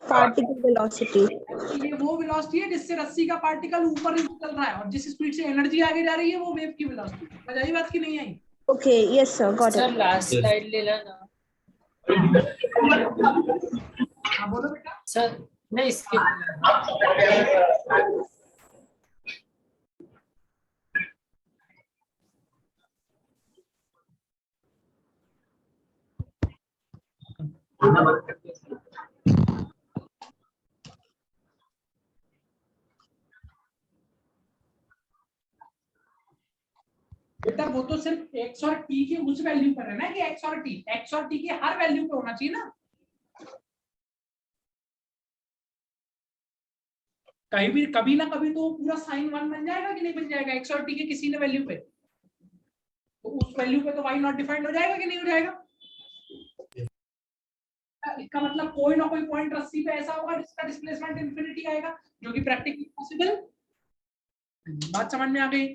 Particle velocity. तो ये वो वेलोसिटी है जिससे रस्सी का पार्टिकल ऊपर नीचे चल रहा है, और जिस स्पीड से एनर्जी आगे जा रही है वो वेव की वेलोसिटी। समझ आई बात की नहीं आई? Okay, yes sir, got sir it. Last slide ले लेना हाँ बोलो बेटा। सर, नहीं स्किप। बेटा वो तो सिर्फ x और t के उस वैल्यू पर है ना, कि x और t के हर वैल्यू पे होना चाहिए ना। कहीं भी कभी ना कभी तो पूरा साइन 1 बन जाएगा कि नहीं बन जाएगा? x और t के किसी ने वैल्यू पे, तो उस वैल्यू पे तो y नॉट डिफाइंड हो जाएगा कि नहीं हो जाएगा? इसका मतलब कोई ना कोई पॉइंट रस्सी पे ऐसा होगा जिसका डिस्प्लेसमेंट इंफिनिटी आएगा, जो कि प्रैक्टिकली पॉसिबल। बात समझ में आ गई?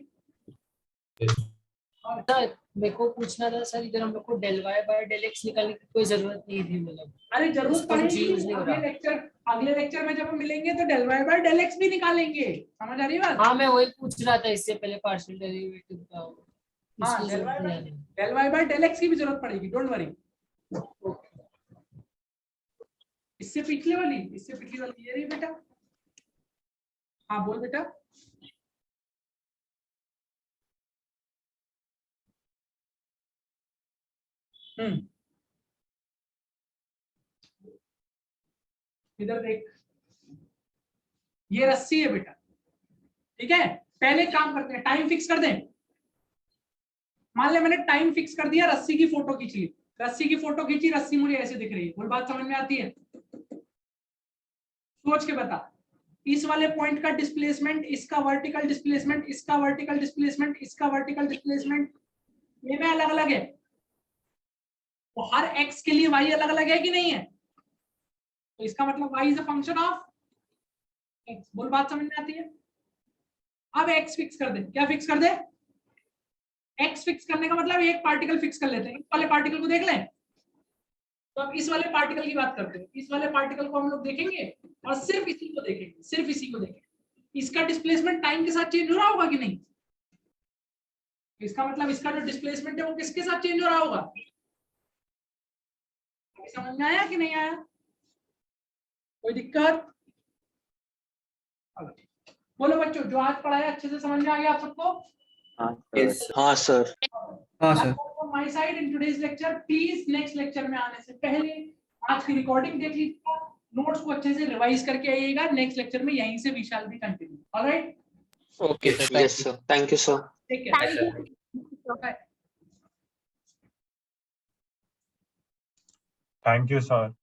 सर मेरे को पूछना था सर, इधर हम लोग को del y by del x निकालने की कोई जरूरत नहीं थी, मतलब अरे जरूरत उसका कुछ पड़ेगी, यूज नहीं हो रहा। अगले लेक्चर में जब हम मिलेंगे तो del y by del x भी निकालेंगे। समझ आ रही बात? हाँ मैं वही पूछ रहा था इससे पहले पार्शियल डेरिवेटिव का। हाँ, इसकी जरूरत नहीं है। Del y by del x की भी जरूरत पड़ेगी, डोंट वरी। इससे पिछले वाली ये रही बेटा। हाँ बोल बेटा। इधर देख, ये रस्सी है बेटा, ठीक है? पहले काम करते हैं, टाइम फिक्स कर दें। मान ले मैंने टाइम फिक्स कर दिया, रस्सी की फोटो खींच ली, रस्सी की फोटो खींची, रस्सी मुझे ऐसे दिख रही है। बोल, बात समझ में आती है? सोच के बता, इस वाले पॉइंट का डिस्प्लेसमेंट, इसका वर्टिकल डिस्प्लेसमेंट, इसका वर्टिकल डिस्प्लेसमेंट, इसका वर्टिकल डिस्प्लेसमेंट, ये में अलग अलग है। तो हर x के लिए y अलग अलग है कि नहीं है? तो इसका मतलब y is a function of x। बोल, बात समझ में आती है? अब x फिक्स कर दे। क्या फिक्स कर दे? x फिक्स करने का मतलब एक पार्टिकल फिक्स कर लेते हैं। इस वाले पार्टिकल को देख लें। तो अब इस वाले पार्टिकल की बात करते हैं। इस वाले पार्टिकल को हम लोग देखेंगे और सिर्फ इसी को देखेंगे, सिर्फ इसी को देखेंगे। इसका डिस्प्लेसमेंट टाइम के साथ चेंज हो रहा होगा कि नहीं? इसका मतलब इसका जो डिस्प्लेसमेंट है वो किसके साथ चेंज हो रहा होगा? समझ में आया कि नहीं आया? कोई दिक्कत? बोलो बच्चों, जो आज पढ़ाया अच्छे से समझ में आ गया आप सबको? हाँ सर। हाँ sir. My side in today's lecture, please next lecture में आने से पहले आज की रिकॉर्डिंग देख लीजिएगा, नोट्स को अच्छे से रिवाइज करके आइएगा। नेक्स्ट लेक्चर में यहीं से we shall be continue. Alright? Okay sir, yes sir, thank you sir. Take care. Bye. Thank you sir.